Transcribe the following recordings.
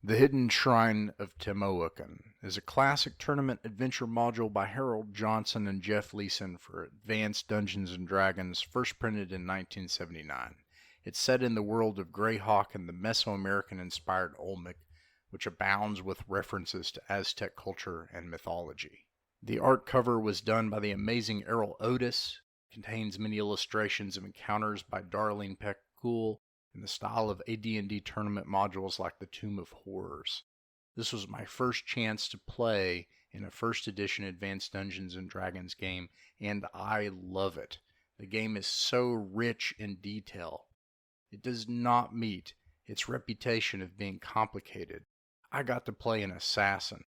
The Hidden Shrine of Tamoachan is a classic tournament adventure module by Harold Johnson and Jeff Leeson for Advanced Dungeons & Dragons, first printed in 1979. It's set in the world of Greyhawk and the Mesoamerican-inspired Olmec, which abounds with references to Aztec culture and mythology. The art cover was done by the amazing Errol Otis, contains many illustrations of encounters by Darlene Peck Cool, in the style of AD&D tournament modules like the Tomb of Horrors. This was my first chance to play in a first edition Advanced Dungeons & Dragons game, and I love it. The game is so rich in detail. It does not meet its reputation of being complicated. I got to play an assassin,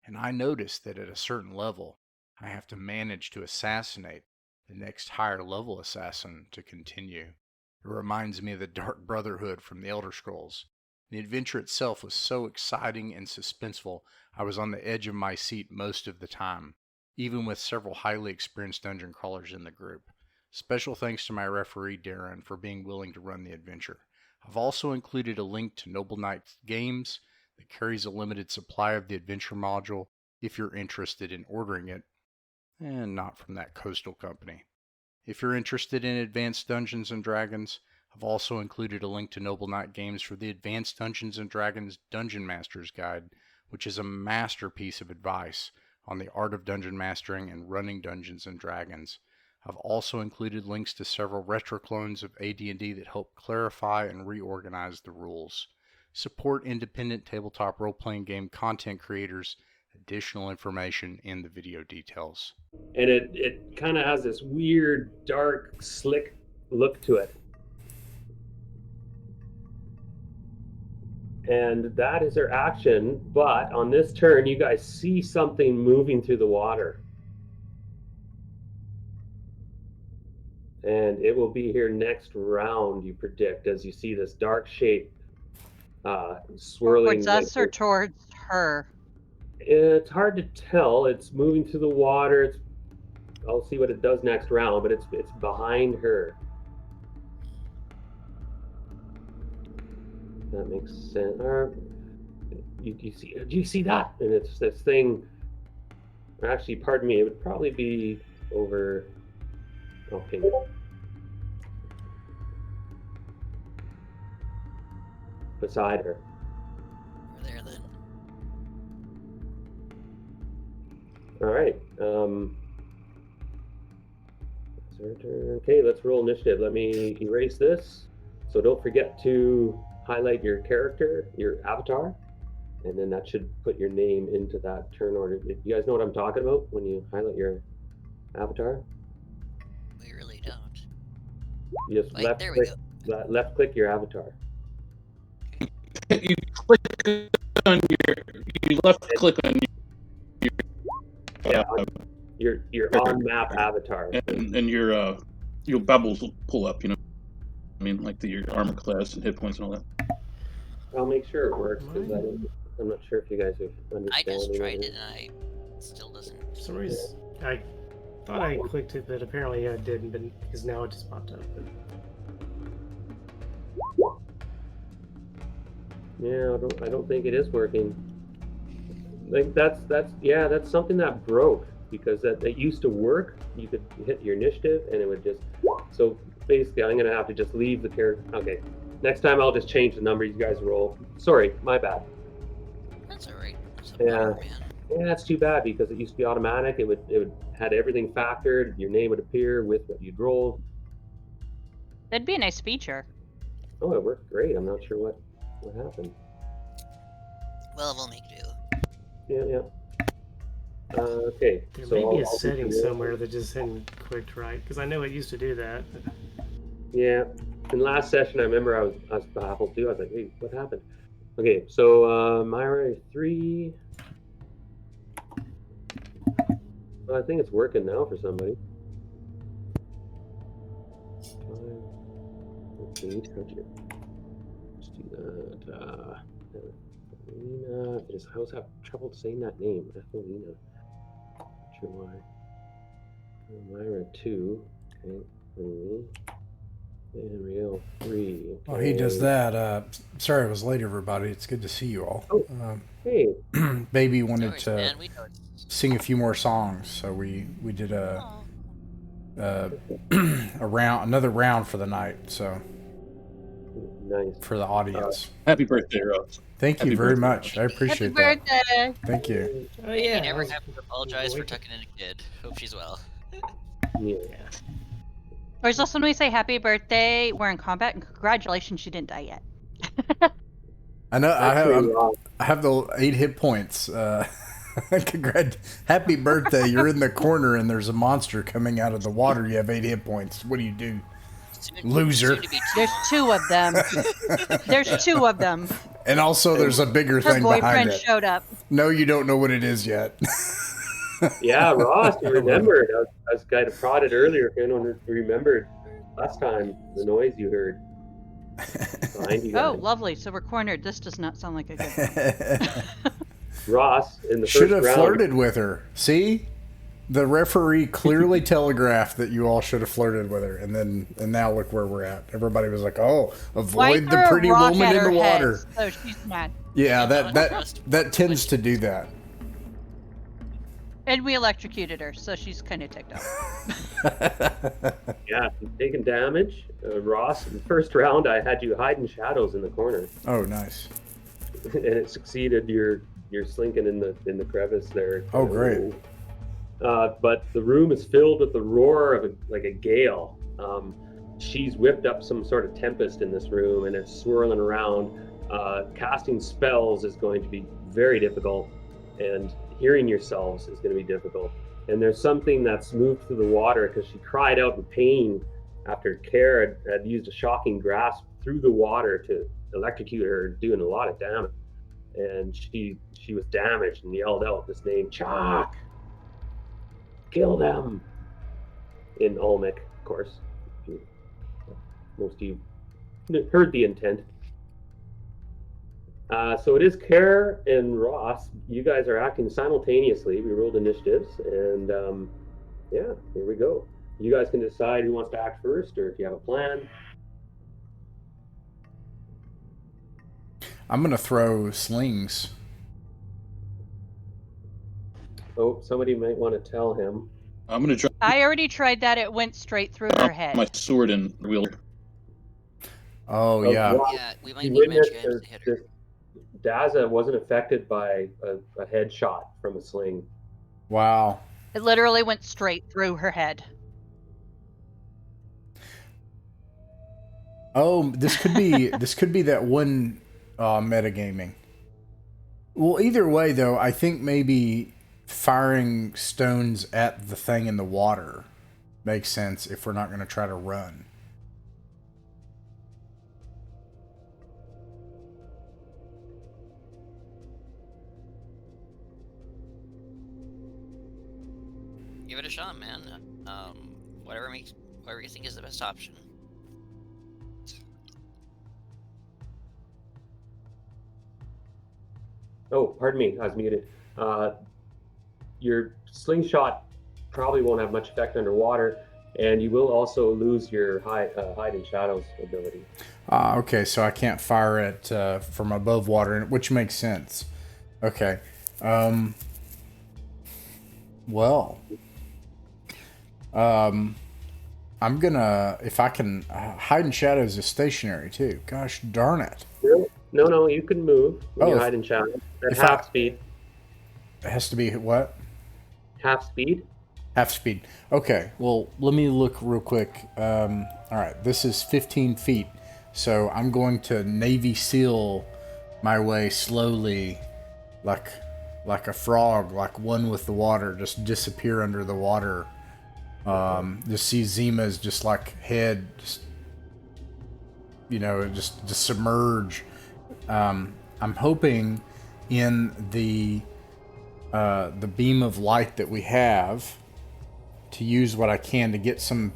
and I noticed that at a certain level, I have to manage to assassinate the next higher level assassin to continue. It reminds me of the Dark Brotherhood from the Elder Scrolls. The adventure itself was so exciting and suspenseful, I was on the edge of my seat most of the time, even with several highly experienced dungeon crawlers in the group. Special thanks to my referee Darren for being willing to run the adventure. I've also included a link to Noble Knights Games that carries a limited supply of the adventure module if you're interested in ordering it, and not from that coastal company. If you're interested in Advanced Dungeons & Dragons, I've also included a link to Noble Knight Games for the Advanced Dungeons & Dragons Dungeon Master's Guide, which is a masterpiece of advice on the art of dungeon mastering and running Dungeons & Dragons. I've also included links to several retro clones of AD&D that help clarify and reorganize the rules. Support independent tabletop role-playing game content creators. Additional information in the video details. And it kind of has this weird, dark, slick look to it. And that is their action, but on this turn, you guys see something moving through the water. And it will be here next round, you predict, as you see this dark shape swirling. Towards us or towards her? It's hard to tell. It's moving through the water. I'll see what it does next round, but it's behind her. That makes sense. Do you see that? And it's this thing. Actually, pardon me. It would probably be over. Okay. Beside her. Over there then. All right. Okay, let's roll initiative. Let me erase this. So don't forget to highlight your character, your avatar, and then that should put your name into that turn order. You guys know what I'm talking about when you highlight your avatar? We really don't. You just left click your avatar. You left click on your on map avatar, and your bubbles will pull up. You know, I mean, like your armor class and hit points and all that. I'll make sure it works because I'm not sure if you guys are understanding. I just tried it and it still doesn't. For some reason, I thought I clicked it, but apparently I didn't. But because now it just popped up. But... Yeah, I don't think it is working. Like that's something that broke, because that used to work. You could hit your initiative and it would just. So basically, I'm gonna have to just leave the character. Okay, next time I'll just change the number you guys roll. Sorry, my bad. That's alright. Yeah, that's too bad, because it used to be automatic. It would had everything factored. Your name would appear with what you'd rolled. That'd be a nice feature. Oh, it worked great. I'm not sure what happened. Well, we'll make do. Yeah. Okay. There so may be a I'll setting somewhere that just hadn't clicked right, because I know it used to do that. But... Yeah. In last session, I remember I was baffled too. I was like, "Hey, what happened?" Okay, so Myra 3. Well, I think it's working now for somebody. 5. Okay, let's do that. Ethelina. I always have trouble saying that name. Ethelina. Not sure why. Myra 2. Okay. Real 3. While he does that, sorry I was late, everybody. It's good to see you all. Oh. Hey, Baby No wanted worries, to man. We know it's... sing a few more songs, so we did Aw. another round for the night. So nice. for the audience, Happy birthday, Ross. thank you happy very birthday, much. I Happy appreciate that. birthday! Thank you. Oh yeah. You never I was- have to apologize for wait. tucking in a kid. Hope she's well. Yeah. Or is also when we say happy birthday, we're in combat, and congratulations, she didn't die yet. I know Actually, I have the 8 hit points. Happy birthday! You're in the corner and there's a monster coming out of the water. You have 8 hit points. What do you do? Loser. Soon to be There's 2 of them. There's 2 of them. And also, there's a bigger Her thing behind boyfriend it. showed up. No, you don't know what it is yet. yeah, Ross, you remembered. I was kind of prodded earlier. If anyone remembered last time the noise you heard behind you Oh, guys. lovely. So we're cornered. This does not sound like a good one. Ross in the Should first have round. flirted with her. See? The referee clearly telegraphed that you all should have flirted with her, and now look where we're at. Everybody was like, "Oh, Why avoid the throw a pretty rock woman at in her the head? water." So she's mad. Yeah, that tends to do that. And we electrocuted her, so she's kind of ticked off. Yeah, she's taking damage. Ross, in the first round, I had you hide in shadows in the corner, Oh, nice. and it succeeded. You're slinking in the crevice there. Oh, great. But the room is filled with the roar of a gale. She's whipped up some sort of tempest in this room, and it's swirling around. Casting spells is going to be very difficult, and hearing yourselves is going to be difficult. And there's something that's moved through the water because she cried out in pain after Care had used a shocking grasp through the water to electrocute her, doing a lot of damage. And she was damaged and yelled out this name, Chalk! Kill them! In Olmec, of course. Most of you heard the intent. So it is Care and Ross. You guys are acting simultaneously. We rolled initiatives, and yeah, here we go. You guys can decide who wants to act first, or if you have a plan. I'm gonna throw slings. Oh, somebody might want to tell him. I'm gonna drop I already tried that. It went straight through her head. my sword and wheel. Oh, yeah. Ross, Yeah, we might you need witnessed magic items to hit her. Daza wasn't affected by a headshot from a sling. Wow. It literally went straight through her head. Oh, this could be that one metagaming. Well, either way, though, I think maybe firing stones at the thing in the water makes sense if we're not going to try to run. Give it a shot, man. Whatever you think is the best option. Oh, pardon me, I was muted. Your slingshot probably won't have much effect underwater, and you will also lose your hide in shadows ability. Okay, so I can't fire it from above water, which makes sense. Okay. Well, I'm gonna, if I can, hide in shadows is stationary too. Gosh darn it! No, you can move when you Oh, hide in shadows at if half I- speed. It has to be what? Half speed. Half speed. Okay, well, let me look real quick. All right, this is 15 feet. So I'm going to Navy SEAL my way slowly, like a frog, like one with the water, just disappear under the water. Just see Zima's just like head, just, just submerge. I'm hoping in the beam of light that we have to use what I can to get some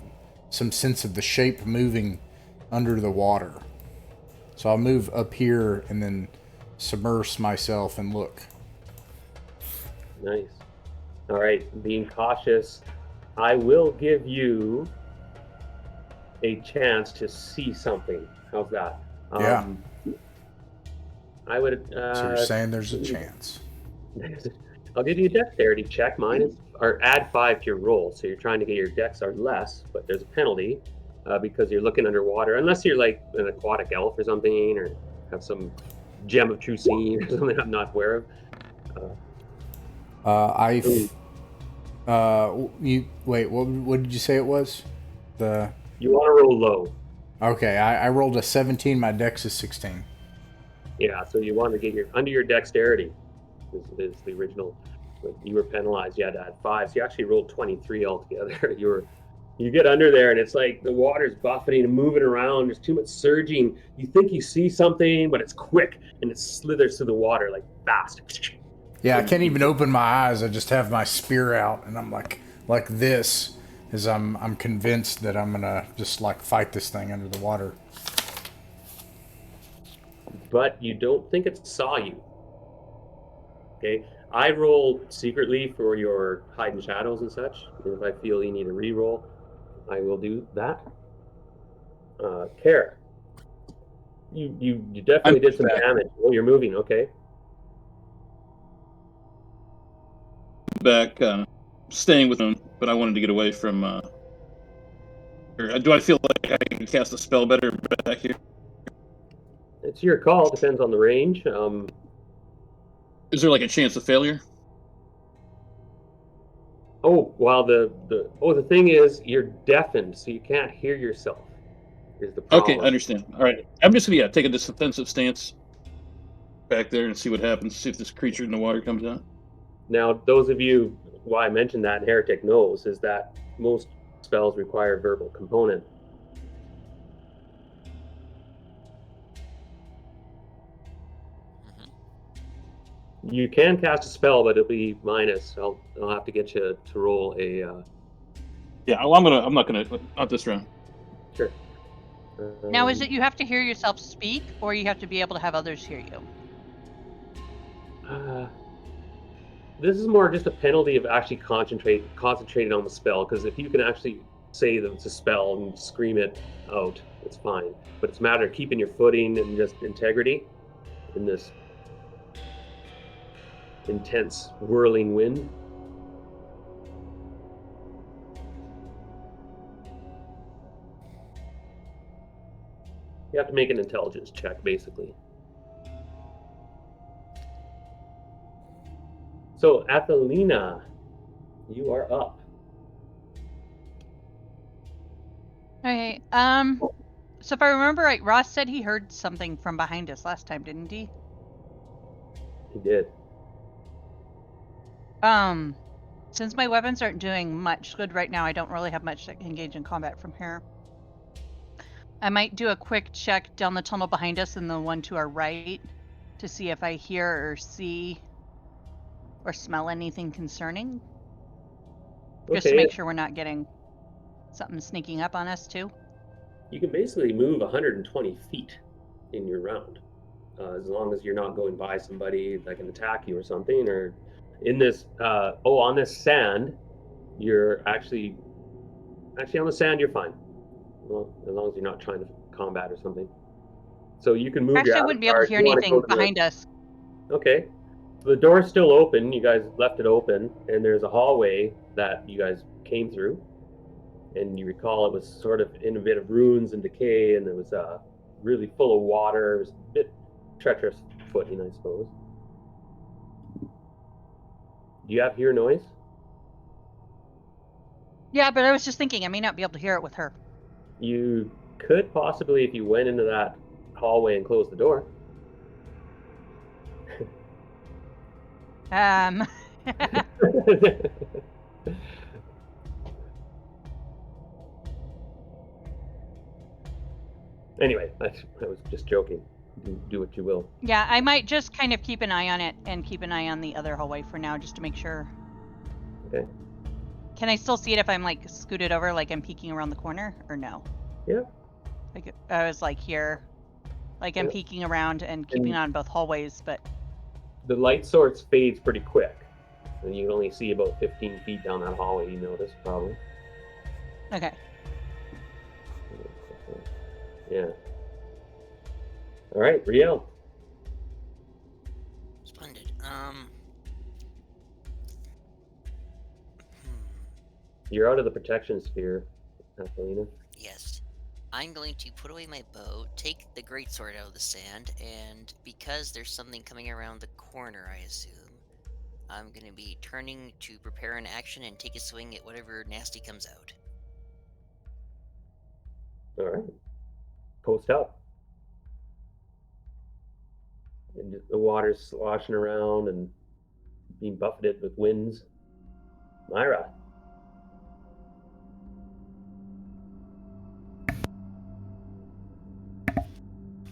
sense of the shape moving under the water. So I'll move up here and then submerge myself and look. Nice. All right, being cautious, I will give you a chance to see something. How's that? Yeah. I would. So you're saying there's a chance. I'll give you a dexterity check. Or add 5 to your roll. So you're trying to get your dex or less, but there's a penalty because you're looking underwater. Unless you're like an aquatic elf or something, or have some gem of true seeing or something I'm not aware of. What did you say it was? You want to roll low. Okay, I rolled a 17. My dex is 16. Yeah, so you want to get under your dexterity. Is the original. When you were penalized, you had to add 5. So you actually rolled 23 altogether. You get under there, and it's like the water's buffeting and moving around. There's too much surging. You think you see something, but it's quick, and it slithers through the water like fast. Yeah, I can't even open my eyes. I just have my spear out, and I'm like this, as I'm convinced that I'm gonna just like fight this thing under the water. But you don't think it saw you. Okay, I roll secretly for your hide and shadows and such. And if I feel you need a re-roll, I will do that. Kara, you definitely did some damage. Oh, you're moving. Okay. Back, staying with him, but I wanted to get away from. Do I feel like I can cast a spell better back here? It's your call. Depends on the range. Is there like a chance of failure? Oh, well, the thing is, you're deafened, so you can't hear yourself. Is the problem? Okay, I understand. All right, I'm just gonna take a defensive stance back there and see what happens. See if this creature in the water comes out. Now, those of you, why I mentioned that, and Heretic knows, is that most spells require a verbal component. You can cast a spell, but it'll be minus. I'll have to get you to roll a. Yeah, well, I'm not gonna not this round. Sure. Now, is it you have to hear yourself speak, or you have to be able to have others hear you? This is more just a penalty of actually concentrating on the spell, because if you can actually say that it's a spell and scream it out, it's fine. But it's a matter of keeping your footing and just integrity in this intense whirling wind. You have to make an intelligence check, basically. So, Athelina, you are up. Okay. So if I remember right, Ross said he heard something from behind us last time, didn't he? He did. Since my weapons aren't doing much good right now, I don't really have much that can engage in combat from here. I might do a quick check down the tunnel behind us and the one to our right to see if I hear or see or smell anything concerning. Just to make sure we're not getting something sneaking up on us too. You can basically move 120 feet in your round, as long as you're not going by somebody that can attack you or something, or in this, on this sand, you're actually on the sand, you're fine. Well, as long as you're not trying to combat or something. So you can move Actually, your I wouldn't be able to hear anything behind us. Okay. The door's still open. You guys left it open, and there's a hallway that you guys came through. And you recall it was sort of in a bit of ruins and decay, and it was really full of water. It was a bit treacherous footing, I suppose. Do you have hear noise? Yeah, but I was just thinking I may not be able to hear it with her. You could possibly, if you went into that hallway and closed the door. Anyway, I was just joking. Do what you will. Yeah, I might just kind of keep an eye on it and keep an eye on the other hallway for now, just to make sure. Okay. Can I still see it if I'm like scooted over, like I'm peeking around the corner, or no? Yeah. Like I was like here, like I'm peeking around and keeping on both hallways, but the light source fades pretty quick, and you can only see about 15 feet down that hallway. You notice, probably. Okay. Yeah. All right, Riel. Splendid. You're out of the protection sphere, Athelina. Yes. I'm going to put away my bow, take the greatsword out of the sand, and because there's something coming around the corner, I assume, I'm going to be turning to prepare an action and take a swing at whatever nasty comes out. All right. Post up. And the water's sloshing around and being buffeted with winds. Myra.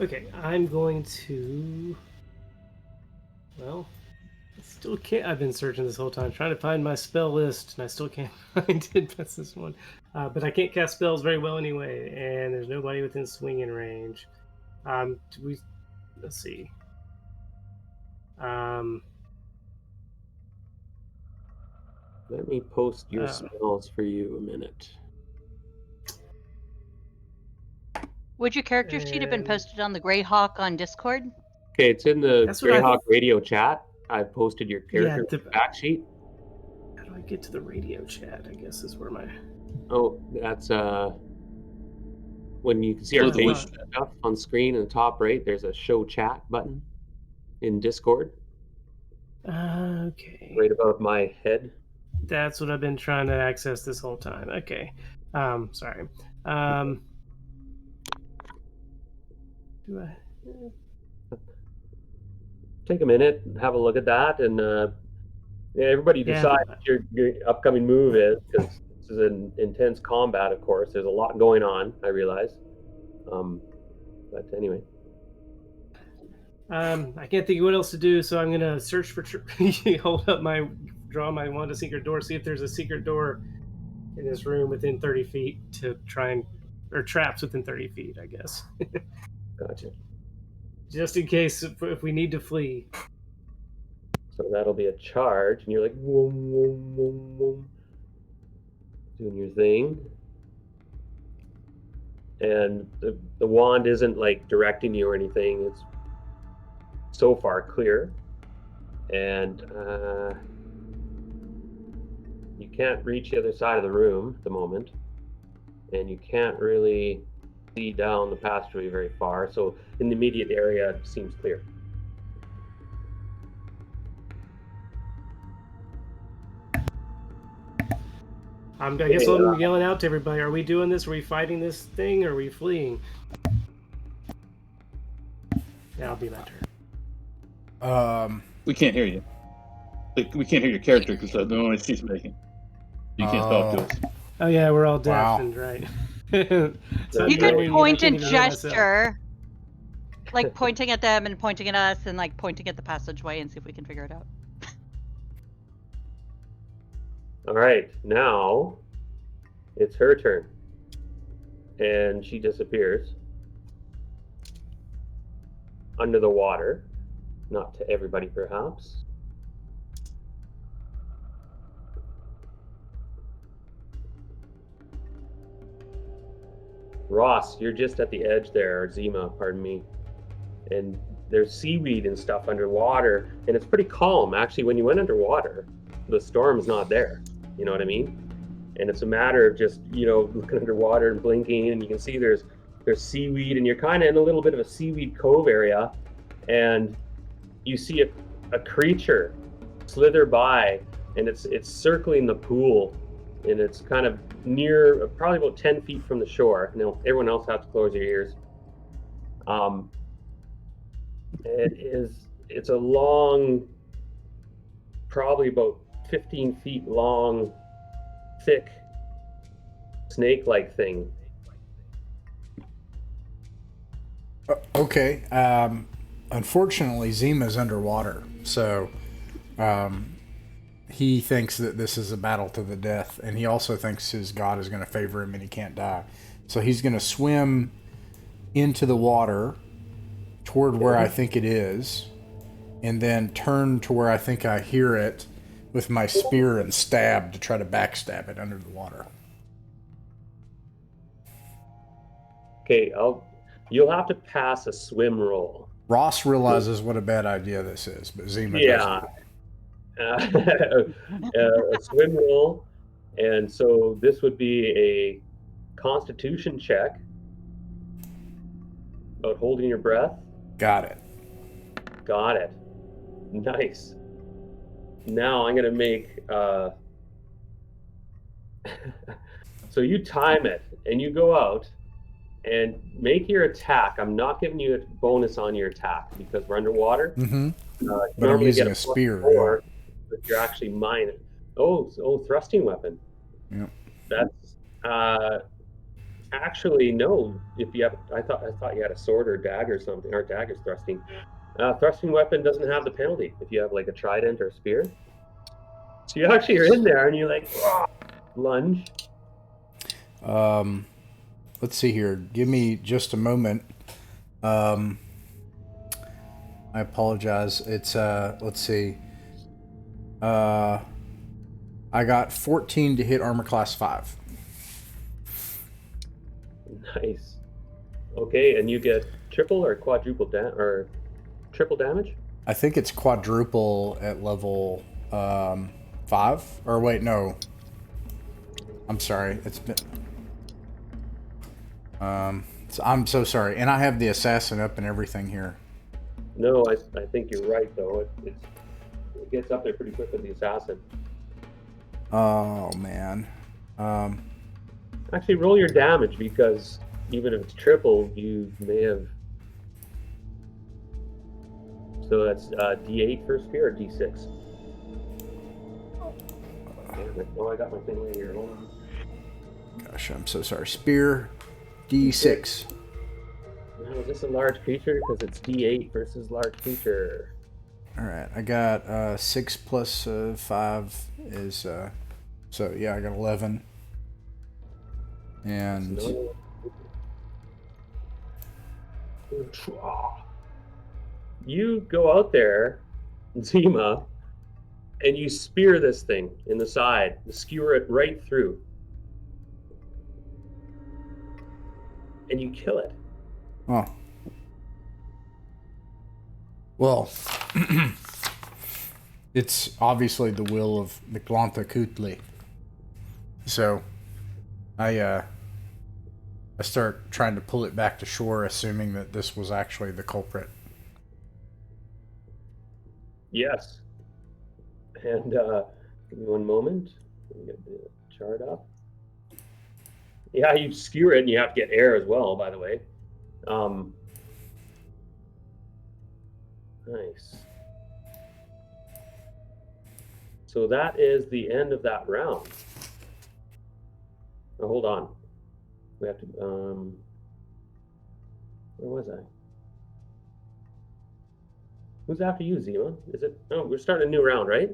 Okay, I'm going to. Well, I still can't. I've been searching this whole time, trying to find my spell list, and I still can't find it. That's this one. But I can't cast spells very well anyway, and there's nobody within swinging range. Let's see. Let me post your spells for you a minute. Would your character sheet have been posted on the Greyhawk on Discord? Okay, it's in the That's what I- Greyhawk radio chat. I've posted your character the- fact sheet. How do I get to the radio chat? I guess is where my. Oh, that's when you can see our Oh, face wow. stuff on screen in the top right. There's a show chat button in Discord, Okay. right above my head. That's what I've been trying to access this whole time. Okay. Sorry. Do I? Take a minute, have a look at that, and everybody Yeah. decide what your upcoming move is, because this is an intense combat. Of course, there's a lot going on. I realize, but anyway. I can't think of what else to do, so I'm gonna search for. Draw my wand to secret door, see if there's a secret door in this room within 30 feet to try and, or traps within 30 feet, I guess, Gotcha. just in case if we need to flee. So that'll be a charge, and you're like, whoom, whoom, whoom, whoom, doing your thing. And the wand isn't like directing you or anything. It's so far clear. And you can't reach the other side of the room at the moment. And you can't really see down the passageway very far. So in the immediate area, it seems clear. I guess I'm yelling out to everybody, are we doing this? Are we fighting this thing? Or are we fleeing? That'll be my turn. We can't hear you. Like, we can't hear your character because the noise she's making. You can't talk to us. Oh yeah, we're all Wow. deafened, right? So You Yeah, could point and even hear myself. gesture, like pointing at them and pointing at us, and like pointing at the passageway, and see if we can figure it out. All right, now it's her turn. And she disappears under the water. Not to everybody, perhaps. Ross, you're just at the edge there, or Zima, pardon me. And there's seaweed and stuff underwater, and it's pretty calm. Actually, when you went underwater, the storm's not there. You know what I mean? And it's a matter of just, looking underwater and blinking, and you can see there's seaweed, and you're kind of in a little bit of a seaweed cove area, and you see a creature slither by, and it's circling the pool, and it's kind of near, probably about 10 feet from the shore. Now, everyone else has to close your ears. It's a long, probably about 15 feet long, thick, snake-like thing. Okay. Unfortunately, Zima's underwater, so he thinks that this is a battle to the death, and he also thinks his god is going to favor him and he can't die. So he's going to swim into the water toward where I think it is, and then turn to where I think I hear it with my spear and stab to try to backstab it under the water. Okay, You'll have to pass a swim roll. Ross realizes what a bad idea this is, but Zima Yeah. doesn't. A swim roll, and so this would be a Constitution check about holding your breath. Got it. Got it. Nice. Now I'm gonna make. So you time it, and you go out and make your attack. I'm not giving you a bonus on your attack because we're underwater. Mm-hmm. You But I'm normally using get a spear. +4, but you're actually mine. Oh, thrusting weapon. Yep. That's actually no. If you have, I thought you had a sword or dagger or something. Or dagger's thrusting. Thrusting weapon doesn't have the penalty if you have like a trident or a spear. So you actually are in there and you're like lunge. Let's see here. Give me just a moment. I apologize. It's let's see. I got 14 to hit armor class 5. Nice. Okay, and you get triple or quadruple triple damage? I think it's quadruple at level 5. Or wait, no. I'm sorry. It's been I'm so sorry. And I have the assassin up and everything here. No, I think you're right though. It gets up there pretty quick with the assassin. Oh man. Actually, roll your damage because even if it's triple, you may have. So that's D8 for spear or D6. Oh, I got my thing right here. Hold on. Gosh, I'm so sorry. Spear D6. Now, is this a large creature? Because it's D8 versus large creature. All right, I got 6 plus 5 is so yeah, I got 11. And you go out there, Zima, and you spear this thing in the side, skewer it right through, and you kill it. oh. Well, it's obviously the will of Mictlantha Kutli. So I start trying to pull it back to shore, assuming that this was actually the culprit. Yes. And give me one moment. Let me get the chart up. Yeah, you skewer it, and you have to get air as well, by the way. Nice. So that is the end of that round. Oh, hold on. We have to. Where was I? Who's after you, Zima? Is it? Oh, we're starting a new round, right?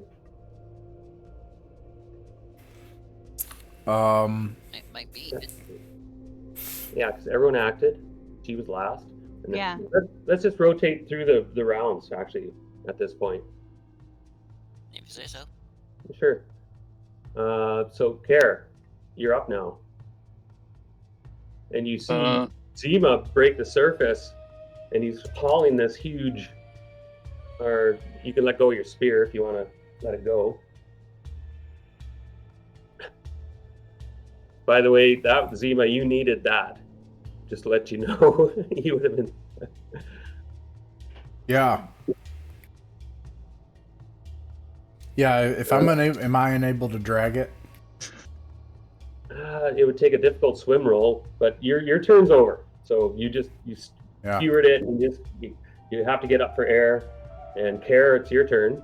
It might be. Yeah, because everyone acted. She was last. And Yeah. Let's just rotate through the rounds, actually, at this point. If you say so. Sure. So, Care, you're up now. And you see Zima break the surface, and he's hauling this huge... Or you can let go of your spear if you want to let it go. By the way, that Zima, you needed that. Just to let you know, you would have been. Yeah. Yeah. If I'm am I unable to drag it? It would take a difficult swim roll, but your turn's over. So you skewered it, and you have to get up for air. And Care, it's your turn.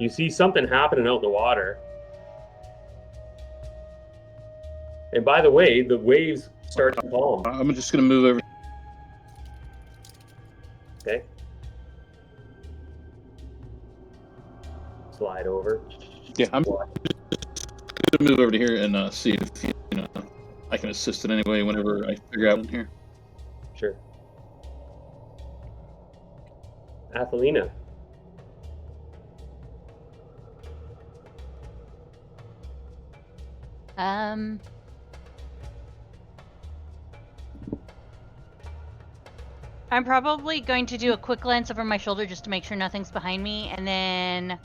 You see something happening out in the water. And by the way, the waves start to calm. I'm just going to move over. Okay. Slide over. Yeah, I'm going to move over to here and see if I can assist in any way whenever I figure out in here. Sure. Athelina. I'm probably going to do a quick glance over my shoulder just to make sure nothing's behind me, and then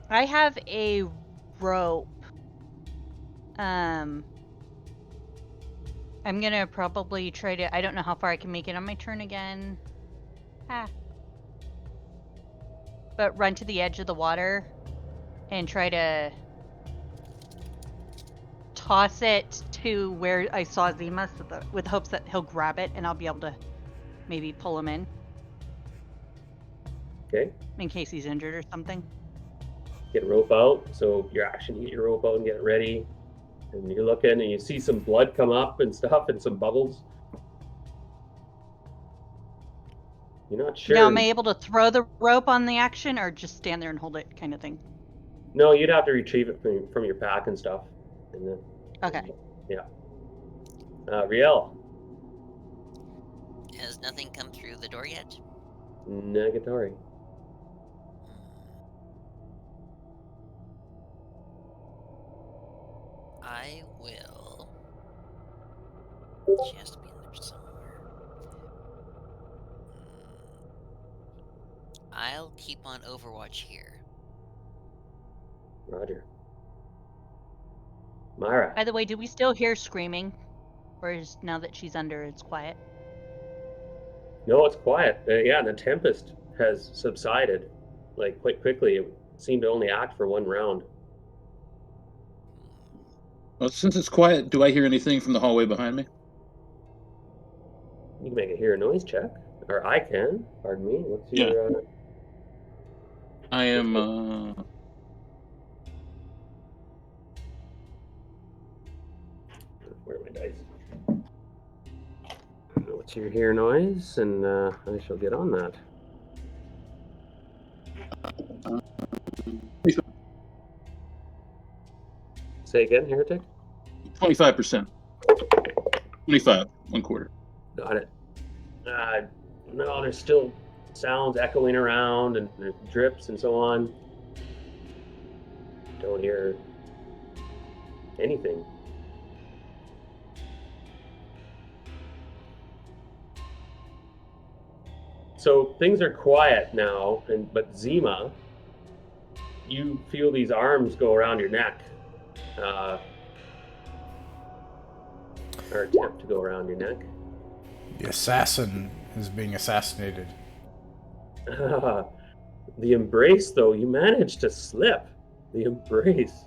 I have a rope. I'm gonna probably try to. I don't know how far I can make it on my turn again. But run to the edge of the water and try to toss it to where I saw Zima, with hopes that he'll grab it and I'll be able to maybe pull him in. Okay. In case he's injured or something. Get rope out. So your action, get your rope out and get ready. And you're looking and you see some blood come up and stuff and some bubbles. You're not sure. Now, am I able to throw the rope on the action or just stand there and hold it kind of thing? No, you'd have to retrieve it from your pack and stuff. And then, okay. Yeah. Riel. Has nothing come through the door yet? Negatory. I will. She has to be in there somewhere. I'll keep on Overwatch here. Roger. Myra. By the way, do we still hear screaming? Or is now that she's under, it's quiet? No, it's quiet. Yeah, the tempest has subsided, like, quite quickly. It seemed to only act for one round. Well, since it's quiet, do I hear anything from the hallway behind me? You can make a hear noise check, or I can. Pardon me. What's your? I am. Where are my dice? What's your hear noise, and I shall get on that. Say again, Heretic? 25%. 25, 1/4. Got it. No, there's still sounds echoing around and there's drips and so on. Don't hear anything. So things are quiet now, but Zima, you feel these arms go around your neck. Or attempt to go around your neck. The assassin is being assassinated. The embrace, though, you managed to slip. The embrace.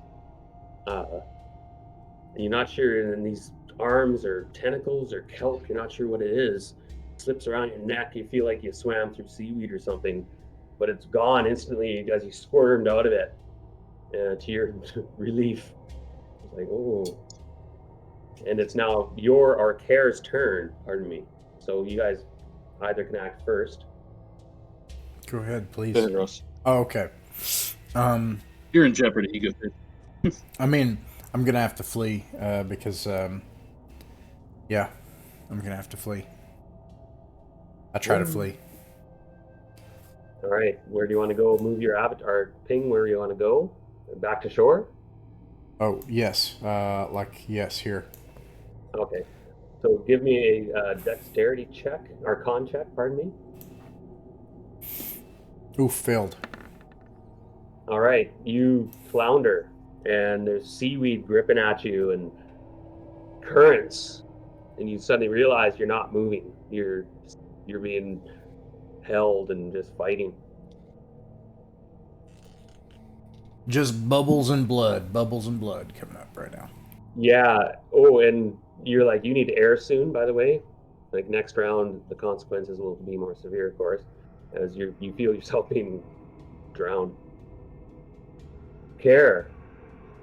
You're not sure, and these arms or tentacles or kelp, you're not sure what it is. It slips around your neck. You feel like you swam through seaweed or something, but it's gone instantly as you squirmed out of it. To your relief. It's like, oh. And it's now your or Care's turn, pardon me. So you guys either can act first. Go ahead, please. Go ahead, Ross. Oh, okay. You're in jeopardy. You go first. I mean, I'm gonna have to flee because, yeah, I'm gonna have to flee. I try to flee. All right, where do you want to go? Move your avatar, ping where you want to go. Back to shore. Oh yes, yes, here. Okay, so give me a dexterity check, or con check, pardon me. Ooh, failed. All right, you flounder, and there's seaweed gripping at you and currents, and you suddenly realize you're not moving. You're being held and just fighting. Just bubbles and blood coming up right now. Yeah. Oh, and you're like, you need air soon, by the way. Like next round, the consequences will be more severe, of course, as you feel yourself being drowned. Care,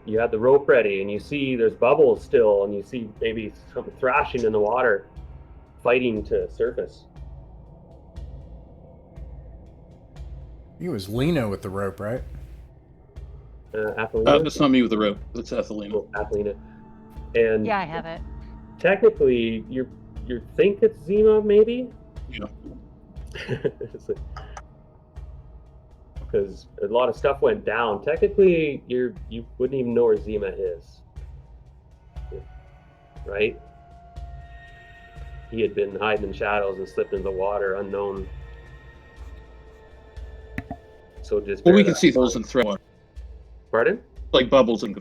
you had the rope ready, and you see there's bubbles still, and you see maybe something thrashing in the water, fighting to surface. It was Lena with the rope, right? Athelina? That's not me with the rope. That's Athelina. Oh, Athelina. And Yeah, I have it. technically, you think it's Zima, maybe? Yeah. Because a lot of stuff went down. Technically, you wouldn't even know where Zima is, right? he had been hiding in shadows and slipped into the water unknown. So just Well, bear we can that see in holes mind. and thread water, Pardon? like bubbles and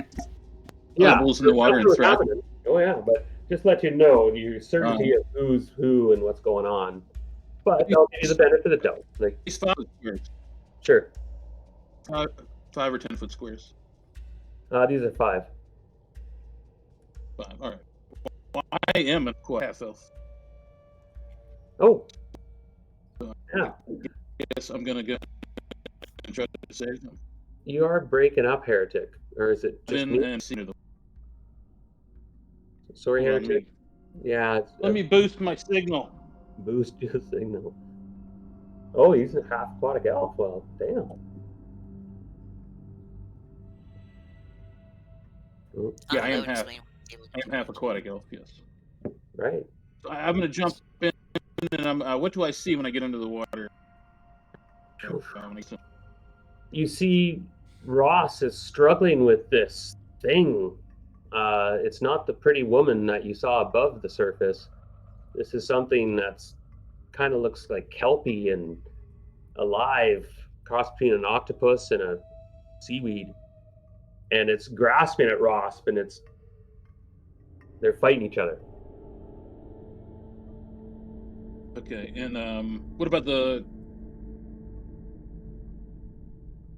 Yeah, bubbles in the water and what's thread. happening. Oh yeah, but just let you know your certainty of who's who and what's going on. But I'll give you the benefit of the doubt. Like, These 5 squares, sure. 5 or 10 foot squares. These are 5. 5. All right. Well, I am a half elf. Oh, So yeah. I guess I'm gonna go and try to save them. You are breaking up, Heretic. Or is it just me? And see the. Sorry, Hold on, Heretic. Yeah, it's, let me boost my signal. boost your signal. Oh, he's a half aquatic elf. Well, damn. Oh, Yeah, I that am would half. explain why I was able I to am half aquatic elf. Yes. right. So I'm gonna jump in, and I'm. What do I see when I get under the water? You see Ross is struggling with this thing. It's not the pretty woman that you saw above the surface. This is something that's kind of looks like kelpy and alive, cross between an octopus and a seaweed. And it's grasping at Ross, and they're fighting each other. Okay, and what about the?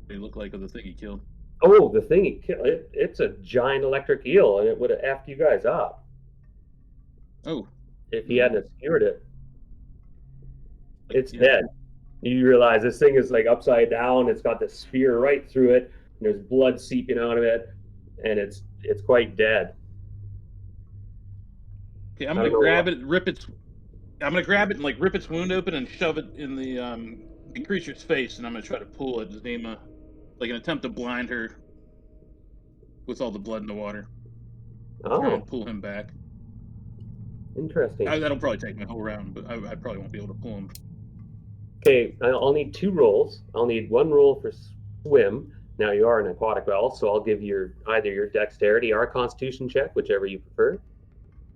They look like of the thing he killed. Oh, the thing he killed, it's a giant electric eel, and it would have effed you guys up Oh, if he hadn't skewered it. It's yeah. dead. You realize this thing is like upside down. It's got the spear right through it, and there's blood seeping out of it, and it's quite dead. Okay, I'm gonna grab it, rip its. I'm gonna grab it and like rip its wound open and shove it in the creature's face, and I'm gonna try to pull it, Zima, like an attempt to blind her with all the blood in the water. Try and pull him back. Interesting. That'll probably take my whole round, but I probably won't be able to pull him. Okay, I'll need 2 rolls. I'll need 1 roll for swim. Now you are an aquatic elf, so I'll give you either your dexterity or a constitution check, whichever you prefer.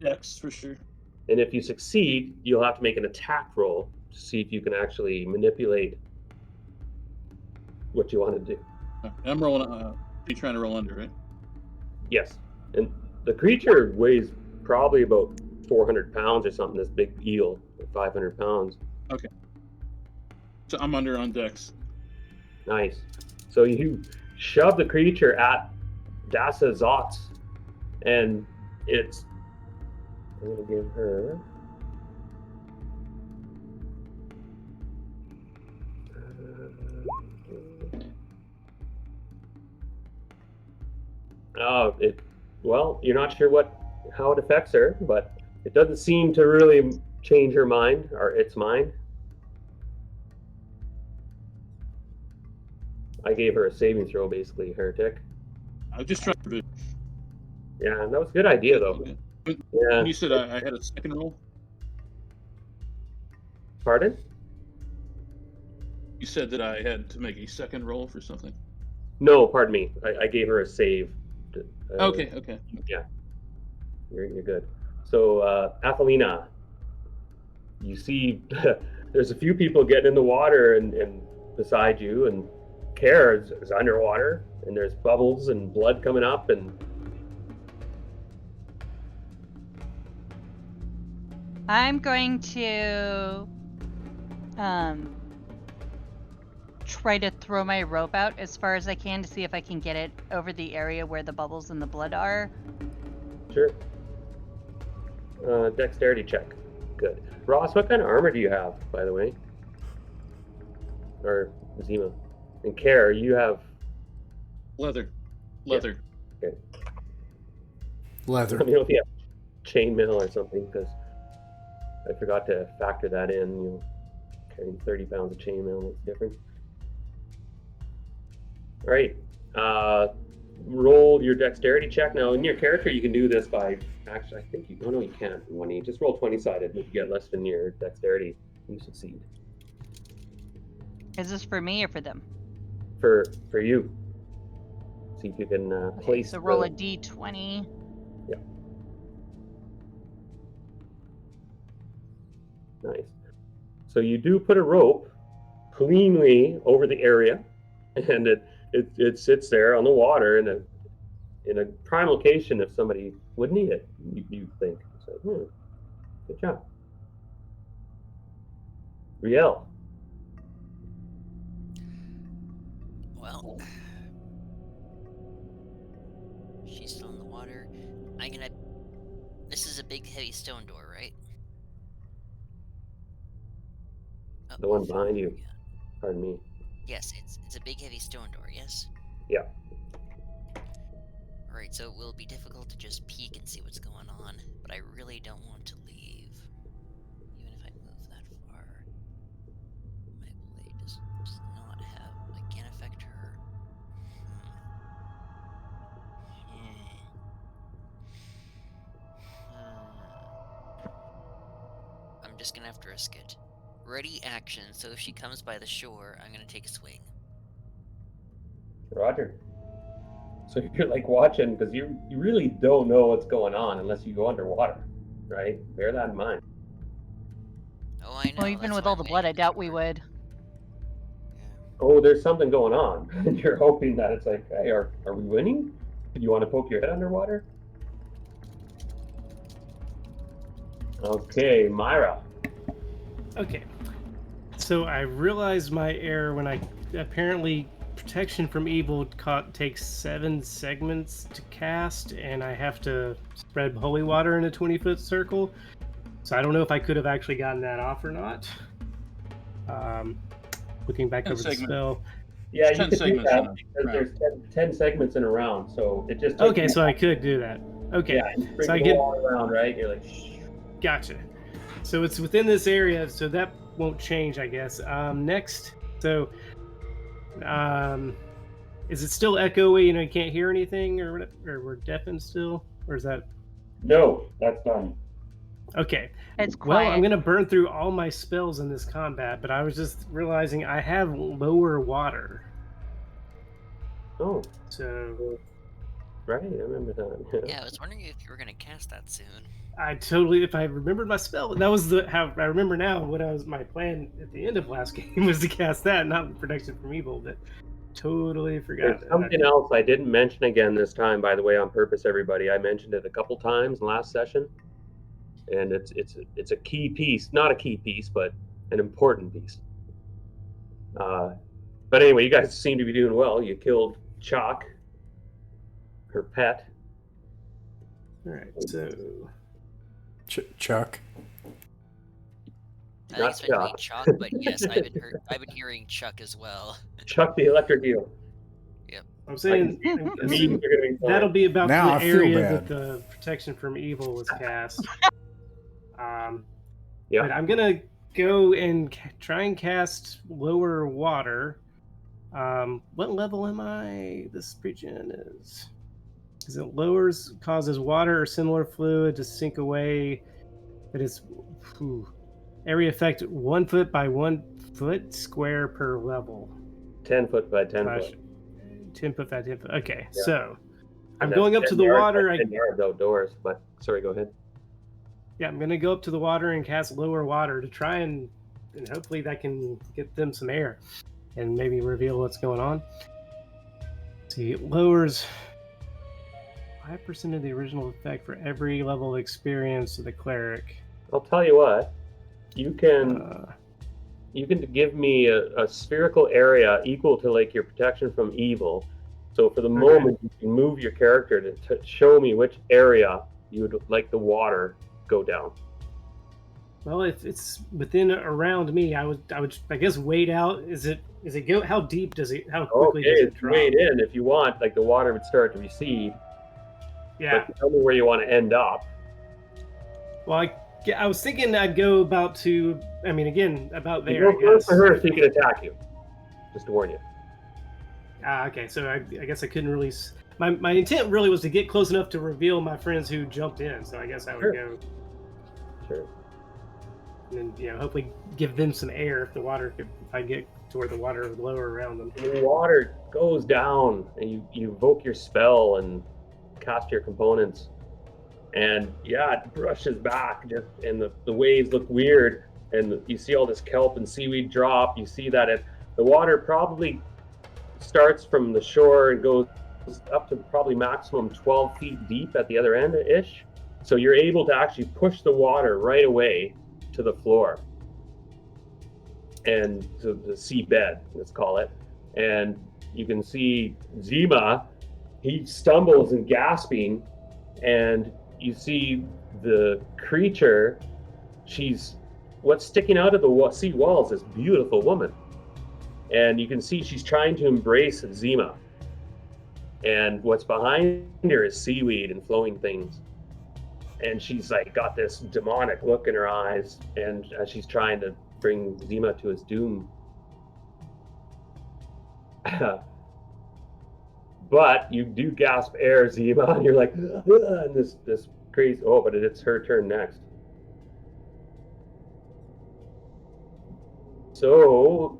Dex for sure. And if you succeed, you'll have to make an attack roll to see if you can actually manipulate what you want to do. I'm rolling. You're trying to roll under, right? Yes. And the creature weighs probably about 400 pounds or something, this big eel, 500 pounds. Okay. So I'm under on Dex. Nice. So you shove the creature at Dasa Zotz, and it's. I'm going to give her. Well, you're not sure how it affects her, but it doesn't seem to really change her mind or its mind. I gave her a saving throw, basically, Heretic. I was just trying to. Yeah, that was a good idea, though. Yeah. You said I had a second roll? Pardon? You said that I had to make a second roll for something? No, pardon me. I gave her a save. Okay. Yeah. You're good. So, Athelina, you see there's a few people getting in the water and beside you, and Care is underwater, and there's bubbles and blood coming up, and I'm going to try to throw my rope out as far as I can to see if I can get it over the area where the bubbles and the blood are. Sure. Dexterity check. Good. Ross, what kind of armor do you have, by the way? Or Zima? And Care, you have Leather. Okay. Leather. Let me know if you have chainmail or something, because I forgot to factor that in. You know, carrying 30 pounds of chainmail makes a difference. All right. Roll your dexterity check. Now, in your character, you can do this by... Actually, I think you... Oh, no, you can't. When you just roll 20-sided. If you get less than your dexterity, you succeed. Is this for me or for them? For you. See if you can place... So roll a d20. Yeah. Nice. So you do put a rope cleanly over the area, and it sits there on the water in a prime location if somebody would need it. You think? So, good job, Riel. Well, she's still in the water. This is a big, heavy stone door, right? Oh, The one behind you. Pardon me. yes, it's a big, heavy stone door. Yes. Yeah. All right, so it will be difficult to just peek and see what's going on, but I really don't want to leave, even if I move that far. My blade does not have. I can't affect her. I'm just gonna have to risk it. Ready, action. So if she comes by the shore, I'm gonna take a swing. Roger. So you're like watching because you really don't know what's going on unless you go underwater, right? Bear that in mind. Oh, I know. Well, even that's with why all I'm the waiting blood, I for doubt we her. would. Yeah. Oh, there's something going on, and you're hoping that it's like, hey, are we winning? Do you want to poke your head underwater? Okay, Myra. Okay. So I realized my error when I apparently protection from evil takes 7 segments to cast, and I have to spread holy water in a 20-foot circle. So I don't know if I could have actually gotten that off or not. Looking back 10 over the segments. spell. Yeah, There's you 10 could do segments that in a because round. there's 10 segments in a round, so it just takes Okay, you- so I could do that. Okay, yeah, you so I sprinkle get all around, right? You're like, shh. Gotcha. So it's within this area, so that won't change, I guess. Next, so is it still echoey? You can't hear anything, or we're deafened still, or is that No, that's done. okay? It's Well, quiet. I'm gonna burn through all my spells in this combat, but I was just realizing I have lower water, Oh, so right, I remember that. Yeah, I was wondering if you were gonna cast that soon. I totally, if I remembered my spell, that was how I remember now. What I was my plan at the end of last game was to cast that, not protection from evil, but totally forgot. There's something else I didn't mention again this time, by the way, on purpose, everybody. I mentioned it a couple times in last session, and it's a key piece, not a key piece, but an important piece. But anyway, you guys seem to be doing well. You killed Chalk, her pet. All right, so Chuck. I think Not it's meant to be Chuck. Chuck, but yes, I've been hearing Chuck as well. Chuck the electric eel. I'm saying Memes assuming are gonna be fun. that'll be about Now the I feel area bad. that the protection from evil was cast. Yeah. But I'm gonna go and try and cast lower water. What level am I? This regen is it lowers causes water or similar fluid to sink away. But it's area effect 1 foot by 1 foot square per level. 10 foot by 10 foot. 10 foot by 10 foot. Okay, Yeah. so I'm And going that's up to 10 the yards water. by 10 yards outdoors, but sorry, go ahead. Yeah, I'm gonna go up to the water and cast lower water to try and hopefully that can get them some air and maybe reveal what's going on. See, it lowers 5% of the original effect for every level of experience to the cleric. I'll tell you what, you can give me a spherical area equal to like your protection from evil. So for the moment, you can move your character to show me which area you would like the water go down. Well, if it's within around me, I would I guess wait out. Is it go? How deep does it? How quickly Okay, does it it's drop? wade in if you want. Like the water would start to recede. Yeah. But tell me where you want to end up. Well, I was thinking I'd go about to. I mean, again, about You there. go I close guess. to her so she can attack you. Just to warn you. Okay, so I guess I couldn't really. My intent really was to get close enough to reveal my friends who jumped in. So I guess I would Sure. go Sure. and then hopefully give them some air if the water if I get to where the water is lower around them. The water goes down, and you invoke your spell and cast your components, and yeah, it brushes back, and the waves look weird, and you see all this kelp and seaweed drop. You see that the water probably starts from the shore and goes up to probably maximum 12 feet deep at the other end ish. So you're able to actually push the water right away to the floor and to the seabed, let's call it. And you can see Zima, he stumbles and gasping, and you see the creature, what's sticking out of the sea walls is this beautiful woman. And you can see she's trying to embrace Zima. And what's behind her is seaweed and flowing things. And she's like got this demonic look in her eyes, and as she's trying to bring Zima to his doom. But you do gasp air, Zima, and you're like, and this crazy. Oh, but it's her turn next. So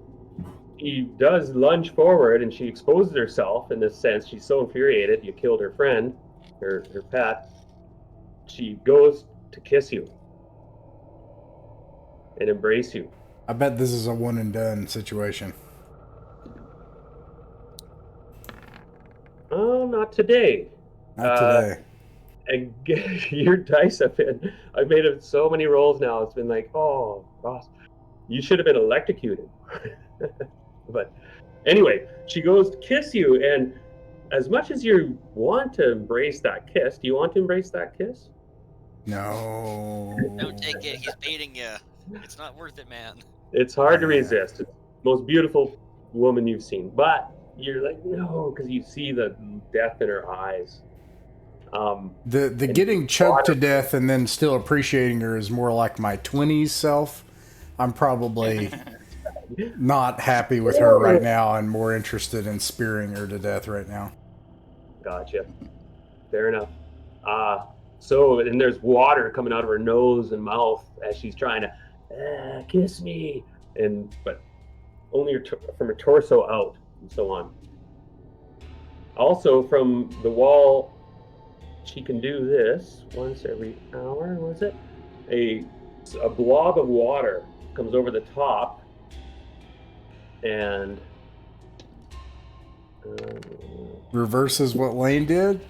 he does lunge forward, and she exposes herself in this sense. She's so infuriated. You killed her friend, her pet. She goes to kiss you and embrace you. I bet this is a one and done situation. Oh, not today. Not today. Your dice I've made so many rolls now. It's been like, oh, Ross, you should have been electrocuted. But anyway, she goes to kiss you, and as much as you want to embrace that kiss, do you want to embrace that kiss? No. Don't take it. He's baiting you. It's not worth it, man. It's hard to resist. It's the most beautiful woman you've seen, but you're like, no, because you see the death in her eyes. The getting choked to death and then still appreciating her is more like my 20s self. I'm probably not happy with her right now and more interested in spearing her to death right now. Gotcha. Fair enough. And there's water coming out of her nose and mouth as she's trying to kiss me, but only from her torso out and so on. Also, from the wall, she can do this once every hour. Was it? A blob of water comes over the top, and reverses what Lane did?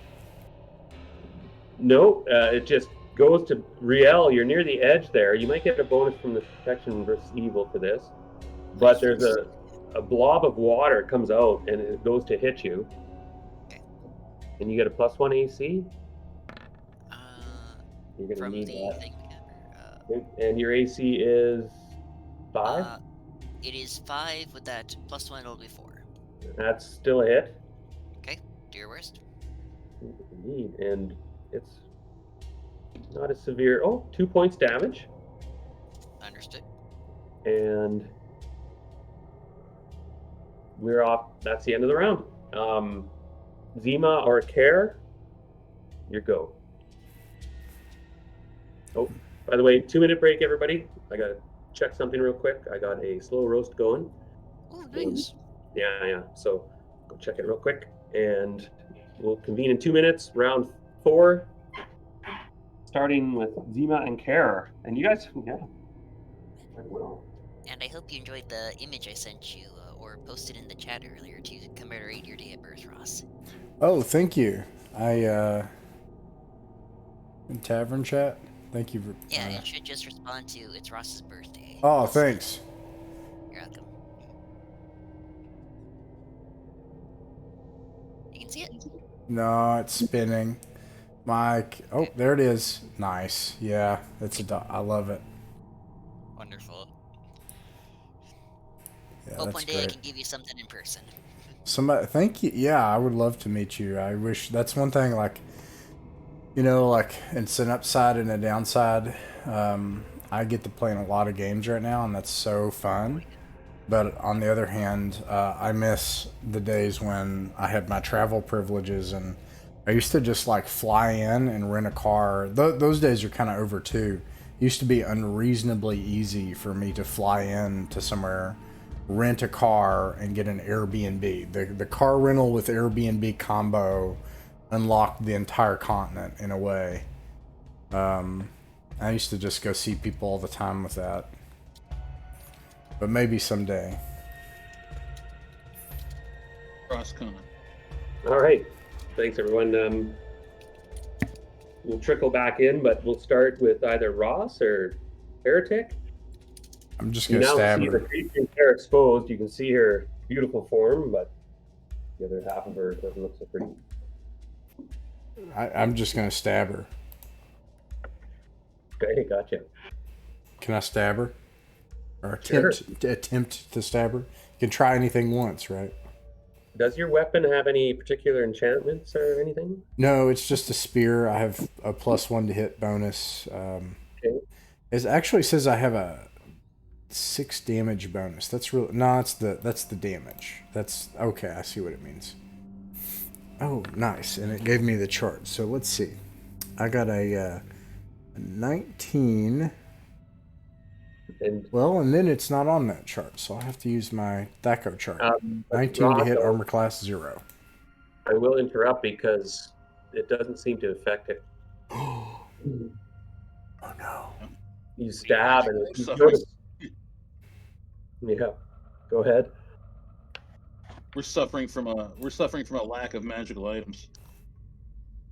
No, it just goes to Riel. You're near the edge there. You might get a bonus from the protection versus evil for this, but there's a blob of water comes out and it goes to hit you, and you get a +1 AC. You're gonna From need the that. thing. And your AC is 5. It is 5 with that +1. It'll be 4. That's still a hit. Okay, do your worst. Indeed, and it's not as severe. Oh, 2 points damage. Understood. And we're off. That's the end of the round. Zima or Care, your go. Oh, by the way, 2-minute break, everybody. I gotta check something real quick. I got a slow roast going. Oh, nice. Yeah. So go check it real quick, and we'll convene in 2 minutes. Round 4, starting with Zima and Care. And you guys, well. And I hope you enjoyed the image I sent you, or posted in the chat earlier to commemorate your day at birth, Ross. Oh, thank you. In tavern chat. Thank you for. Yeah, it should just respond to it's Ross's birthday. Oh, thanks. You're welcome. You can see it. No, it's spinning. Mike. Oh, there it is. Nice. Yeah, I love it. Wonderful. Yeah, Hope that's one day great. I can give you something in person. Thank you. Yeah, I would love to meet you. I wish that's one thing. It's an upside and a downside. I get to play in a lot of games right now, and that's so fun. But on the other hand, I miss the days when I had my travel privileges, and I used to just fly in and rent a car. Those days are kind of over too. It used to be unreasonably easy for me to fly in to somewhere, rent a car, and get an Airbnb. The car rental with Airbnb combo unlocked the entire continent in a way. I used to just go see people all the time with that. but maybe someday. Cross-con. All right. Thanks, everyone. We'll trickle back in, but we'll start with either Ross or Heretic. I'm just You gonna now stab see the her. creature there exposed. You can see her beautiful form, but the other half of her doesn't look so pretty. I'm just gonna stab her. Okay, gotcha. Can I stab her? Or Sure. attempt to stab her? You can try anything once, right? Does your weapon have any particular enchantments or anything? No, it's just a spear. I have a +1 to hit bonus. Okay. It actually says I have a 6 damage bonus. That's real. No, that's the damage. That's okay. I see what it means. Oh, nice. And it gave me the chart. So let's see. I got a 19. And Well, and then it's not on that chart, so I'll have to use my THACO chart. 19 to hit, Rocco, armor class 0. I will interrupt because it doesn't seem to affect it. Oh no. You stab and you Suffering. notice. Yeah, go ahead. We're suffering from a lack of magical items.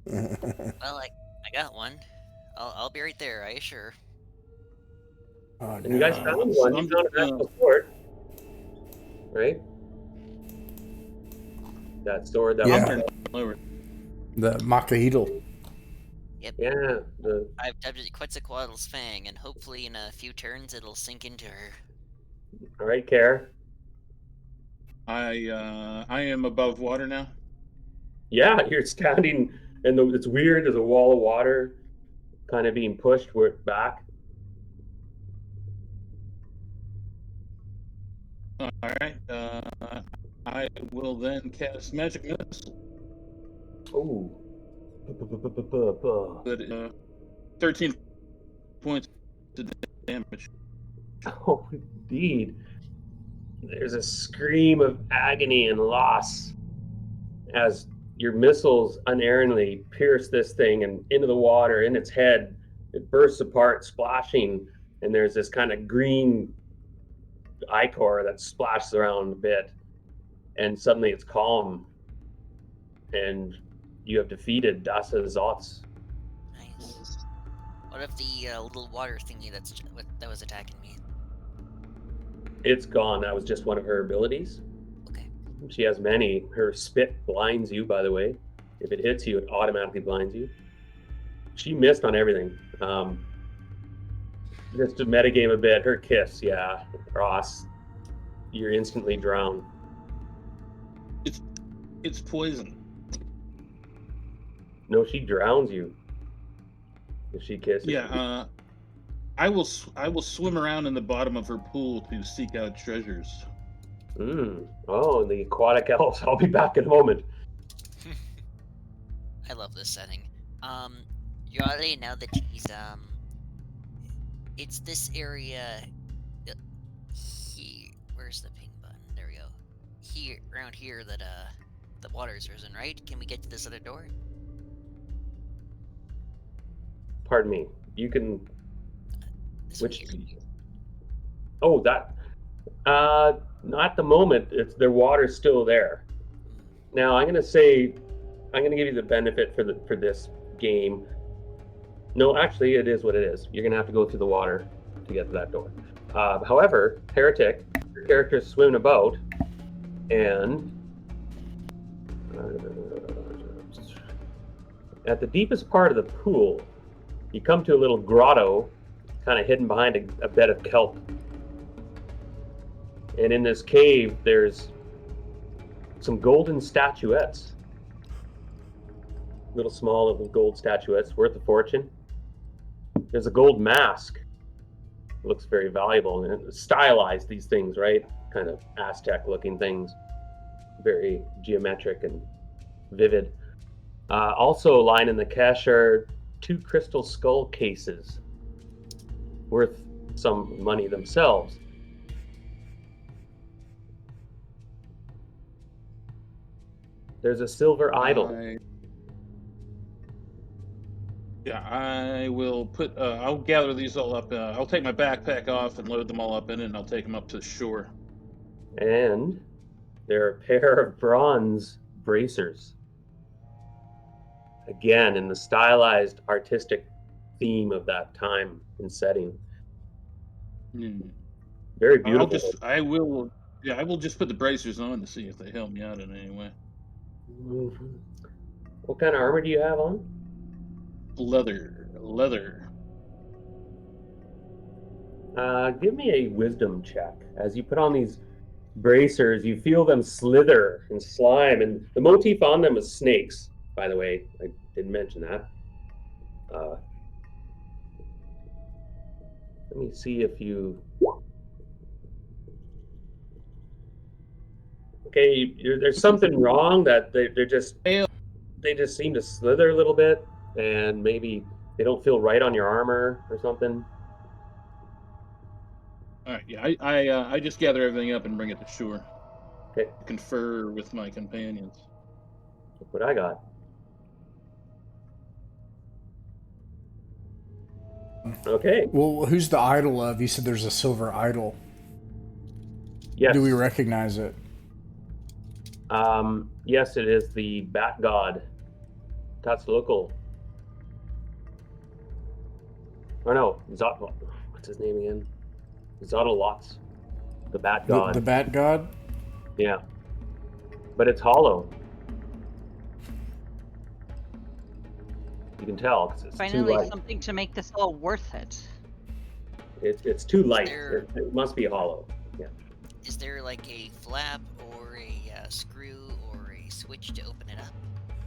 Well, I got one. I'll be right there, I assure. Oh, And you guys no. found one. You found an actual sword, right? That sword that Yeah. was Lower. The Makahidal. yeah. The I've dubbed it Quetzalcoatl's Fang, and hopefully in a few turns it'll sink into her. all right, Care. I am above water now. Yeah, you're standing, and it's weird. There's a wall of water, kind of being pushed back. All right. I will then cast magic missile. Oh. 13 points of damage. Oh, indeed. There's a scream of agony and loss as your missiles unerringly pierce this thing and into the water, in its head. It bursts apart, splashing, and there's this kind of green ichor that splashes around a bit. And suddenly it's calm, and you have defeated Dasa Zotz. Nice. What of the little water thingy that was attacking me? It's gone. That was just one of her abilities. Okay. She has many. Her spit blinds you, by the way. If it hits you, it automatically blinds you. She missed on everything. Just to metagame a bit, her kiss, yeah, Ross, you're instantly drowned. It's poison. No, she drowns you if she kisses you. Yeah. I will swim around in the bottom of her pool to seek out treasures. Oh, the aquatic elves. I'll be back in a moment. I love this setting. Yale, now that he's it's this area. Where's the ping button? There we go. Here, around here, that the water's risen, right? Can we get to this other door? Pardon me. You can. This one Which? here. Oh, that. Not at the moment. Their water's still there. Now I'm gonna give you the benefit for this game. No, actually, it is what it is. You're gonna have to go through the water to get to that door. However, Heretic, your character's swimming about, and at the deepest part of the pool, you come to a little grotto, kind of hidden behind a bed of kelp. And in this cave, there's some golden statuettes. Little gold statuettes worth a fortune. There's a gold mask. It looks very valuable, and it's stylized, these things, right? Kind of Aztec-looking things. Very geometric and vivid. Also lying in the cache are 2 crystal skull cases worth some money themselves. There's a silver idol. Yeah, I will put. I'll gather these all up. I'll take my backpack off and load them all up in it, and I'll take them up to the shore. And there are a pair of bronze bracers. Again, in the stylized, artistic theme of that time and setting. Very beautiful. I will just put the bracers on to see if they help me out in any way. Mhm. What kind of armor do you have on? Leather. Give me a wisdom check. As you put on these bracers, you feel them slither and slime, and the motif on them is snakes, by the way. I didn't mention that. Let me see if you... Okay, there's something wrong that they just seem to slither a little bit, and maybe they don't feel right on your armor or something. All right, yeah, I just gather everything up and bring it to shore. Okay. Confer with my companions. Look what I got. Okay. Well, who's the idol of? You said there's a silver idol. Yes. Do we recognize it? Yes, it is the bat god. That's local. Oh no, what's his name again? Zotalots, the bat god. The bat god? Yeah. But it's hollow. You can tell because it's Finally, too light. something to make this all worth it. It's too light. there- It must be hollow. Yeah. Is there like a flap or a screw or a switch to open it up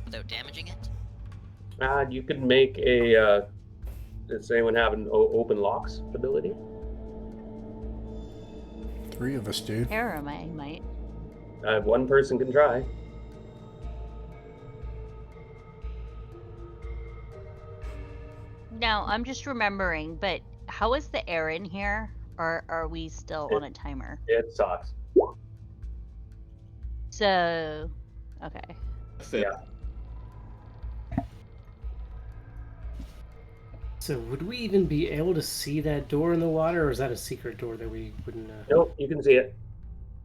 without damaging it? You could make a. Does anyone have an open locks ability? 3 of us do. Harame might. One person can try. Now, I'm just remembering, but how is the air in here? Or are we still on a timer? It sucks. So, okay. Yeah. So would we even be able to see that door in the water, or is that a secret door that we wouldn't? Nope, you can see it.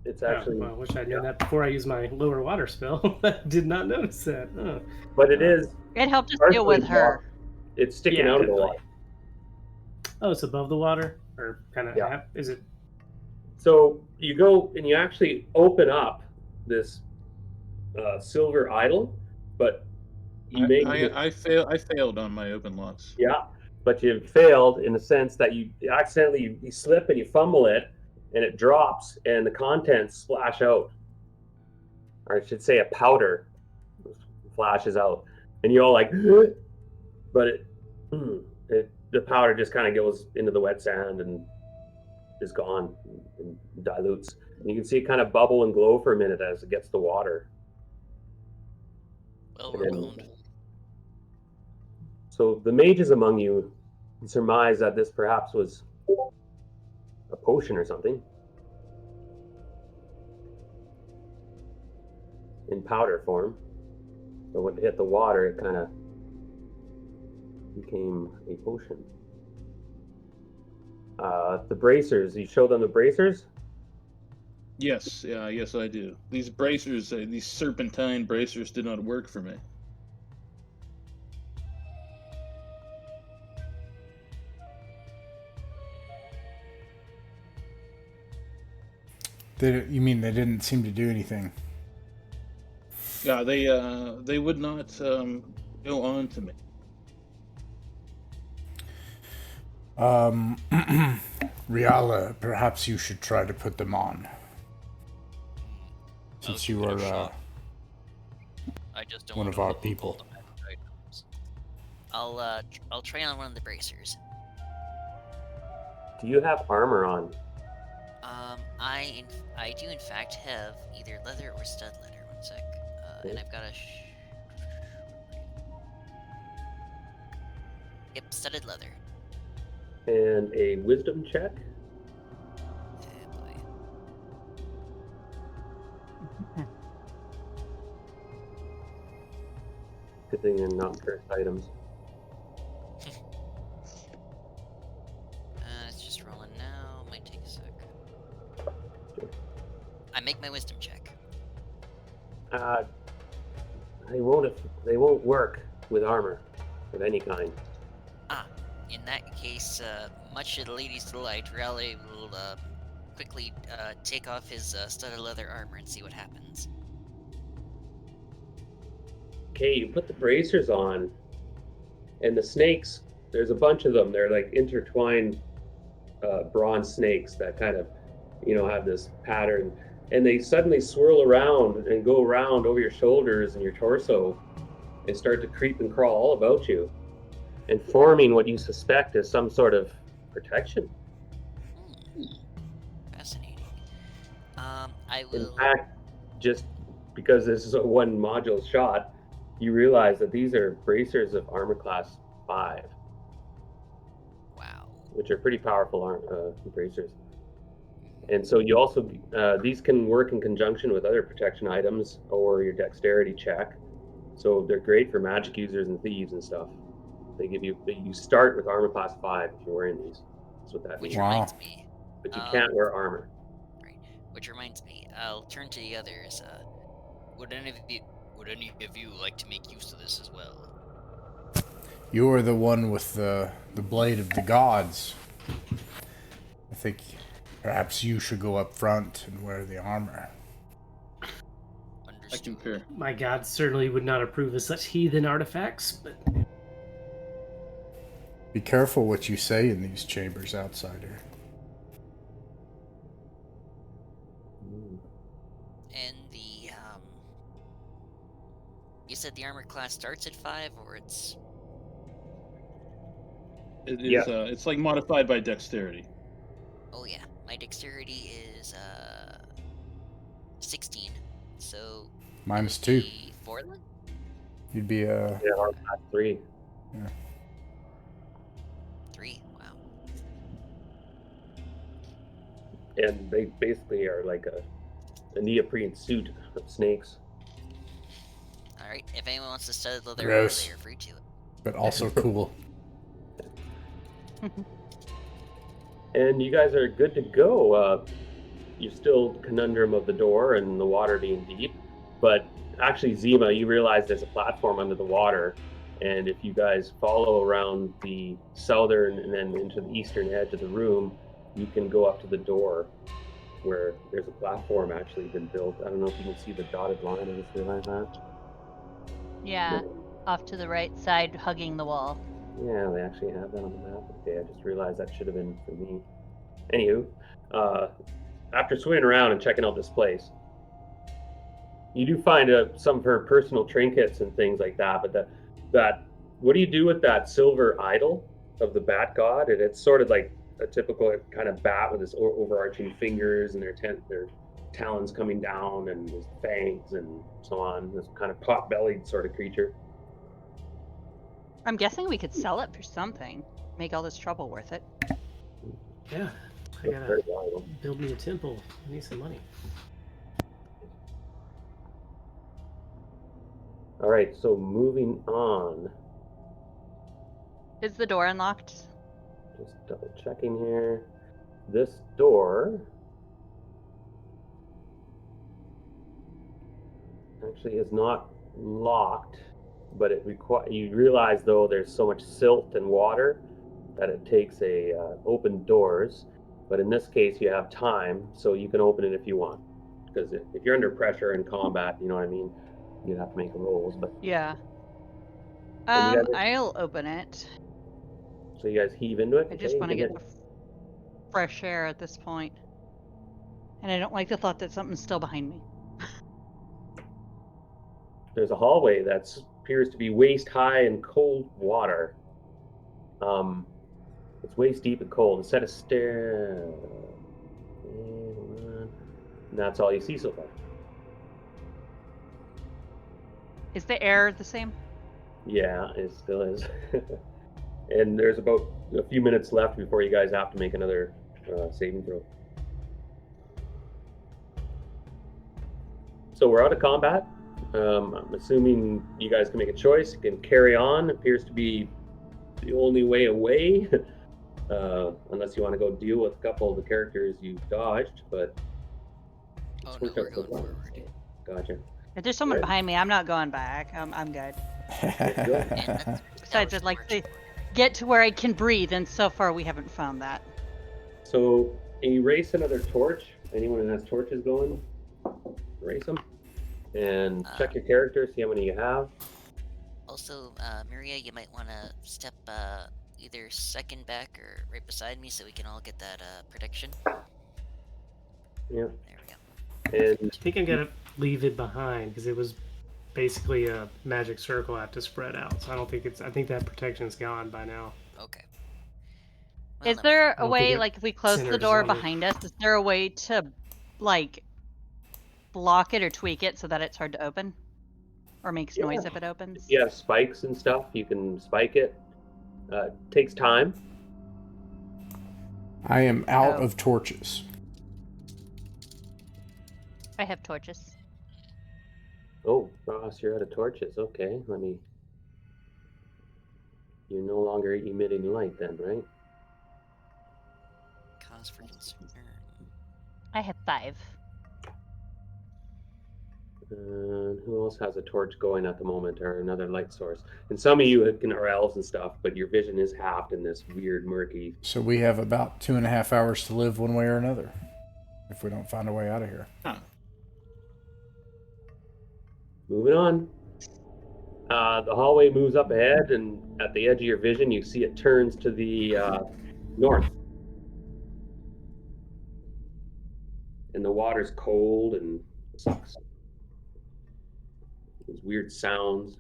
It's actually. I wish I'd known that before I used my lower water spell. I did not notice that. Oh. But it is. It helped us partially deal with her. It's sticking Yeah, out of the definitely. water. Oh, it's above the water, or kind of. Yeah. Is it? So you go and you actually open up this silver idol, but you make I failed on my open locks. yeah, but you failed in the sense that you accidentally you slip and you fumble it, and it drops, and the contents splash out, or I should say, a powder flashes out, and you all like, but the powder just kind of goes into the wet sand and is gone and dilutes. And you can see it kind of bubble and glow for a minute as it gets the water. Well, we're boned. So the mages among you surmise that this perhaps was a potion or something in powder form. So when it hit the water, it kind of became a potion. The bracers, you show them the bracers? Yes, yes I do. These bracers, these serpentine bracers did not work for me. You mean they didn't seem to do anything? Yeah, they would not go on to me. Riala, perhaps you should try to put them on. Since you are I just don't one want of to our look people. all the magic items. I'll try on one of the bracers. Do you have armor on? I do in fact have either leather or stud leather. One sec. And I've got a yep, studded leather. And a wisdom check? Oh boy. Good thing they're not cursed items. They won't work with armor of any kind. In that case, much to the lady's delight, Raleigh will quickly take off his studded leather armor and see what happens. Okay, you put the bracers on, and the snakes, there's a bunch of them. They're like intertwined bronze snakes that kind of, have this pattern. And they suddenly swirl around and go around over your shoulders and your torso and start to creep and crawl all about you, and forming what you suspect is some sort of protection. Fascinating. I In will. fact, just because this is a one module shot, you realize that these are bracers of armor class 5, Wow. which are pretty powerful bracers. And so you also, these can work in conjunction with other protection items or your dexterity check. So they're great for magic users and thieves and stuff. You start with armor class 5 if you're wearing these. That's what that Which means. Wow. reminds me. But you can't wear armor. Right. Which reminds me. I'll turn to the others. Would any of you like to make use of this as well? You're the one with the blade of the gods. I think perhaps you should go up front and wear the armor. I Understood. concur. My god certainly would not approve of such heathen artifacts, but Be careful what you say in these chambers, outsider. And the you said the armor class starts at 5, or it's It is. Yeah. It's like modified by dexterity. oh yeah, my dexterity is 16. So Minus 2. 4 then? You'd be Yeah, armor class 3. 3. Wow. And they basically are like a neoprene suit of snakes. All right. If anyone wants to study leather, Gross. they are free to. but also cool. And you guys are good to go. You're still conundrum of the door and the water being deep, but actually, Zima, you realize there's a platform under the water, and if you guys follow around the southern and then into the eastern edge of the room, you can go up to the door where there's a platform actually been built. I don't know if you can see the dotted line. I just realized that. Yeah, off to the right side, hugging the wall. Yeah, they actually have that on the map. Okay, I just realized that should have been for me. Anywho, after swimming around and checking out this place, you do find some of her personal trinkets and things like that. But what do you do with that silver idol of the bat god? And it's sort of like a typical kind of bat with his overarching fingers and their talons coming down and his fangs and so on. This kind of pot-bellied sort of creature. I'm guessing we could sell it for something. Make all this trouble worth it. yeah, I It's gotta very valuable. build me a temple. I need some money. All right, so moving on. Is the door unlocked? Just double checking here. This door actually is not locked, but you realize though there's so much silt and water that it takes open doors. But in this case, you have time, so you can open it if you want. Because if you're under pressure in combat, you know what I mean, you have to make rolls. But Yeah. And you guys- I'll open it. so you guys heave into it. I just Okay, want to you get the fresh air at this point. And I don't like the thought that something's still behind me. There's a hallway that appears to be waist high in cold water. It's waist deep and cold. A set of stairs. And that's all you see so far. Is the air the same? Yeah, it still is. And there's about a few minutes left before you guys have to make another saving throw. So we're out of combat. I'm assuming you guys can make a choice. You can carry on. Appears to be the only way away. Unless you want to go deal with a couple of the characters you dodged, but Oh it's no, worked we're out so going far. forward. Gotcha. If there's someone Right. behind me, I'm not going back. I'm good. And Besides, I'd like to get to where I can breathe, and so far we haven't found that. So erase another torch. Anyone who has torches going, erase them. And check your character, see how many you have. Also, Maria, you might want to step either second back or right beside me so we can all get that protection. Yeah. There we go. And I think I'm gonna leave it behind because it was basically a magic circle I have to spread out. So I don't think it's. I think that protection's gone by now. Okay. Well, Is never there I a don't way, think it like, if we close the centers door on it. behind us, is there a way to, like, block it or tweak it so that it's hard to open? Or makes noise if it opens? if you have spikes and stuff, you can spike it. Takes time. I am out Oh. of torches. I have torches. Oh, Ross, you're out of torches. Okay, You're no longer emitting light then, right? cause for concern. I have 5. Who else has a torch going at the moment or another light source? And some of you are elves and stuff, but your vision is halved in this weird, murky. So we have about 2.5 hours to live one way or another if we don't find a way out of here. Huh. Moving on. The hallway moves up ahead, and at the edge of your vision, you see it turns to the north. And the water's cold and sucks. There's weird sounds.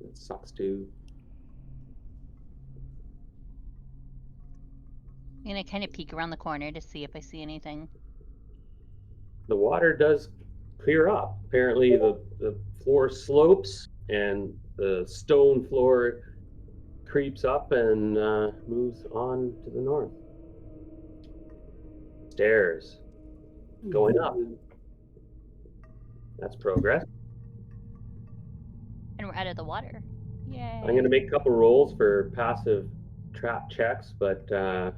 It sucks too. I'm gonna kind of peek around the corner to see if I see anything. The water does clear up. Apparently, the floor slopes and the stone floor creeps up and moves on to the north. Stairs going up. That's progress. And we're out of the water. Yay. I'm going to make a couple rolls for passive trap checks, but pardon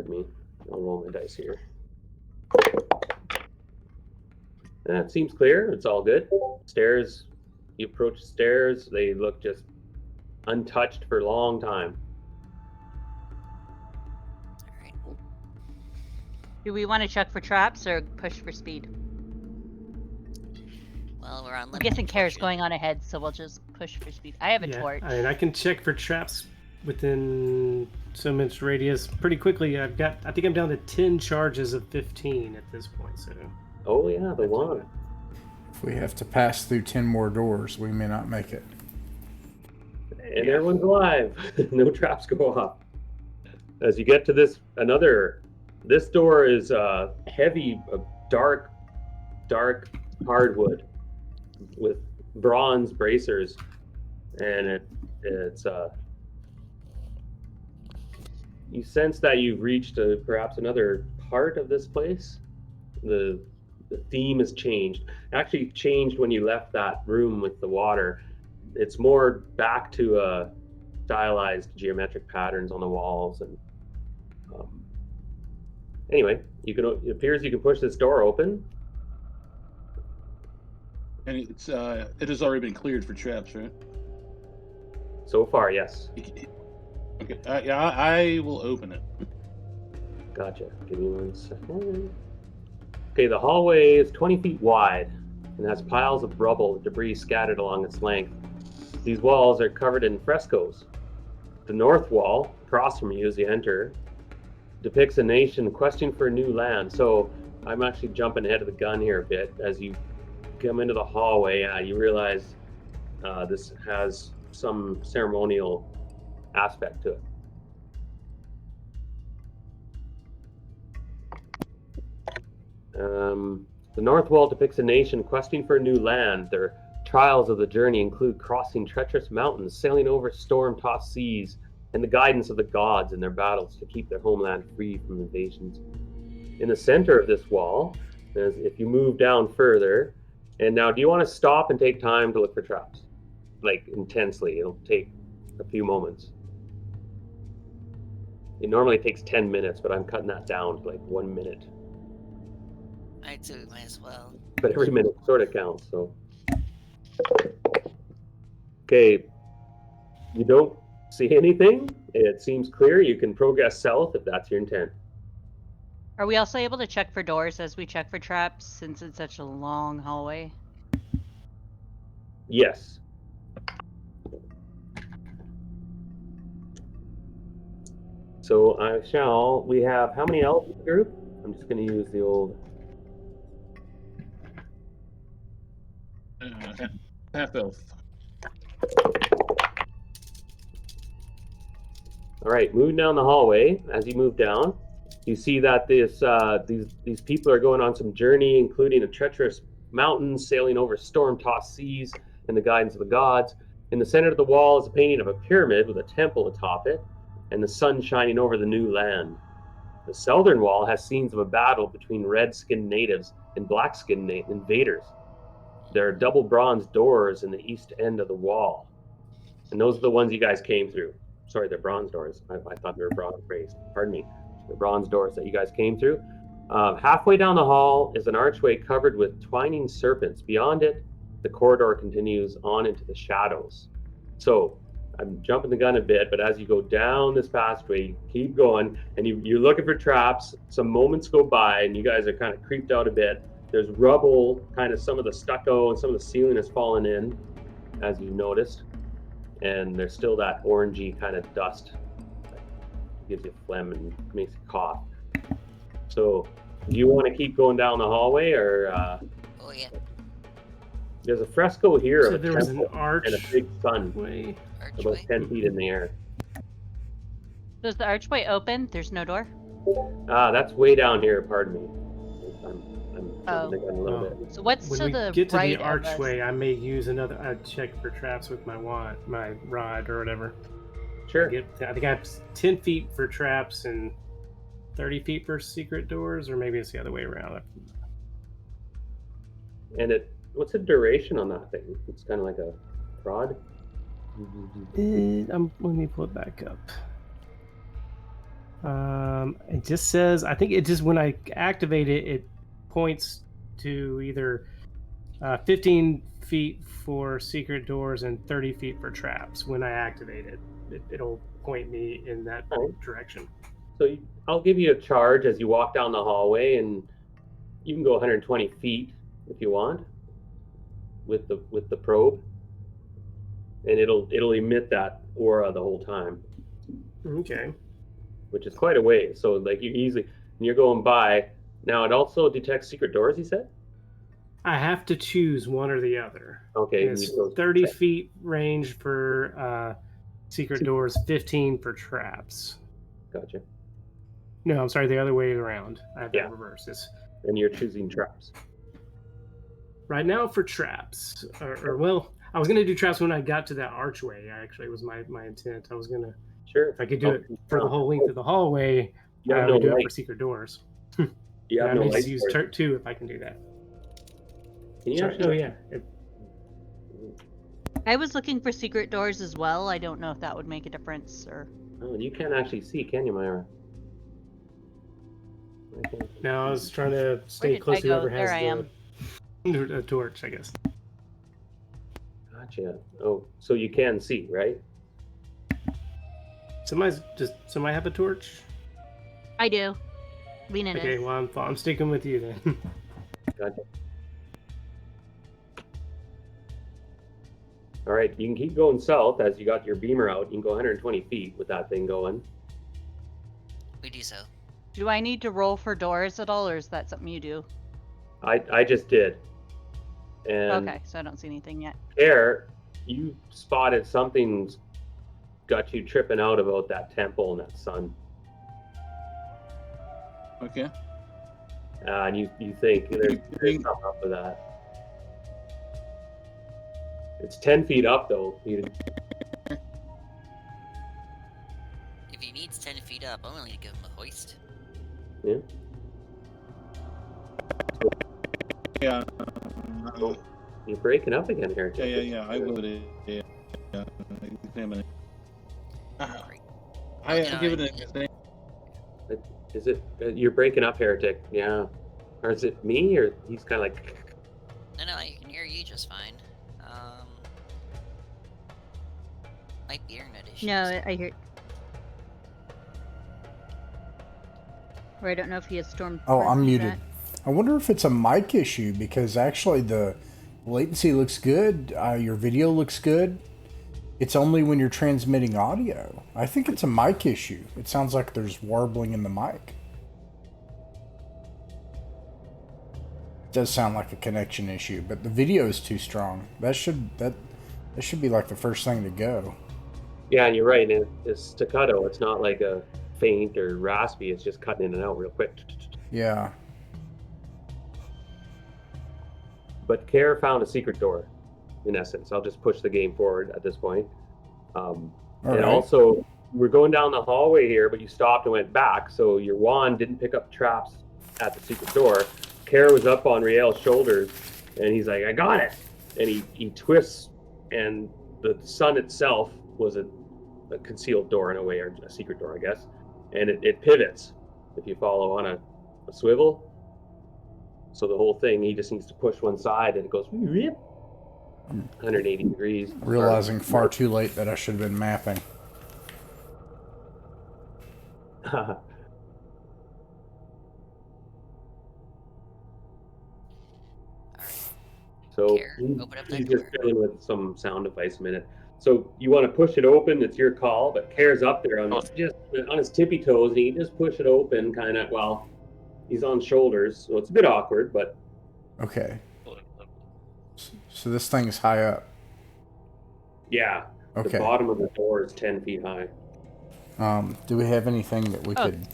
me. I'll roll my dice here. That seems clear. It's all good. Stairs, you approach the stairs, they look just untouched for a long time. Alright. Do we want to check for traps or push for speed? Well, we're on I'm limited guessing Kara's torches. going on ahead, so we'll just push for speed. I have a torch. I mean, I can check for traps within so much radius pretty quickly. I think I'm down to 10 charges of 15 at this point. So. Oh yeah, the one. If we have to pass through 10 more doors, we may not make it. And everyone's alive. No traps go off. As you get to this door is heavy, dark hardwood with bronze bracers, and it's you sense that you've reached perhaps another part of this place. The theme has changed. Actually changed when you left that room with the water. It's more back to stylized geometric patterns on the walls, and anyway, it appears you can push this door open. And it has already been cleared for traps, right? So far, yes. Okay. Yeah, I will open it. Gotcha. Give me 1 second. Okay, the hallway is 20 feet wide and has piles of rubble and debris scattered along its length. These walls are covered in frescoes. The north wall, across from you as you enter, depicts a nation questing for a new land. So I'm actually jumping ahead of the gun here a bit. As you come into the hallway, you realize this has some ceremonial aspect to it. The north wall depicts a nation questing for a new land. Their trials of the journey include crossing treacherous mountains, sailing over storm-tossed seas, and the guidance of the gods in their battles to keep their homeland free from invasions. In the center of this wall, if you move down further, and now do you want to stop and take time to look for traps? Like intensely, it'll take a few moments. It normally takes 10 minutes, but I'm cutting that down to like 1 minute. I'd say we might as well. But every minute sort of counts, so. Okay. You don't see anything. It seems clear. You can progress south if that's your intent. Are we also able to check for doors as we check for traps since it's such a long hallway? Yes. So we have, how many elves in the group? I'm just going to use the old. Half elf. All right, moving down the hallway. As you move down, you see that these people are going on some journey, including a treacherous mountain, sailing over storm-tossed seas in the guidance of the gods. In the center of the wall is a painting of a pyramid with a temple atop it, and the sun shining over the new land. The southern wall has scenes of a battle between red-skinned natives and black-skinned invaders. There are double bronze doors in the east end of the wall, and those are the ones you guys came through. Sorry, they're bronze doors. I thought they were bronze raised. Pardon me. The bronze doors that you guys came through. Halfway down the hall is an archway covered with twining serpents. Beyond it, the corridor continues on into the shadows. So, I'm jumping the gun a bit, but as you go down this passageway, you keep going, and you're looking for traps. Some moments go by, and you guys are kind of creeped out a bit. There's rubble, kind of some of the stucco, and some of the ceiling has fallen in, as you noticed. And there's still that orangey kind of dust that gives you phlegm and makes you cough. So, do you want to keep going down the hallway, or Oh yeah. there's a fresco here So of a there was an temple arch. and a big sun Way. about Archway. 10 feet in the air. Does the archway open? There's no door? That's way down here. Pardon me. I'm Oh. jumping the gun a little Oh. bit. So what's When to we the get to right the of us? archway, I may use another. I check for traps with my rod or whatever. Sure. I think I have 10 feet for traps and 30 feet for secret doors, or maybe it's the other way around. And what's the duration on that thing? It's kind of like a rod. Let me pull it back up. It just says, I think it just, when I activate it, it points to either 15 feet for secret doors and 30 feet for traps. When I activate it, it'll point me in that direction. So I'll give you a charge as you walk down the hallway, and you can go 120 feet if you want with the probe, and it'll emit that aura the whole time, Okay. which is quite a way. So like you easily, and you're going by. Now it also detects secret doors. He said. I have to choose one or the other. Okay. And it's 30 feet range for secret doors, 15 for traps. Gotcha. No, I'm sorry, the other way around. I have Yeah. that reverse. It's And you're choosing traps. right now for traps. Or well, I was gonna do traps when I got to that archway. Actually, was my intent. I was gonna, Sure. if I could do it for the whole length of the hallway, You I have would no do it light. for secret doors. You have I no may light. just use for it. two if I can do that. Can you Sorry. actually? Oh yeah. I was looking for secret doors as well. I don't know if that would make a difference or. Oh, you can't actually see, can you, Myra? No, I was trying to stay did close I to go? whoever has There I am. the torch, I guess. Gotcha. Oh, so you can see, right? Somebody have a torch? I do. Lean in Okay, it. well I'm sticking with you then. Gotcha. All right, you can keep going south as you got your beamer out. You can go 120 feet with that thing going. We do so. Do I need to roll for doors at all, or is that something you do? I just did. And Okay, so I don't see anything yet. there, you spotted something's got you tripping out about that temple and that sun. Okay. And you think there's something up with that. It's 10 feet up though. If he needs 10 feet up, I'm willing to give him a hoist. Yeah. Yeah. Oh, you're breaking up again here. Yeah. I would. Yeah. Examine it. Great. I give it an example. Is it? You're breaking up, heretic. Yeah. Or is it me, or he's kind of like... No, I can hear you just fine. Might be internet issues. No, I hear. Or I don't know if he has storm. Oh, I'm muted. I wonder if it's a mic issue, because actually the latency looks good. Your video looks good. It's only when you're transmitting audio. I think it's a mic issue. It sounds like there's warbling in the mic. It does sound like a connection issue, but the video is too strong. That should be like the first thing to go. Yeah, and you're right. And it's staccato. It's not like a faint or raspy. It's just cutting in and out real quick. Yeah. But Care found a secret door, in essence. I'll just push the game forward at this point. And also, we're going down the hallway here, but you stopped and went back, so your wand didn't pick up traps at the secret door. Care was up on Riel's shoulders, and he's like, I got it! And he twists, and the sun itself was a concealed door in a way, or a secret door, I guess. And it pivots if you follow on a swivel. So the whole thing, he just needs to push one side, and it goes 180 degrees. Realizing far too late that I should have been mapping. So Care, open up that he's just door. filling with some sound device a minute. So you want to push it open, it's your call, but Care's up there just on his tippy toes, and he just push it open kind of, well, he's on shoulders, so it's a bit awkward, but... Okay. So this thing is high up. Yeah. Okay. The bottom of the door is 10 feet high. Do we have anything that we could...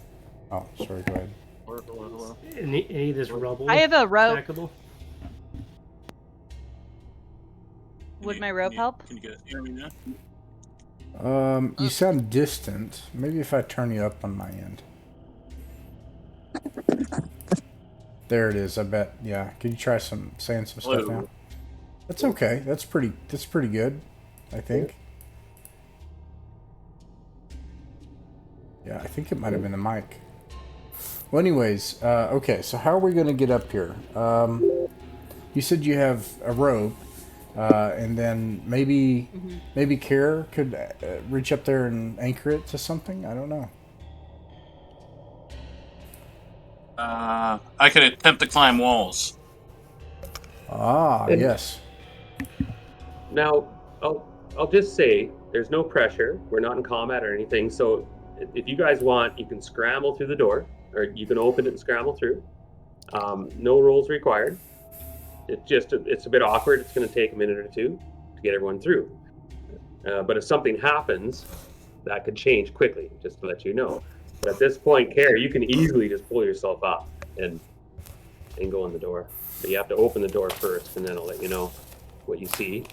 Oh, sorry, go ahead. Any of this rubble? I have a rope. Stackable? Would my rope help? Can you guys hear me now? You sound distant. Maybe if I turn you up on my end. There it is, I bet. Yeah. Can you try saying some stuff now? That's okay. That's pretty good, I think. Yeah, I think it might have been the mic. Well, anyways, okay, so how are we going to get up here? You said you have a rope, and then maybe Care could reach up there and anchor it to something? I don't know. I could attempt to climb walls. Yes. Now, I'll just say, there's no pressure. We're not in combat or anything, so if you guys want, you can scramble through the door, or you can open it and scramble through. No rolls required. It's a bit awkward. It's going to take a minute or two to get everyone through. But if something happens, that could change quickly, just to let you know. But at this point, Care, you can easily just pull yourself up and go in the door. But you have to open the door first, and then I'll let you know what you see.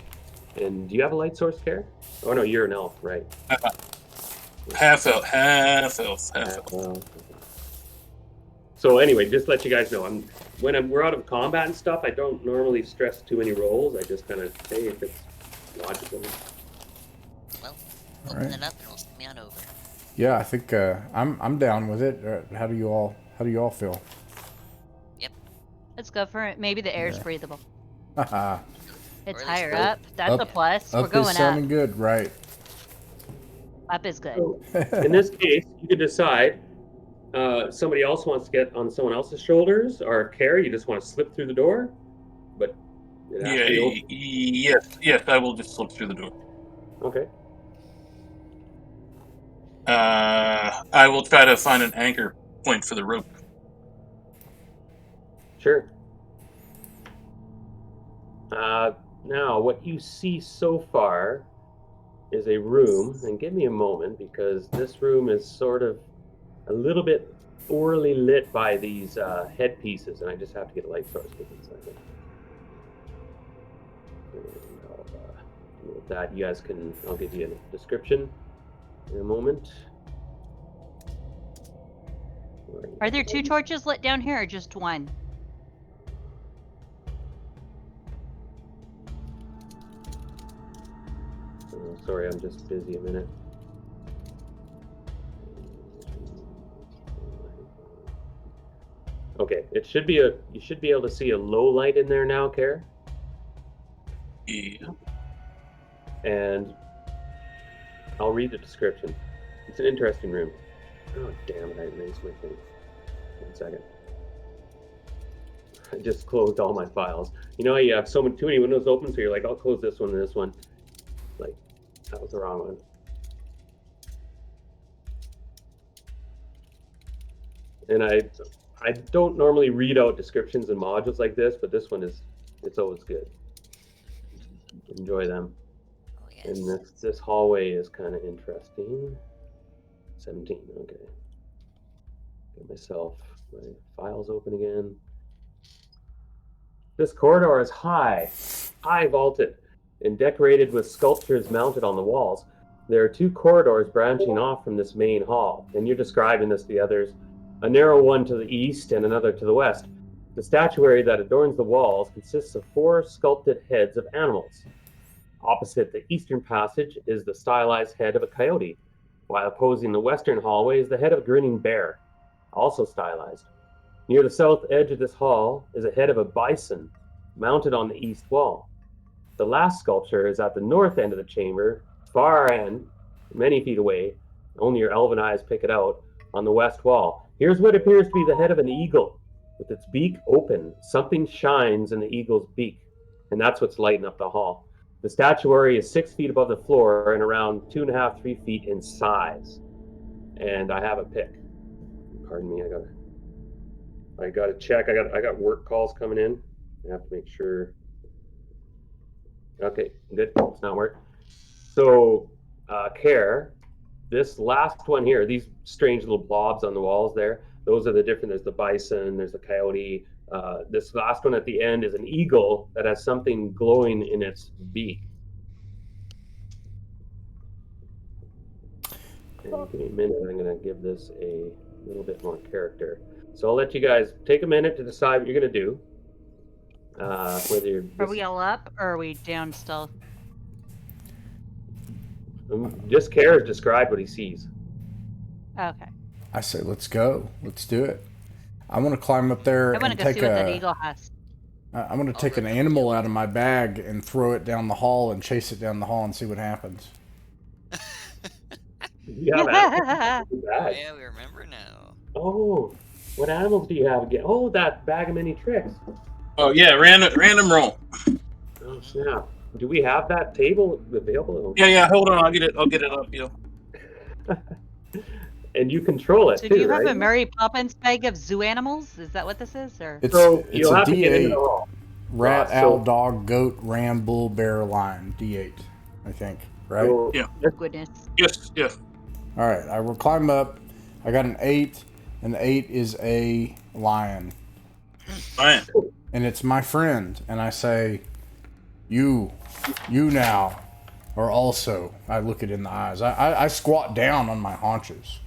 And do you have a light source, Care? Oh no, you're an elf, right? Half elf. So anyway, just to let you guys know, when we're out of combat and stuff, I don't normally stress too many rolls. I just kind of say if it's logical. Well, open Alright. it up and we'll send me on over. Yeah, I think I'm down with it. How do you all feel? Let's go for it. Maybe the air's Yeah. breathable. Haha. It's Or at higher least up. That's a plus. We're Up going is up. sounding good, right? Up is good. So in this case, you could decide somebody else wants to get on someone else's shoulders, or Care, you just want to slip through the door. But it has to be open. Yes, I will just slip through the door. Okay. I will try to find an anchor point for the rope. Sure. Now, what you see so far is a room, and give me a moment because this room is sort of a little bit poorly lit by these headpieces, and I just have to get a light source. Give me a second. And, with that, you guys can. I'll give you a description in a moment. Are there 2 torches lit down here or just one? Sorry, I'm just busy a minute. Okay, It should be you should be able to see a low light in there now, Care. Yeah. And I'll read the description. It's an interesting room. Oh, damn it, I erased my thing. 1 second. I just closed all my files. You know how you have too many windows open, so you're like, I'll close this one and this one. Like, that was the wrong one. And I don't normally read out descriptions and modules like this, but this one it's always good. Enjoy them. Oh, yes. And this hallway is kind of interesting. 17, okay. Get myself my files open again. This corridor is high vaulted, and decorated with sculptures mounted on the walls. There are 2 corridors branching off from this main hall, and you're describing this to the others. A narrow one to the east and another to the west. The statuary that adorns the walls consists of 4 sculpted heads of animals. Opposite the eastern passage is the stylized head of a coyote, while opposing the western hallway is the head of a grinning bear, also stylized. Near the south edge of this hall is a head of a bison, mounted on the east wall. The last sculpture is at the north end of the chamber, far end, many feet away, only your elven eyes pick it out, on the west wall. Here's what appears to be the head of an eagle, with its beak open. Something shines in the eagle's beak, and that's what's lighting up the hall. The statuary is 6 feet above the floor and around 2.5, 3 feet in size. And I have a pick. Pardon me, I gotta check. I got work calls coming in. I have to make sure. Okay, good. It's not work. So, Care, this last one here, these strange little blobs on the walls there, those are the different. There's the bison, there's the coyote. This last one at the end is an eagle that has something glowing in its beak. And give me a minute. I'm going to give this a little bit more character. So I'll let you guys take a minute to decide what you're going to do. Whether you're Are we all up or are we down still? Just Care has described what he sees. Okay. I say, let's go. Let's do it. I want to climb up there I want to and go take see what that eagle has. I'm going to take an animal out of my bag and throw it down the hall and chase it down the hall and see what happens. You have animals in your Oh, bag. yeah, we remember now. Oh, what animals do you have again? Oh, that bag of many tricks. Oh yeah, random roll. Oh snap! Do we have that table available? Yeah. Hold on, I'll get it up, you. And you control it So too, do you have right? a Mary Poppins bag of zoo animals? Is that what this is? Or So It's you'll a have to get into D8. the hall. Rat, So- owl, dog, goat, ram, bull, bear, lion. D8, I think. Right? So- Yeah. goodness. Yes. All right. I will climb up. I got an 8. An 8 is a lion. Fine. And it's my friend. And I say, you now are also. I look it in the eyes. I squat down on my haunches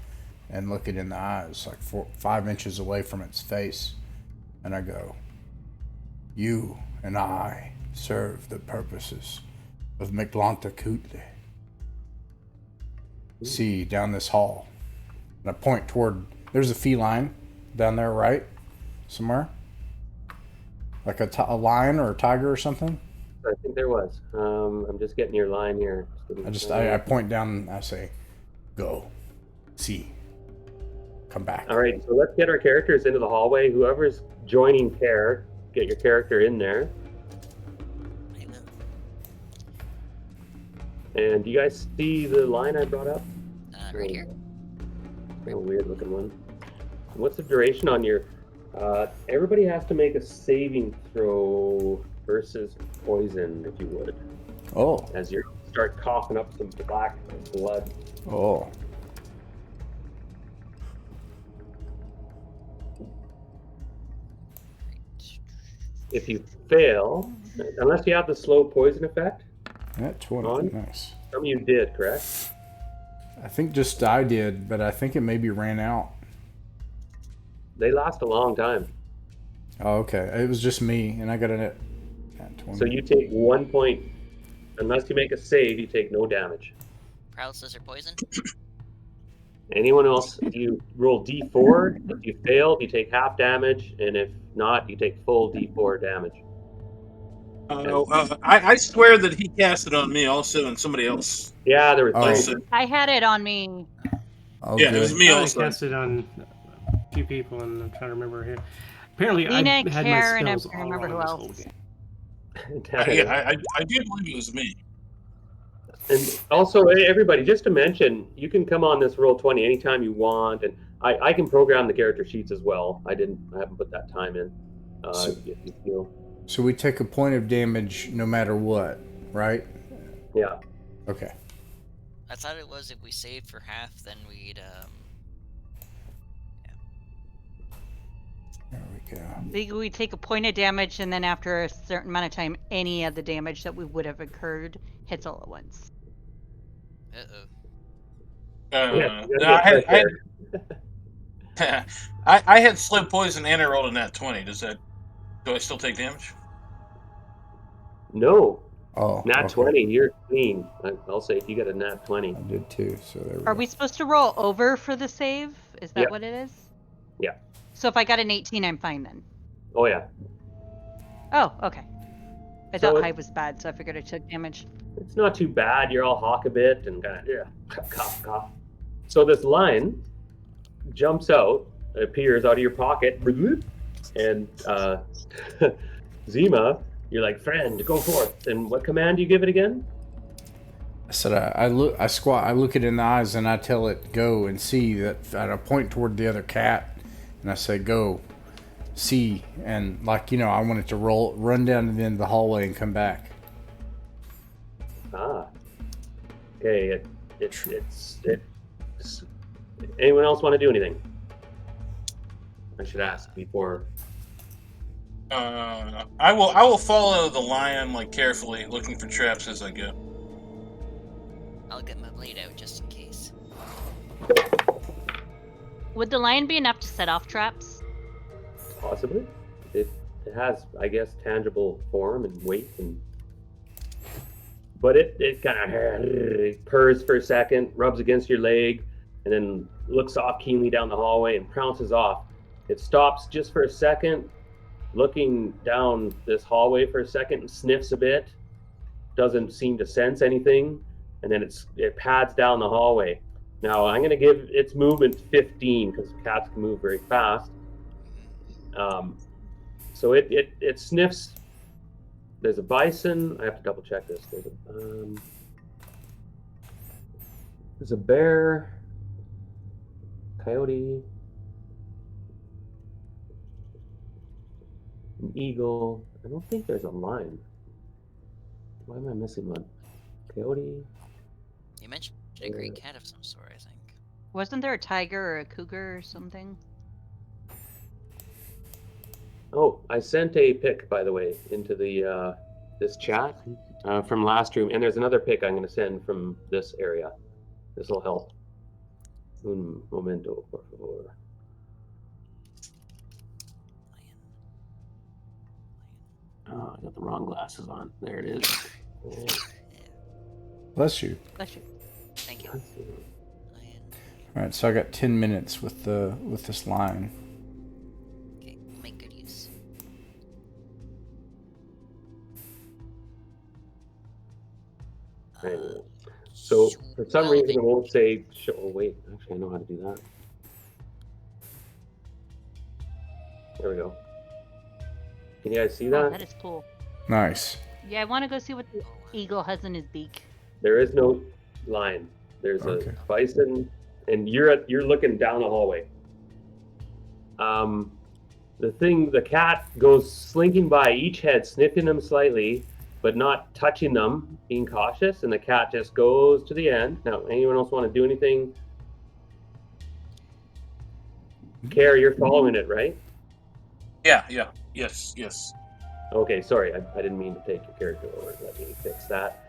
and look it in the eyes, like 5 inches away from its face. And I go, you and I serve the purposes of Meglanta-Kootle. See, down this hall. And I point toward, there's a feline down there, right? Somewhere? Like a lion or a tiger or something? I think there was. I'm just getting your line here. I point down and I say, go. See. Come back. All right, so let's get our characters into the hallway. Whoever's joining Care, get your character in there. I will. And do you guys see the line I brought up? Right here. A weird looking one. What's the duration on your... everybody has to make a saving throw versus poison, if you would, Oh. as you start coughing up some black blood. Oh. If you fail, unless you have the slow poison effect, That 20. On? Nice. some of you did, correct? I think just I did, but I think it maybe ran out. They last a long time. Oh, okay. It was just me, and I got it at 20. So you take 1 point. Unless you make a save, you take no damage. Paralysis or poison? Anyone else? You roll D4. If you fail, you take half damage, and if not, you take full D4 damage. I swear that he cast it on me also, and somebody else. Yeah, there were Oh. three. I had it on me. Oh, Yeah, good. it was me I also. cast it on a few people, and I'm trying to remember here. Apparently, Lena, I had my Karen, I spells don't all remember wrong who this else. whole game. I do believe it was me. And also, everybody, just to mention, you can come on this Roll20 anytime you want, and I can program the character sheets as well. I haven't put that time in. So- If you feel. So we take a point of damage no matter what, right? Yeah. Okay. I thought it was if we saved for half, then we'd There we go. We take a point of damage, and then after a certain amount of time, any of the damage that we would have incurred hits all at once. Yeah, I had slow poison and I rolled a nat 20. Do I still take damage? No. Oh, Nat okay. 20, you're clean. I'll say if you get a nat 20. I did too. So there we Are go. we supposed to roll over for the save? Is that Yeah. what it is? Yeah. So if I got an 18, I'm fine then. Oh, yeah. Oh, okay. I So thought it- high was bad, so I figured I took damage. It's not too bad. You're all hawk a bit and kind of, cough, cough. So this line jumps out, appears out of your pocket, and Zima, you're like, friend, go forth. And what command do you give it again? I said I look it in the eyes and I tell it go and see that. I point toward the other cat and I say go, see, and I want it to run down to the end of the hallway and come back. Ah. Okay. It's. Anyone else want to do anything? I should ask before. I will follow the lion carefully, looking for traps as I go. I'll get my blade out just in case. Would the lion be enough to set off traps? Possibly. It has, I guess, tangible form and weight, but it kind of purrs for a second, rubs against your leg, and then looks off keenly down the hallway and pounces off. It stops just for a second, looking down this hallway for a second, and sniffs a bit. Doesn't seem to sense anything, and then it pads down the hallway. Now I'm going to give its movement 15 because cats can move very fast. So it sniffs. There's a bison. I have to double check this. There's a bear, coyote, an eagle. I don't think there's a lion. Why am I missing one? Coyote. You mentioned a great cat of some sort, I think. Wasn't there a tiger or a cougar or something? Oh, I sent a pic, by the way, into the this chat from last room, and there's another pic I'm going to send from this area. This will help. Un momento, por favor. Oh, I got the wrong glasses on. There it is. Bless you. Bless you. Thank you. Lion. All right, so I got 10 minutes with this lion. Okay, we'll make good use. Right. So for some reason it won't say. Oh wait, actually I know how to do that. There we go. Can you guys see Oh, that? that is cool. Nice. Yeah, I want to go see what the eagle has in his beak. There is no line. There's Okay. a bison, and you're looking down the hallway. The cat goes slinking by each head, sniffing them slightly, but not touching them, being cautious, and the cat just goes to the end. Now, anyone else want to do anything? Care, you're following it, right? Yeah. Yes. Okay, sorry, I didn't mean to take your character over. Let me fix that.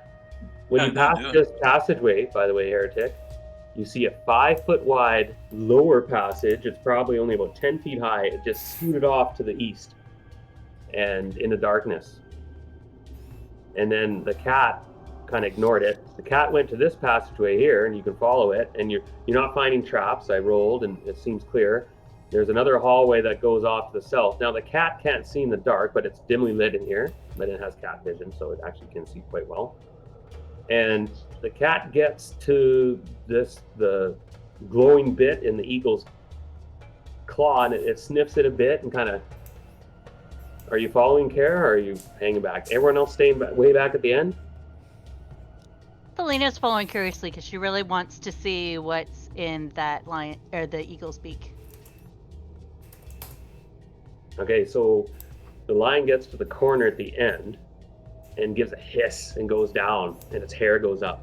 When you No, pass do it. this passageway, by the way, Heretic, you see a 5-foot wide lower passage. It's probably only about 10 feet high. It just scooted off to the east and in the darkness. And then the cat kind of ignored it. The cat went to this passageway here, and you can follow it, and you're not finding traps. I rolled, and it seems clear. There's another hallway that goes off to the south. Now, the cat can't see in the dark, but it's dimly lit in here, but it has cat vision, so it actually can see quite well. And the cat gets to the glowing bit in the eagle's claw, and it sniffs it a bit and kind of... Are you following Kara, or are you hanging back? Everyone else staying way back at the end? Felina's following curiously because she really wants to see what's in that lion or the eagle's beak. Okay, so the lion gets to the corner at the end and gives a hiss and goes down, and its hair goes up,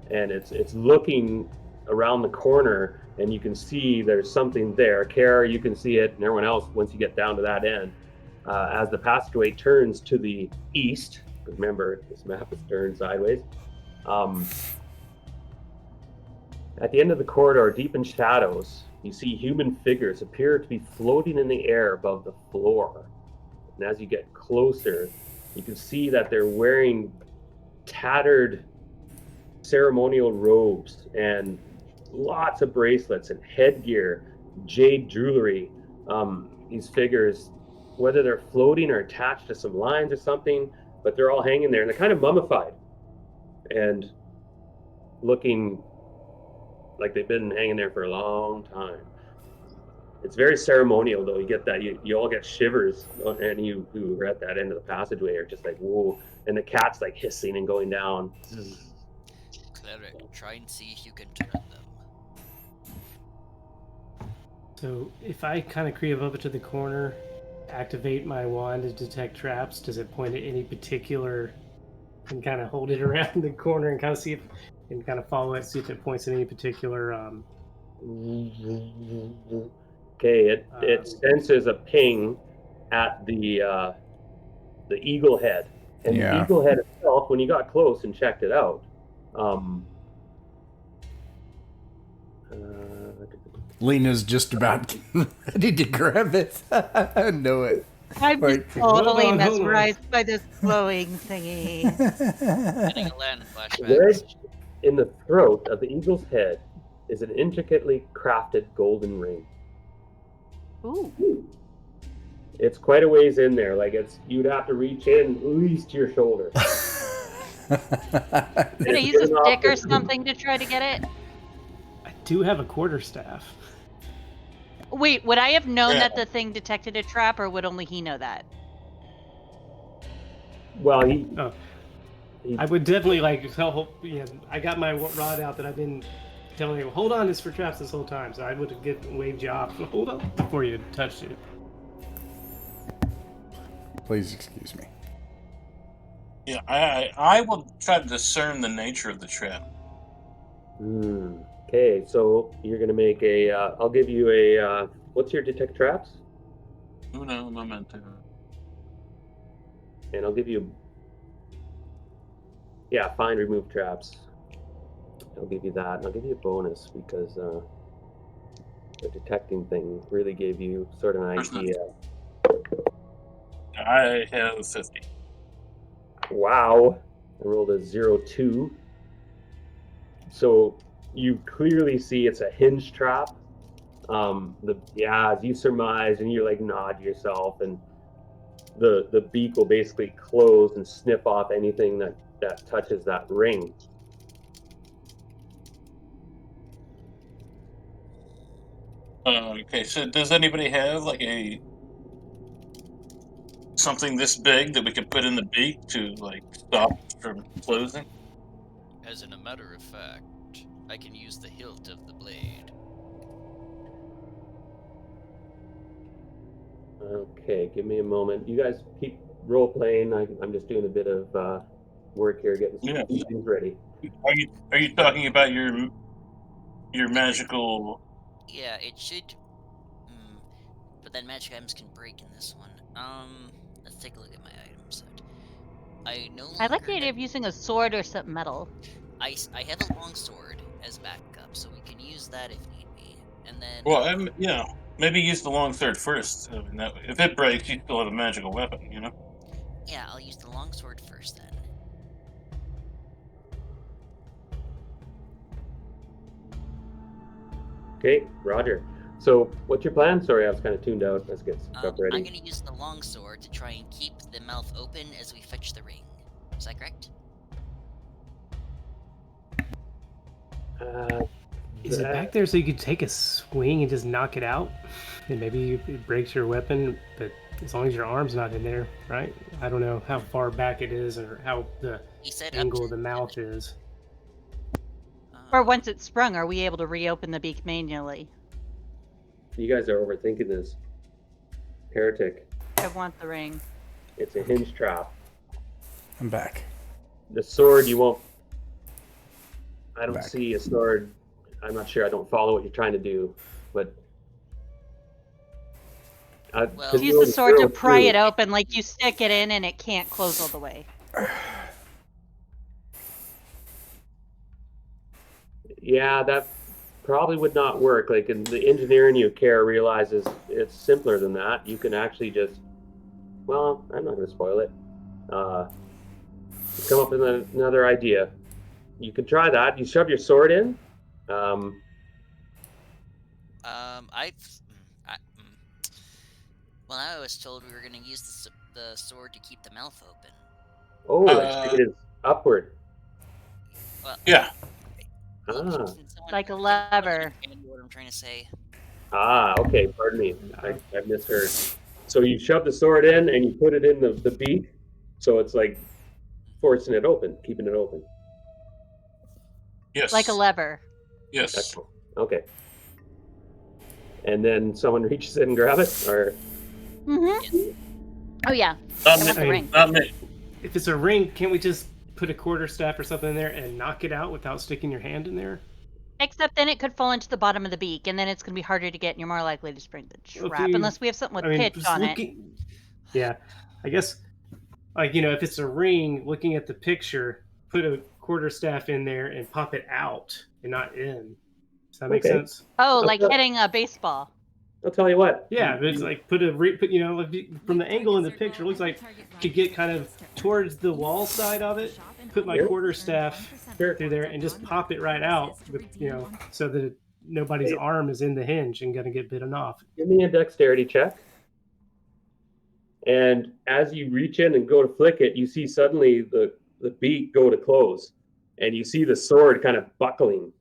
and it's looking around the corner, and you can see there's something there. Kara, you can see it, and everyone else, once you get down to that end, as the passageway turns to the east, because remember, this map is turned sideways. At the end of the corridor, deep in shadows, you see human figures appear to be floating in the air above the floor. And as you get closer, you can see that they're wearing tattered ceremonial robes and lots of bracelets and headgear, jade jewelry. These figures, whether they're floating or attached to some lines or something, but they're all hanging there, and they're kind of mummified and looking like they've been hanging there for a long time. It's very ceremonial, though. You get that, you all get shivers, and you who are at that end of the passageway are just like, whoa. And the cat's like hissing and going down. Cleric, try and see if you can turn them. So if I kind of creep up to the corner, activate my wand to detect traps, does it point at any particular, and kind of hold it around the corner and kind of see if, and kind of follow it, see if it points at any particular Okay, it senses a ping at the eagle head, and the eagle head itself, when you got close and checked it out, Lena's just about ready to grab it. I know it. I'm just totally mesmerized by this glowing thingy. Getting a land flashback. Wedged in the throat of the eagle's head is an intricately crafted golden ring. Ooh. It's quite a ways in there. Like you'd have to reach in at least to your shoulder. Can I use a stick or something to try to get it? I do have a quarterstaff. Wait, would I have known that the thing detected a trap, or would only he know that? Well, I would definitely tell. Yeah, I got my rod out that I've been telling you. Hold on, it's for traps this whole time. So I would have waved you off. Hold on before you touched it. Please excuse me. Yeah, I will try to discern the nature of the trap. Okay, so you're gonna make a. I'll give you a. What's your detect traps? Uno momento. And I'll give you. Yeah, find remove traps. I'll give you that, and I'll give you a bonus because the detecting thing really gave you sort of an idea. I have 50. Wow, I rolled a 0-2. So you clearly see it's a hinge trap. As you surmise, and you nod to yourself, and the beak will basically close and snip off anything that touches that ring. Okay, so does anybody have something this big that we could put in the beak to stop it from closing? As in a matter of fact, I can use the hilt of the blade. Okay, give me a moment. You guys keep role playing. I'm just doing a bit of work here, getting some things ready. Are you talking about your magical? Yeah, it should. But then magic items can break in this one. Let's take a look at my item set. I like the idea of using a sword or something metal. I have a long sword as backup, so we can use that if need be. And then. Well, maybe use the long sword first. I mean, if it breaks, you still have a magical weapon, Yeah, I'll use the long sword first then. Okay, Roger. So, what's your plan? Sorry, I was kind of tuned out. Let's get stuff I'm ready. gonna use the longsword to try and keep the mouth open as we fetch the ring. Is that correct? Is it back there so you could take a swing and just knock it out? And maybe it breaks your weapon, but as long as your arm's not in there, right? I don't know how far back it is or how the He said angle up of the mouth is. Or once it's sprung, are we able to reopen the beak manually? You guys are overthinking this. Heretic. I want the ring. It's a hinge trap. I'm back. The sword, you won't. I don't Back. see a sword. I'm not sure. I don't follow what you're trying to do, but. Well, Use the sword to pry it open, like you stick it in and it can't close all the way. Yeah, that probably would not work. Like, in the engineer in you, Kara, realizes it's simpler than that. You can actually just. Well, I'm not going to spoil it. Come up with another idea. You can try that. You shove your sword in. Well, I was told we were going to use the sword to keep the mouth open. Oh, it is upward. Well, Yeah. Like a lever. What I'm trying to say. Okay. Pardon me. I misheard. So you shove the sword in and you put it in the beak, so it's like forcing it open, keeping it open. Yes. Like a lever. Yes. Excellent. Okay. And then someone reaches in and grab it, or Mm-hmm. Oh yeah. Not I want the me. ring. Not me. If it's a ring, can't we just put a quarterstaff or something in there and knock it out without sticking your hand in there? Except then it could fall into the bottom of the beak, and then it's going to be harder to get, and you're more likely to spring the trap, unless we have something with pitch just on it. Yeah, I guess, like, if it's a ring, looking at the picture, put a quarterstaff in there and pop it out and not in. Does that make sense? Oh, like hitting a baseball. I'll tell you what. Yeah, but it's like put from the angle in the picture, it looks like to get kind of towards the wall side of it. Put my quarterstaff through there and just pop it right out, with so that nobody's arm is in the hinge and gonna get bitten off. Give me a dexterity check. And as you reach in and go to flick it, you see suddenly the beak go to close, and you see the sword kind of buckling.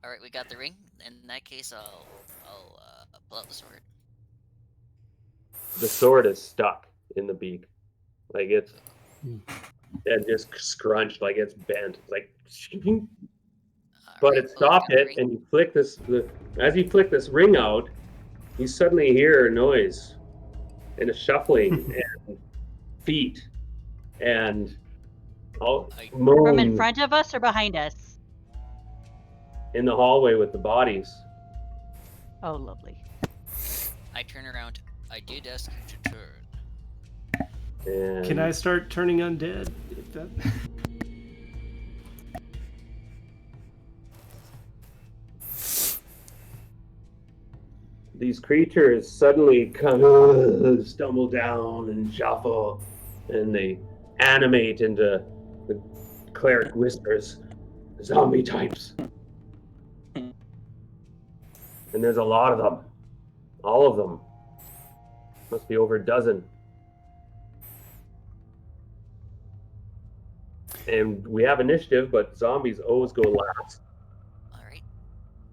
All right, we got the ring. In that case, I'll pull out the sword. The sword is stuck in the beak, like it's and just scrunched, like it's bent, like. But it stopped it, and you flick this. As you flick this ring out, you suddenly hear a noise, and a shuffling, and feet, and moans From in front of us or behind us? in the hallway with the bodies. Oh, lovely. I turn around. I did ask you to turn. And Can I start turning undead? these creatures suddenly kind of stumble down and shuffle, and they animate into the cleric whispers, zombie types. And there's a lot of them. All of them. Must be over a dozen. And we have initiative, but zombies always go last. All right.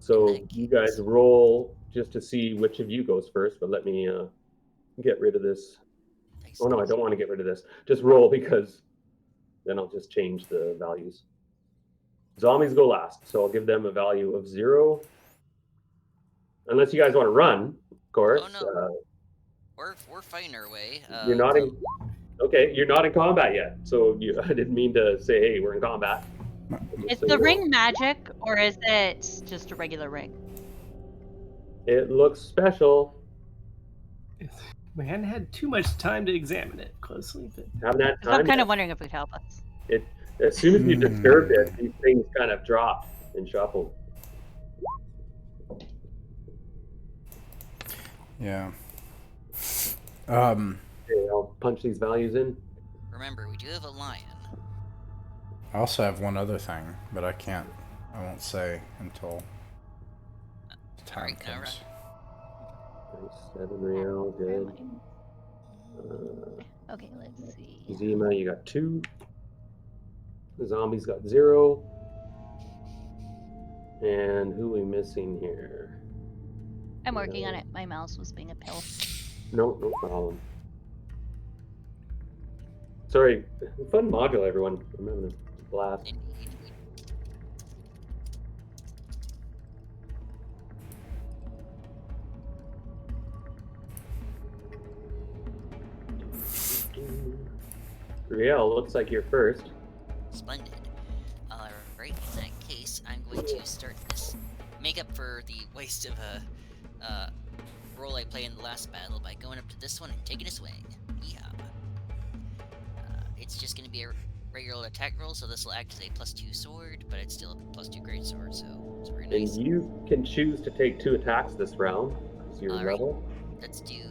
So you guys roll just to see which of you goes first, but let me get rid of this. Oh no, I don't want to get rid of this. Just roll, because then I'll just change the values. Zombies go last, so I'll give them a value of 0. Unless you guys want to run, of course. Oh, no. We're fighting our way. You're not in. Okay, you're not in combat yet, so I didn't mean to say, "Hey, we're in combat." Is the ring magic, or is it just a regular ring? It looks special. We hadn't had too much time to examine it closely. But Haven't had So I'm time kind yet. of wondering if it could help us. As soon as you disturbed it, these things kind of dropped and shuffled. Yeah. Okay, I'll punch these values in. Remember, we do have a lion. I also have one other thing, but I won't say until the time Alright, now comes. 7 real, Where good. am I? Okay, let's see. Zima, you got 2. The zombies got 0. And who are we missing here? I'm working on it. My mouse was being a pill. No problem. Sorry, fun module, everyone. I'm having a blast. Indeed. Riel, looks like you're first. Splendid. Alright, in that case, I'm going to start this. Make up for the waste of a role I played in the last battle by going up to this one and taking a swing. Yeehaw. It's just going to be a regular attack roll, so this will act as a +2 sword, but it's still a +2 great sword, so it's very nice. And you can choose to take 2 attacks this round, because you're Alright. level. Let's do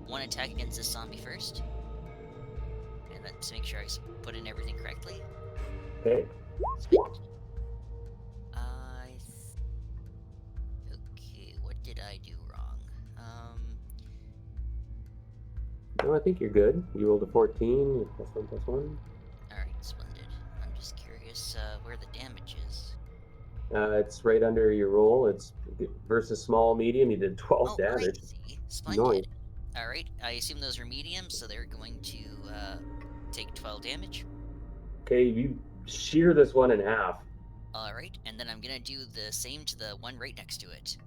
1 attack against this zombie first. And let's make sure I put in everything correctly. Okay. Splendid. Okay, what did I do wrong? No, I think you're good. You rolled a 14, +1/+1. Alright, splendid. I'm just curious where the damage is. It's right under your roll. It's versus small, medium. You did 12 Oh, damage. I see. Splendid. Nice. Alright, I assume those are medium, so they're going to take 12 damage. Okay, you shear this one in half. Alright, and then I'm gonna do the same to the one right next to it.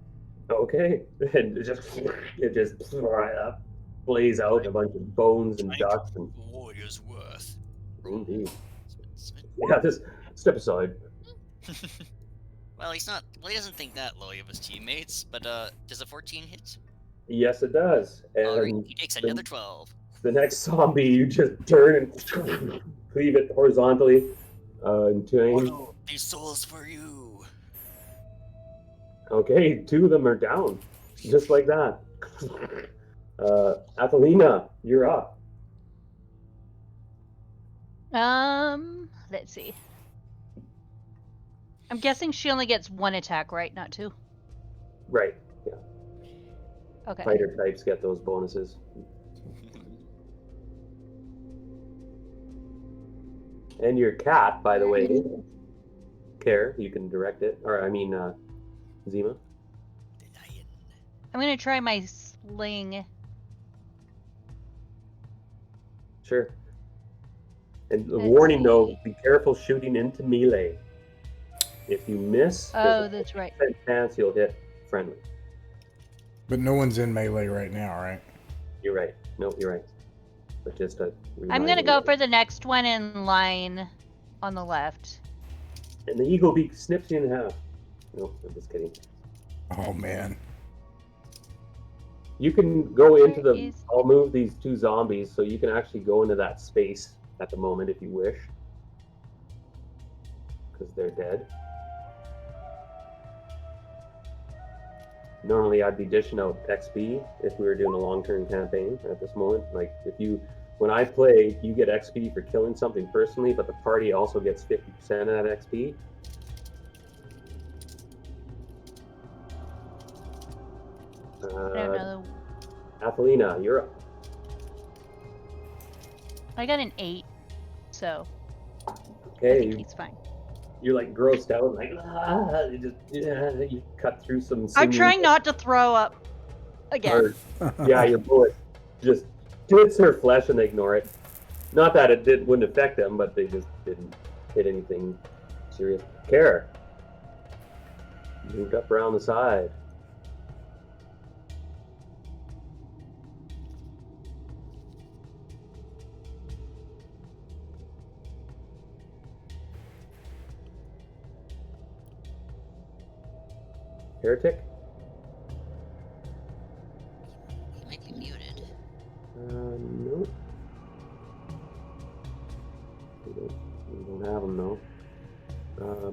Okay, and it just blaze out a bunch of bones and dust. And Warrior's worth. indeed, yeah, just step aside. Well, he doesn't think that lowly of his teammates, but does a 14 hit? Yes, it does. Alright, And he takes another 12. the next zombie, you just turn and cleave it horizontally in twain. Oh, these souls for you. Okay, 2 of them are down, just like that. Athelina, you're up. Let's see. I'm guessing she only gets 1 attack, right? Not 2. Right. Yeah. Okay. Fighter types get those bonuses. And your cat, by the way, Care, you can direct it. Or, I mean, Zima. I'm gonna try my sling. Sure. And the Let's warning, though, see. be careful shooting into melee. If you miss, Oh, that's right. there's a chance you'll hit friendly. But no one's in melee right now, right? You're right. No, you're right. But just a I'm gonna reminder. go for the next one in line on the left. And the eagle beak snips you in half. No, I'm just kidding. Oh man. You can go into Where the. is- I'll move these 2 zombies so you can actually go into that space at the moment if you wish. Because they're dead. Normally I'd be dishing out XP if we were doing a long-term campaign at this moment. Like when I play, you get XP for killing something personally, but the party also gets 50% of that XP. I don't know. Athelina, you're up. I got an 8, so I Okay, think he's fine. you're like grossed out, like you cut through some. I'm sinew- trying not to throw up again. or- yeah, your bullet just hits her flesh and they ignore it. Not that it wouldn't affect them, but they just didn't hit anything serious. Care. Moved up around the side. Heretic? He might be muted. No. We don't have them though.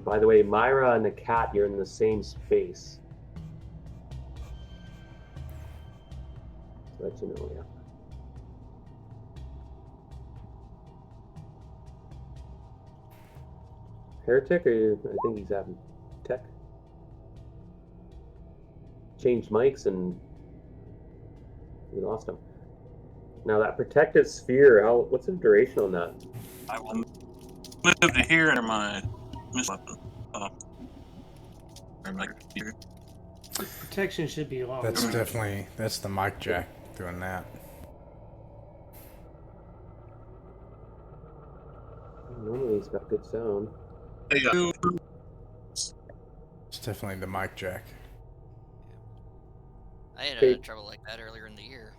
By the way, Myra and the cat, you're in the same space. To let you know, yeah. Heretic, or I think he's having tech. Changed mics and we lost him. Now that protective sphere, what's the duration on that? I will move to here under my missile weapon. Protection should be long. That's the mic jack doing that. Normally he's got good sound. There you go. It's definitely the mic jack. I had trouble like that earlier in the year.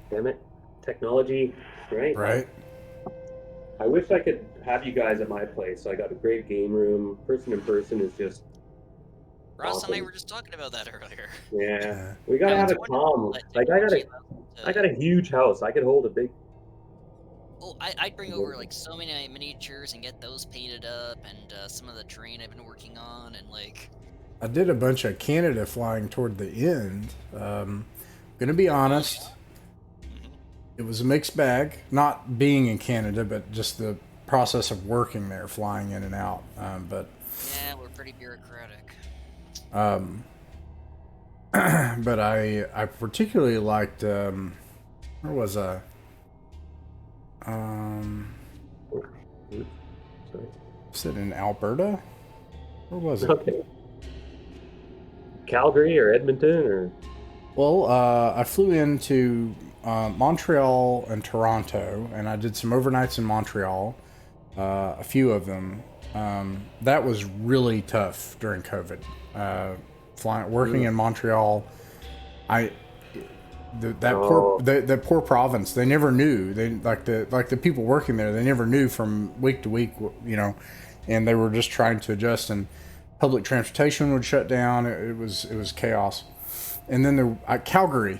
Damn it. Technology, right? Right? I wish I could have you guys at my place. I got a great game room. Person in person is just Ross awesome. and I were just talking about that earlier. Yeah. We gotta have it calm. Like I got a huge house. I could hold a big. Oh, I'd bring over like so many miniatures and get those painted up, and some of the terrain I've been working on, and like. I did a bunch of Canada flying toward the end. Gonna be honest, it was a mixed bag. Not being in Canada, but just the process of working there, flying in and out. But yeah, we're pretty bureaucratic. But I particularly liked where was I? Was it in Alberta? Where was it? Okay. Calgary or Edmonton or? Well, I flew into Montreal and Toronto, and I did some overnights in Montreal, a few of them. That was really tough during COVID. Working in Montreal, that poor province. They never knew. They like the people working there. They never knew from week to week, and they were just trying to adjust. And public transportation would shut down. It was chaos. And then Calgary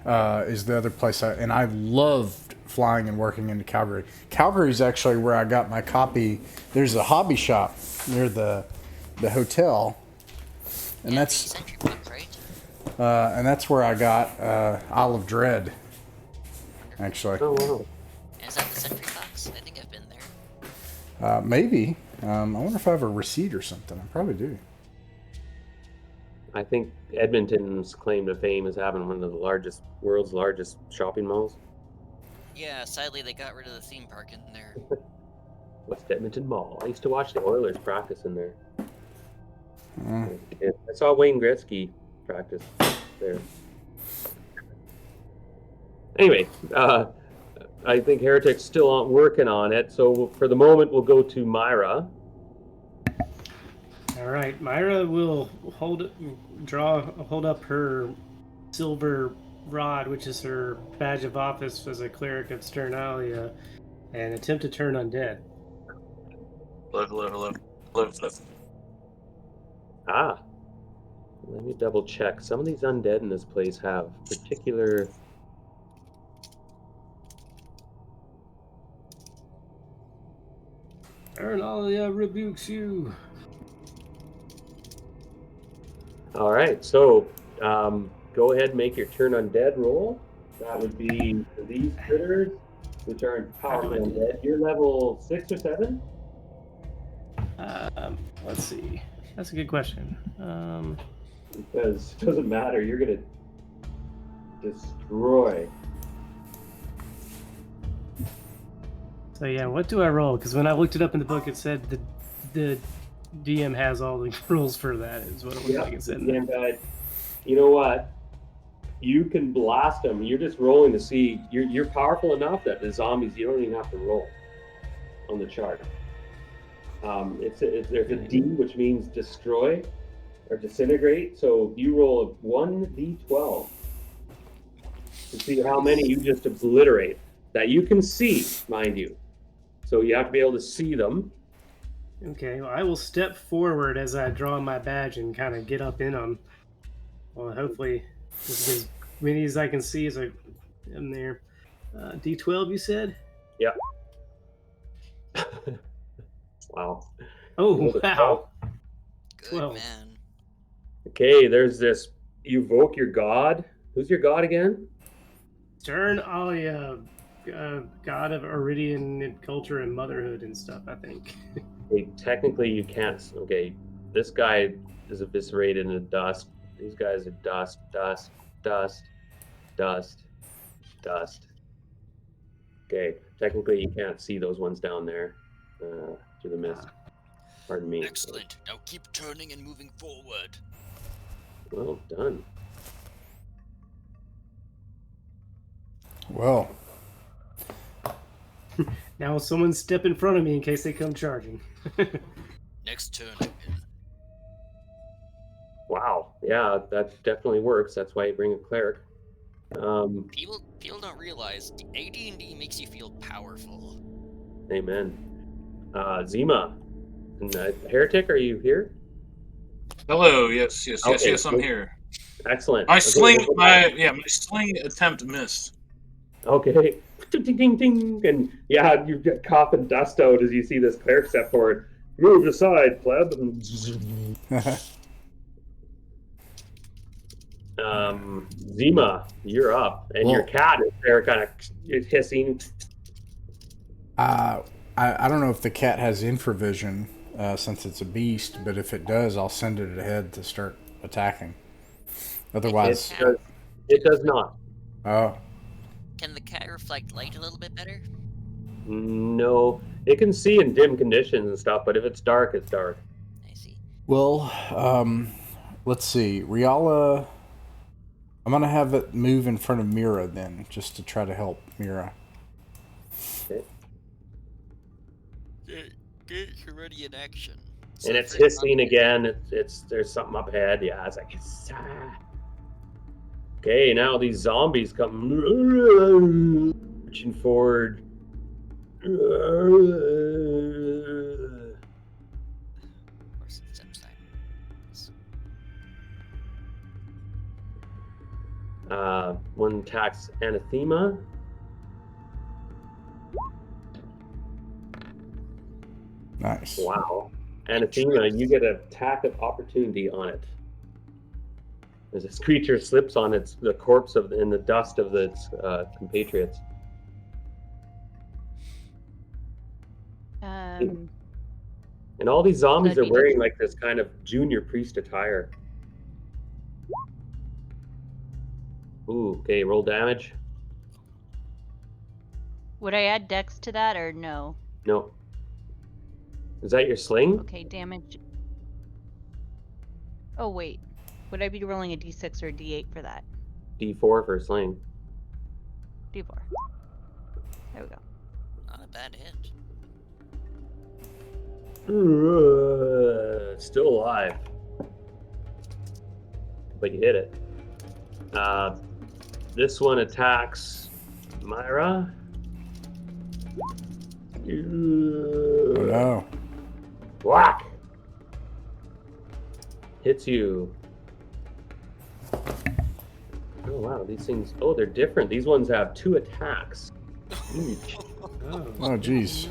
is the other place, and I loved flying and working into Calgary. Calgary is actually where I got my copy. There's a hobby shop near the hotel, and that's Century Book, right? And that's where I got Isle of Dread. Actually, Oh wow. Is that the Century Box? I think I've been there. maybe. I wonder if I have a receipt or something. I probably do. I think Edmonton's claim to fame is having one of the world's largest shopping malls. Yeah, sadly they got rid of the theme park in there. West Edmonton Mall. I used to watch the Oilers practice in there. I saw Wayne Gretzky practice there. Anyway, I think Heretic's still working on it. So for the moment, we'll go to Myra. All right, Myra will hold up her silver rod, which is her badge of office as a cleric of Sternalia, and attempt to turn undead. Live. Ah, let me double check. Some of these undead in this place have particular. Sternalia rebukes you. All right, so go ahead and make your turn undead roll. That would be for these critters, which are powerful undead. You're level 6 or 7? Let's see. That's a good question. Because it doesn't matter. You're gonna destroy. So yeah, what do I roll? Because when I looked it up in the book, it said the DM has all the rules for that. Is what it looked like it said. And you know what? You can blast them. You're just rolling to see. You're powerful enough that the zombies you don't even have to roll on the chart. There's a D, which means destroy or disintegrate. So you roll a 1d12 to see how many you just obliterate that you can see, mind you. So you have to be able to see them. Okay, well, I will step forward as I draw my badge and kind of get up in them. Well, hopefully, as many as I can see as I am there. D12, you said? Yeah. Wow. Oh, wow. Good 12. man. Okay, there's this. You evoke your god. Who's your god again? Sternalia god of Iridian and culture and motherhood and stuff, I think. Okay, technically, you can't. Okay, this guy is eviscerated into dust. These guys are dust, dust, dust, dust, dust. Okay, technically, you can't see those ones down there through the mist. Pardon me. Excellent. Now keep turning and moving forward. Well done. Well, Now someone step in front of me in case they come charging. Next turn, I will. Wow. Yeah, that definitely works. That's why you bring a cleric. People don't realize AD&D makes you feel powerful. Amen. Zima, and Heretic, are you here? Hello. Yes. Okay, I'm here. Excellent. My Okay, sling. we'll go My back. sling attempt missed. Okay. Ding, ding, ding. And yeah, you get coughing dust out as you see this cleric step forward. Move aside, pleb. Zima, you're up, and your Well- cat is there, kind of hissing. I don't know if the cat has infravision since it's a beast, but if it does, I'll send it ahead to start attacking. Otherwise, It does not. oh, Can the cat reflect light a little bit better? No, it can see in dim conditions and stuff, but if it's dark, it's dark. I see. well, let's see, Riala. I'm gonna have it move in front of Mira then, just to try to help Mira. Get already in action. And it's hissing again. It's there's something up ahead. Yeah, it's like okay. Now these zombies come marching forward. One attacks Anathema. Nice. Wow. Anathema, you get an attack of opportunity on it. As this creature slips on the corpse in the dust of its compatriots. And all these zombies are That'd be wearing like this kind of junior priest attire. Ooh, okay, roll damage. Would I add dex to that or no? No. Is that your sling? Okay, damage. Oh wait, would I be rolling a d6 or a d8 for that? D4 for sling. D4. There we go. Not a bad hit. Still alive. But you hit it. This one attacks Myra. Oh no. Whack! Hits you. Oh wow, these things. Oh, they're different. These ones have 2 attacks each. Oh, Oh jeez.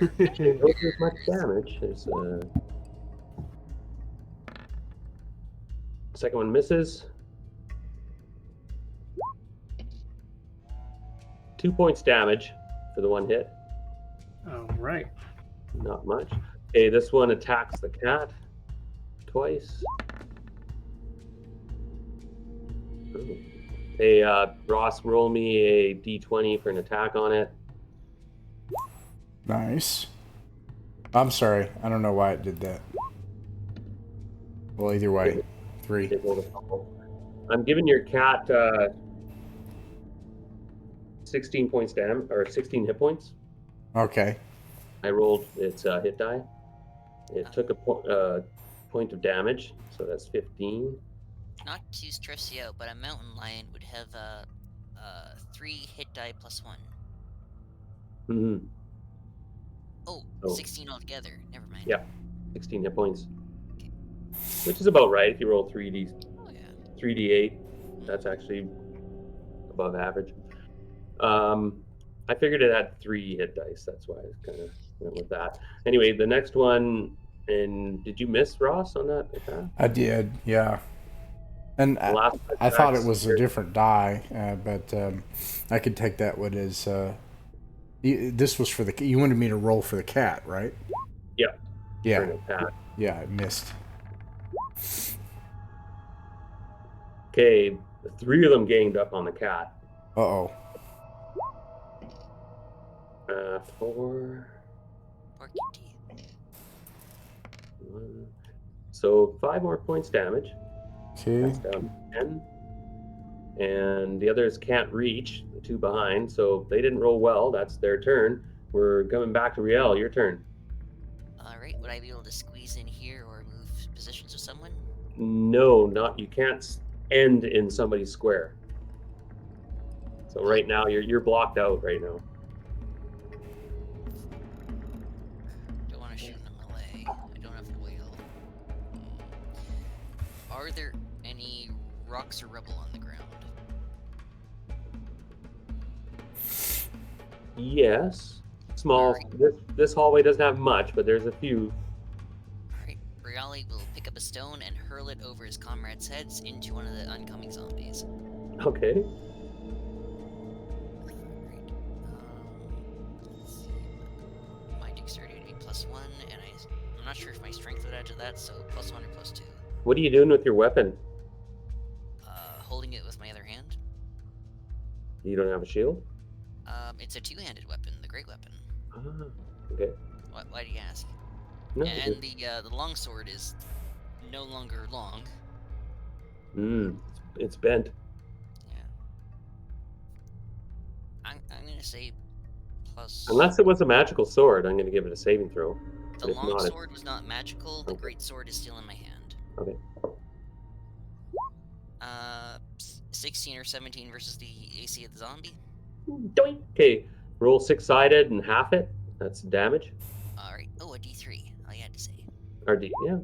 no. Don't do as much damage. There's second one misses. 2 points damage for the one hit. All right. Not much. Okay, this one attacks the cat twice. Ooh. Hey, Ross, roll me a d20 for an attack on it. Nice. I'm sorry. I don't know why it did that. Well, either way, 3. It rolled a couple. I'm giving your cat 16 points damage, or 16 hit points. Okay. I rolled its hit die. It took a point of damage, so that's 15. Not to stress you out, but a mountain lion would have 3 hit die plus 1. Mm-hmm. Oh, Oh. 16 altogether. Never mind. Yeah. 16 hit points. Which is about right if you roll 3d, Oh, yeah. 3d8. That's actually above average. I figured it had 3 hit dice. That's why I kind of went with that. Anyway, the next one, and did you miss Ross on that attack? I did. Yeah. And The last I thought it attacks was a here- different die, but I could take that one as this was for the. You wanted me to roll for the cat, right? Yeah. Yeah. Turn attack. Yeah, I missed. Okay, the 3 of them ganged up on the cat. Uh-oh. 4. Poor kitty. 1. So 5 more points damage. Okay. That's down to 10. And the others can't reach, the 2 behind, so they didn't roll well. That's their turn. We're coming back to Riel. Your turn. Alright, would I be able to squeeze in here or move positions with someone? No, not you can't end in somebody's square. So right now you're blocked out right now. Don't want to shoot in the melee. I don't have a whale. Are there any rocks or rubble on the ground? Yes. Small. Alright. This hallway doesn't have much, but there's a few. Alright, Briali will pick up a stone and hurl it over his comrades' heads into one of the oncoming zombies. Okay. Alright. Let's see. My dexterity would be +1, and I'm not sure if my strength would add to that, so +1 or +2. What are you doing with your weapon? Holding it with my other hand. You don't have a shield? It's a two-handed weapon, the great weapon. Ah, okay. Why do you ask? No. And the long sword is no longer long. It's bent. Yeah. I'm gonna say plus. Unless it was a magical sword, I'm gonna give it a saving throw. The if long not, sword was not magical. The Okay. great sword is still in my hand. Okay. 16 or 17 versus the AC of the zombie. Doink. Okay. Roll 6-sided and half it. That's damage. All right. Oh, a D3. All you had to say. Or yeah.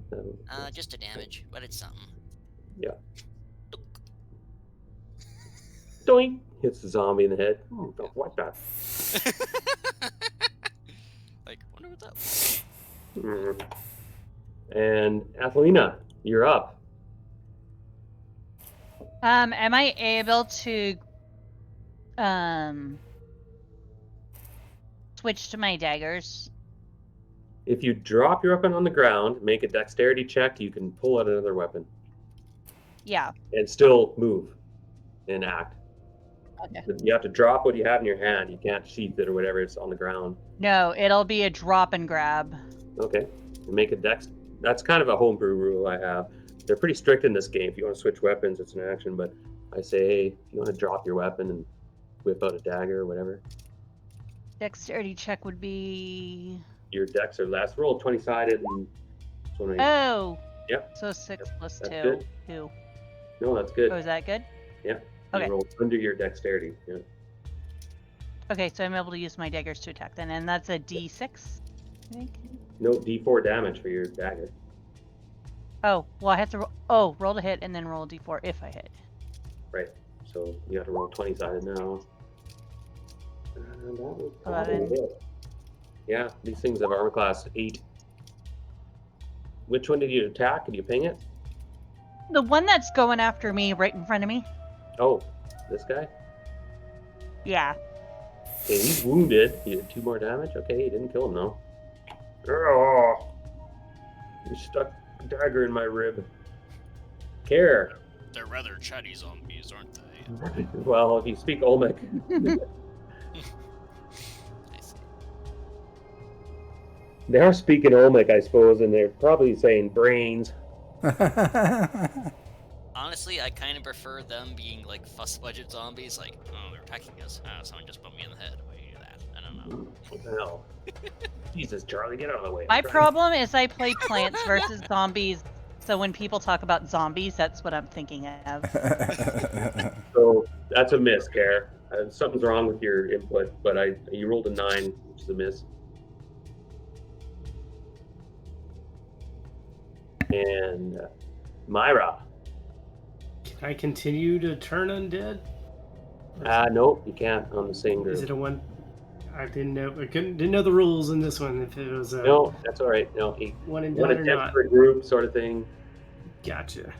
Just a damage, but it's something. Yeah. Doink. Hits the zombie in the head. Don't like that. Like, wonder what that was. And Athelina, you're up. Am I able to switch to my daggers? If you drop your weapon on the ground, make a dexterity check, you can pull out another weapon Yeah. and still move and act. Okay. You have to drop what you have in your hand. You can't sheath it or whatever. It's on the ground. No, it'll be a drop and grab. Okay. And make a dex. That's kind of a homebrew rule I have. They're pretty strict in this game. If you want to switch weapons, it's an action. But I say, hey, if you want to drop your weapon and whip out a dagger or whatever, Dexterity check would be. your dex are less. Roll 20-sided and. Oh. Yep. So 6 plus That's 2. good. 2. No, that's good. Oh, is that good? Yeah. Okay. You roll under your dexterity. Yeah. Okay, so I'm able to use my daggers to attack then, and that's a D6. I think. No D4 damage for your dagger. Oh, well, I have to. Roll to hit and then roll a D4 if I hit. Right. So you have to roll 20-sided now. And that was 11. it. Yeah, these things have armor class 8. Which one did you attack? Did you ping it? The one that's going after me right in front of me. Oh, this guy? Yeah. Okay, he's wounded. He did 2 more damage. Okay, he didn't kill him though. Oh, you stuck a dagger in my rib. Care. They're rather chatty zombies, aren't they? Well, if you speak Olmec. I see. They are speaking Olmec, I suppose, and they're probably saying brains. Honestly, I kind of prefer them being like fuss budget zombies. Like, oh, they're attacking us. Someone just bumped me in the head. Why do you do that? I don't know. What the hell? Jesus, Charlie, get out of the way. My problem is I play Plants versus Zombies, so when people talk about zombies, that's what I'm thinking of. So that's a miss, Care. Something's wrong with your input, but you rolled a 9, which is a miss. And Myra. Can I continue to turn undead? Nope, you can't on the same group. Is it a one? I didn't know. I didn't know the rules in this one. If it was a No, that's all right. No, one and one done or attempt not. per group sort of thing. Gotcha.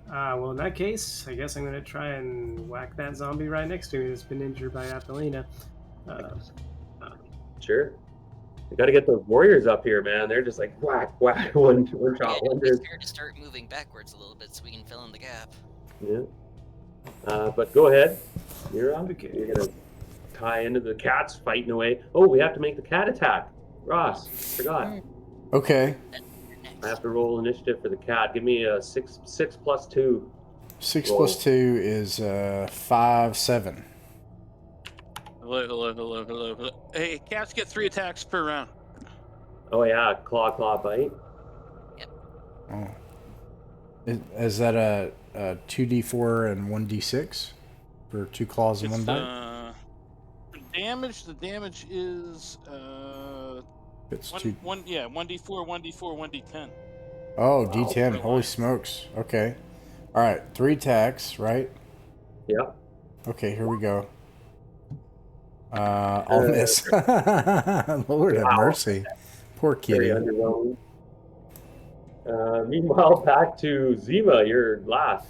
Well, in that case, I guess I'm going to try and whack that zombie right next to me that's been injured by Athelina. Sure. We got to get those warriors up here, man. They're just like whack, whack, one Yeah, shot it'd be wonders. fair to start moving backwards a little bit so we can fill in the gap. Yeah. But go ahead. You're on. Okay. You're gonna tie into the cats fighting away. Oh, we have to make the cat attack. Ross, forgot. Okay. I have to roll initiative for the cat. Give me a 6 plus 2. 6 Roll. plus 2 is 5, 7. Hello. Hey, cats get 3 attacks per round. Oh yeah, claw bite. Oh. Is that a 2d4 and 1d6 for 2 claws and 1 bite? The damage is It's 1d4, 1d10. Oh, d10. Holy smokes. Okay. All right, 3 attacks, right? Yeah. Okay, here we go. I'll miss. Lord have mercy. Poor Very kitty. underwhelming. Meanwhile, back to Zima. You're last.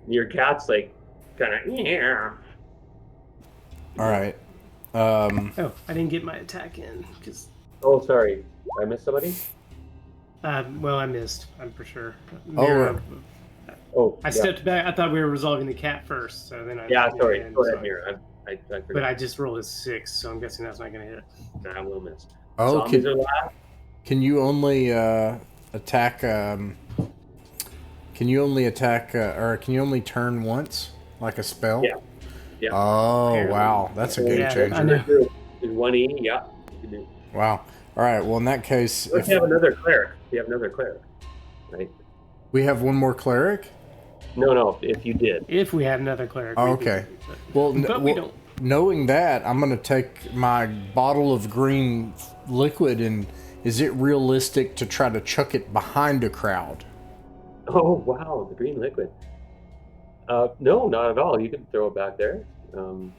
Your cat's like kind of yeah. All right. Oh, I didn't get my attack in because. Oh, sorry. I missed somebody. Well, I missed. I'm for sure. Oh, Mira, Oh, I stepped back. I thought we were resolving the cat first, so then I. Yeah, sorry. And Go ahead, so- Mira. I But forgot. I just rolled a 6, so I'm guessing that's not going to hit. I will miss. Oh, Zombies are last. can you only attack? Can you only attack, or can you only turn once, like a spell? Yeah. Yeah. Oh, wow, that's a game Yeah, changer. I know. Is 1E? Yeah. You can do. Wow. All right. Well, in that case, Let's have another cleric. You have another cleric, right? we have one more cleric. No. If you did. If we had another cleric. Oh, we'd be okay. good, Well, but we don't. knowing that, I'm going to take my bottle of green liquid, and is it realistic to try to chuck it behind a crowd? Oh wow, the green liquid. No, not at all. You can throw it back there. Let me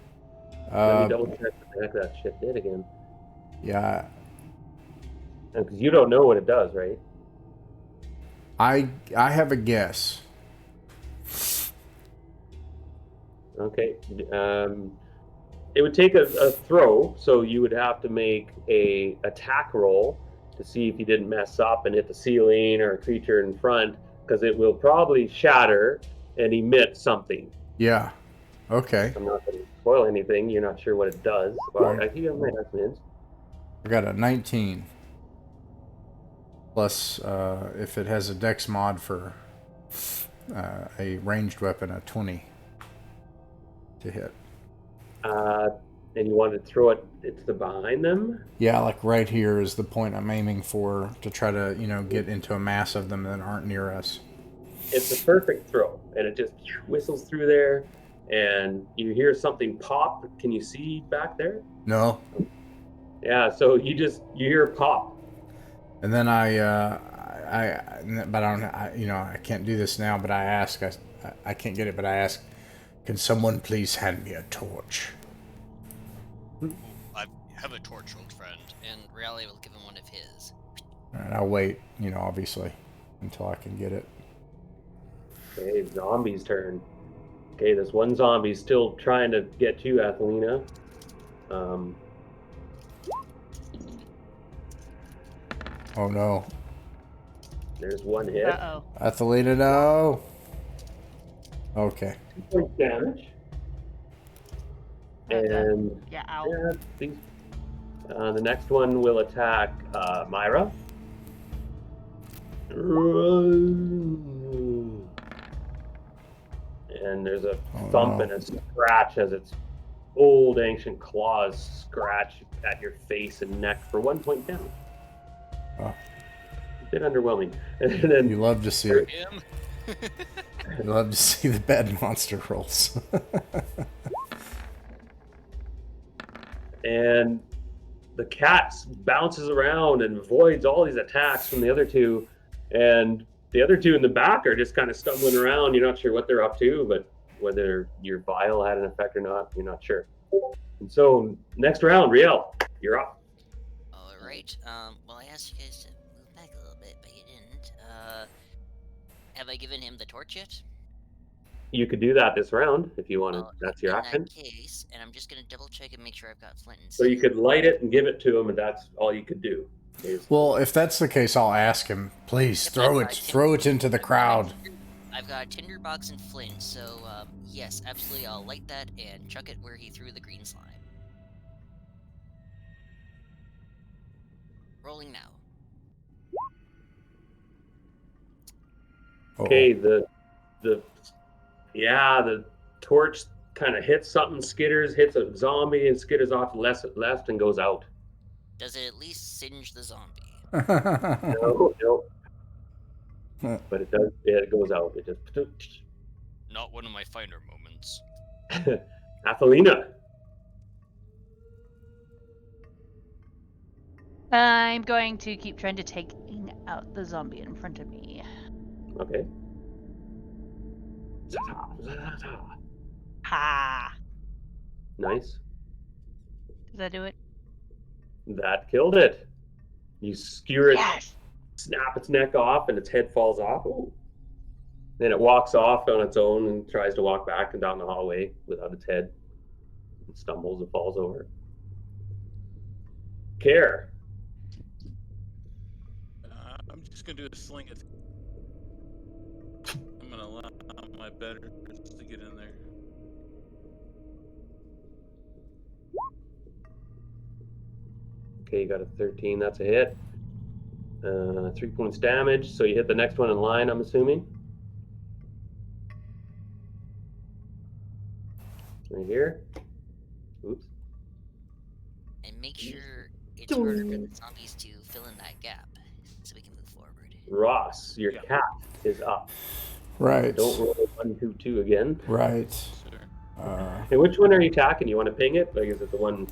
double check what the heck that shit did again. Yeah. Because you don't know what it does, right? I have a guess. Okay. It would take a throw, so you would have to make a attack roll to see if you didn't mess up and hit the ceiling or a creature in front, because it will probably shatter and emit something. Yeah. Okay. I'm not going to spoil anything. You're not sure what it does. Well, Right. I think I might have some hints. I got a 19. Plus, if it has a dex mod for a ranged weapon, a 20 to hit. And you want to throw it to behind them? Yeah, like right here is the point I'm aiming for to try to, get into a mass of them that aren't near us. It's a perfect throw, and it just whistles through there, and you hear something pop. Can you see back there? No. Yeah, so you hear pop. And then I can't do this now, but I ask, I can't get it, but I ask, can someone please hand me a torch? I have a torch, old friend, and Raleigh will give him one of his. All right, I'll wait, obviously, until I can get it. Okay, zombie's turn. Okay, this one zombie's still trying to get you, Athelina. Oh no. There's one hit. Uh-oh. Athelina, no! Okay. 2 points damage. And Yeah, ow. yeah, these, the next one will attack Myra. And there's a thump no. and a scratch as its old ancient claws scratch at your face and neck for 1 point damage. Oh. A bit underwhelming. And then You love to see it. Him? You love to see the bad monster rolls. and the cat bounces around and avoids all these attacks from the other two, and the other two in the back are just kind of stumbling around. You're not sure what they're up to, but whether your vial had an effect or not, you're not sure. And so next round, Riel, you're up. All right. Well, I asked you guys to move back a little bit, but you didn't. Have I given him the torch yet? You could do that this round if you wanted. Well, That's your in action. that case, and I'm just gonna double check and make sure I've got flint and So you steel. could light it and give it to him, and that's all you could do. Well, if that's the case, I'll ask him. Please Yep, throw I've it, got a throw it into the crowd. I've got a tinderbox and flint, so yes, absolutely, I'll light that and chuck it where he threw the green slime. Rolling now. Okay, the torch kind of hits something, skitters, hits a zombie, and skitters off left and goes out. Does it at least singe the zombie? No. But it does. It goes out. It just. Not one of my finer moments. Athelina. I'm going to keep trying to take out the zombie in front of me. Okay. Ha! Nice. Does that do it? That killed it. You skewer it, Yes! snap its neck off, and its head falls off. Ooh. Then it walks off on its own and tries to walk back and down the hallway without its head. It stumbles and falls over. Care. I'm just gonna do a sling it. I'm gonna allow my better to get in there. Okay, you got a 13. That's a hit. 3 points damage. So you hit the next one in line, I'm assuming. Right here. Oops. And make sure it's harder for the zombies to fill in that gap so we can move forward. Ross, your cat is up. Right. Don't roll 1, 2, 2 again. Right. Sure. Hey, which one are you attacking? You want to ping it? Like, is it the one?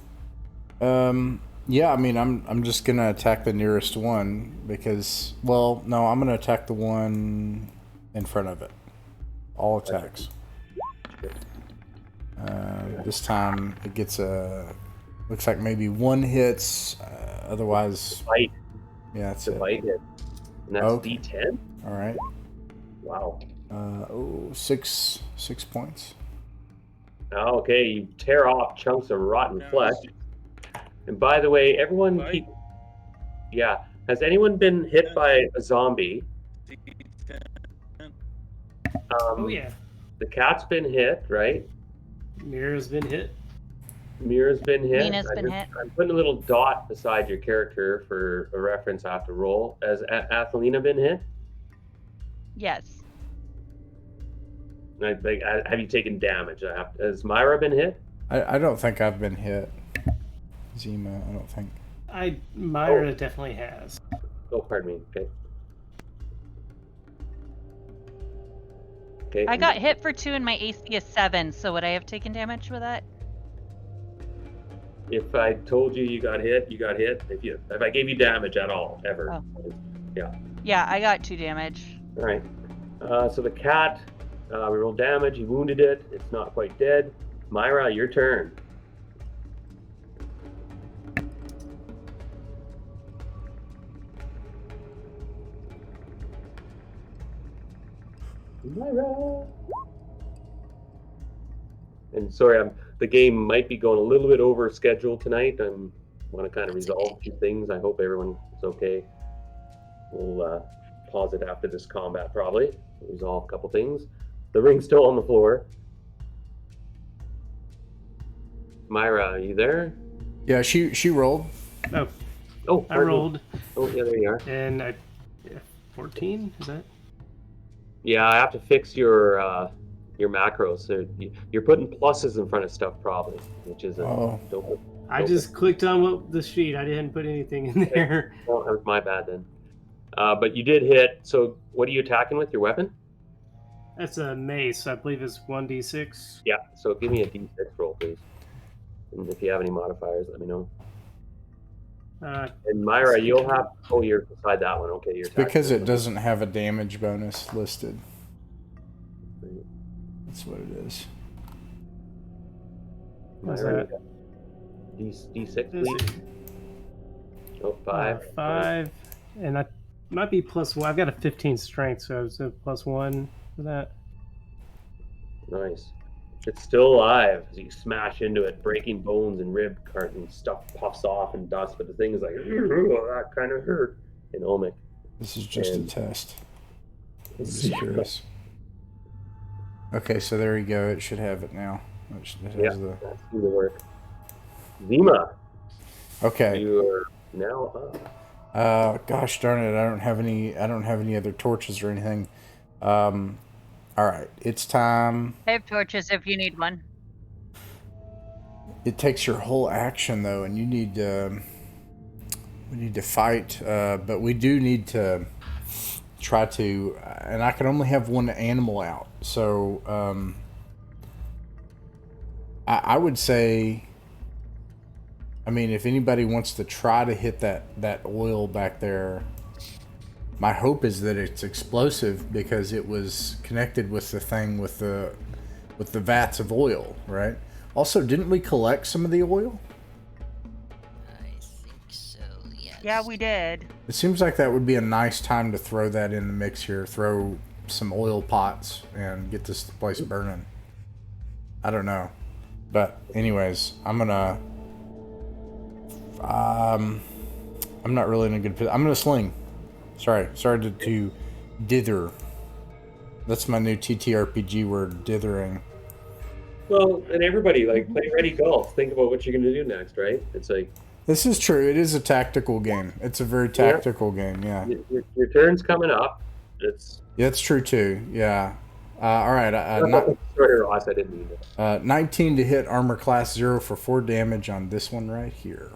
Yeah, I mean, I'm just gonna attack the nearest one because, well, no, I'm gonna attack the one in front of it. All attacks. This time it gets looks like maybe one hits. Otherwise, Bite. yeah, that's The it. bite hit. And that's Okay. D10. All right. Wow. 6 points. Okay, you tear off chunks of rotten flesh. And by the way, everyone Bite. keep. Yeah. Has anyone been hit by a zombie? Oh yeah. The cat's been hit, right? Mira's been hit. Mira's been hit. Nina's been hit. I'm putting a little dot beside your character for a reference I have to roll. Has Athelina been hit? Yes. Have you taken damage? Has Myra been hit? I don't think I've been hit. Zima, I don't think. Myra definitely has. Oh, pardon me. Okay. Okay. I got hit for 2 and my AC is 7, so would I have taken damage with that? If I told you you got hit, you got hit. If I gave you damage at all, ever. Oh. Yeah. Yeah, I got 2 damage. All right. So the cat, we rolled damage. You wounded it. It's not quite dead. Myra, your turn. Myra. And sorry, the game might be going a little bit over schedule tonight. I want to kind of resolve a few things. I hope everyone is okay. We'll pause it after this combat, probably. Resolve a couple things. The ring's still on the floor. Myra, are you there? Yeah, she rolled. Oh, I rolled. Oh, yeah, there you are. And 14, is that? Yeah, I have to fix your macros. So you're putting pluses in front of stuff probably, which is I just clicked on the sheet. I didn't put anything in there. Oh, that was my bad then. But you did hit. So what are you attacking with? Your weapon? That's a mace. I believe it's 1d6. Yeah. So give me a d6 roll, please. And if you have any modifiers, let me know. And Myra, you'll have. Oh, you're beside that one. Okay, you're Because it doesn't have a damage bonus listed. That's what it is. Myra, D6, please. Oh, 5. 5. And I might be +1. I've got a 15 strength, so it's a +1 for that. Nice. It's still alive as you smash into it, breaking bones and rib carton stuff puffs off and dust, but the thing is like, that kind of hurt in Omic. This is just And- a test. I'm just curious. Okay, so there you go. It should have it now. It has Yeah, the... that seemed to work. Zima, Okay. you are now up. Gosh darn it! I don't have any other torches or anything. All right, it's time. I have torches if you need one. It takes your whole action though, and you need we need to fight, but we do need to try to, and I can only have one animal out, so I would say, I mean, if anybody wants to try to hit that oil back there, my hope is that it's explosive because it was connected with the thing with the vats of oil, right? Also, didn't we collect some of the oil? I think so, yes. Yeah, we did. It seems like that would be a nice time to throw that in the mix here. Throw some oil pots and get this place burning. I don't know. But anyways, I'm gonna... I'm not really in a good position. I'm gonna sling. Sorry to dither. That's my new TTRPG word, dithering. Well, and everybody, like, play Ready Golf. Think about what you're going to do next, right? It's like... This is true. It is a tactical game. It's a very tactical game, yeah. Your turn's coming up. It's... Yeah, that's true, too. Yeah. All right. Sorry, Ross, I didn't mean it. 19 to hit, armor class 0 for 4 damage on this one right here.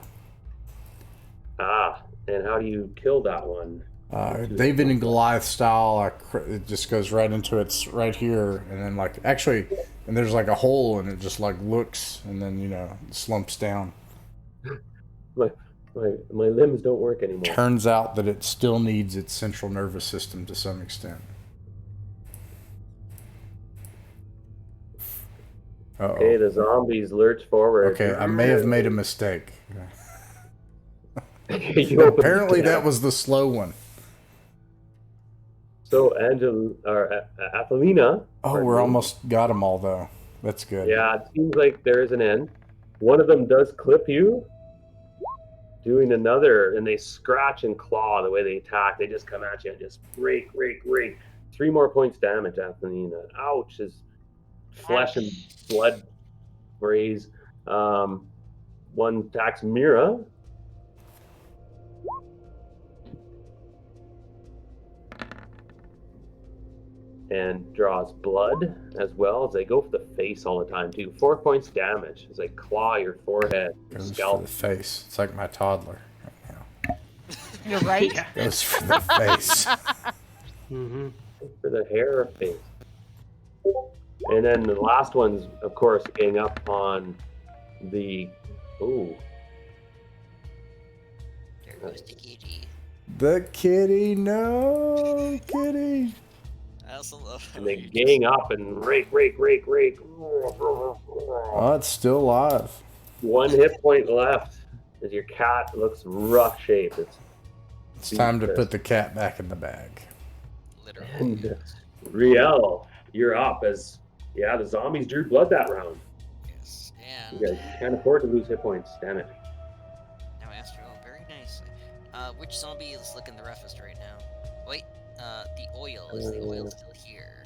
Ah, and how do you kill that one? David and Goliath style, it just goes right into it's right here, and then like actually, and there's like a hole, and it just like looks, and then slumps down. My limbs don't work anymore. Turns out that it still needs its central nervous system to some extent. Uh-oh. Okay, the zombies lurch forward. Okay, I may have made a mistake. You Apparently, that was the slow one. So Athelina. Oh, we're almost got them all though. That's good. Yeah, it seems like there is an end. One of them does clip you, doing another, and they scratch and claw the way they attack. They just come at you and just rake. 3 more points damage, Athelina. Ouch! His flesh and blood sprays. One attacks Mira. And draws blood as well as they go for the face all the time too. 4 points damage as they claw your forehead, your Goes scalp. for the face. It's like my toddler right now. You're right. Goes for the face. Mm-hmm. For the hair face. And then the last one's, of course, getting up on the... Ooh. There goes the kitty. The kitty, no kitty. I also love how And they you gang up and rake. Oh, it's still alive. 1 hit point left as your cat looks rough shaped. It's time to put the cat back in the bag. literally. And Riel, you're up as the zombies drew blood that round. Yes, and You guys can't afford to lose hit points. Damn it. now asked you all very nicely. Which zombie is looking the roughest right now? Wait, the oil. Is the oil still here?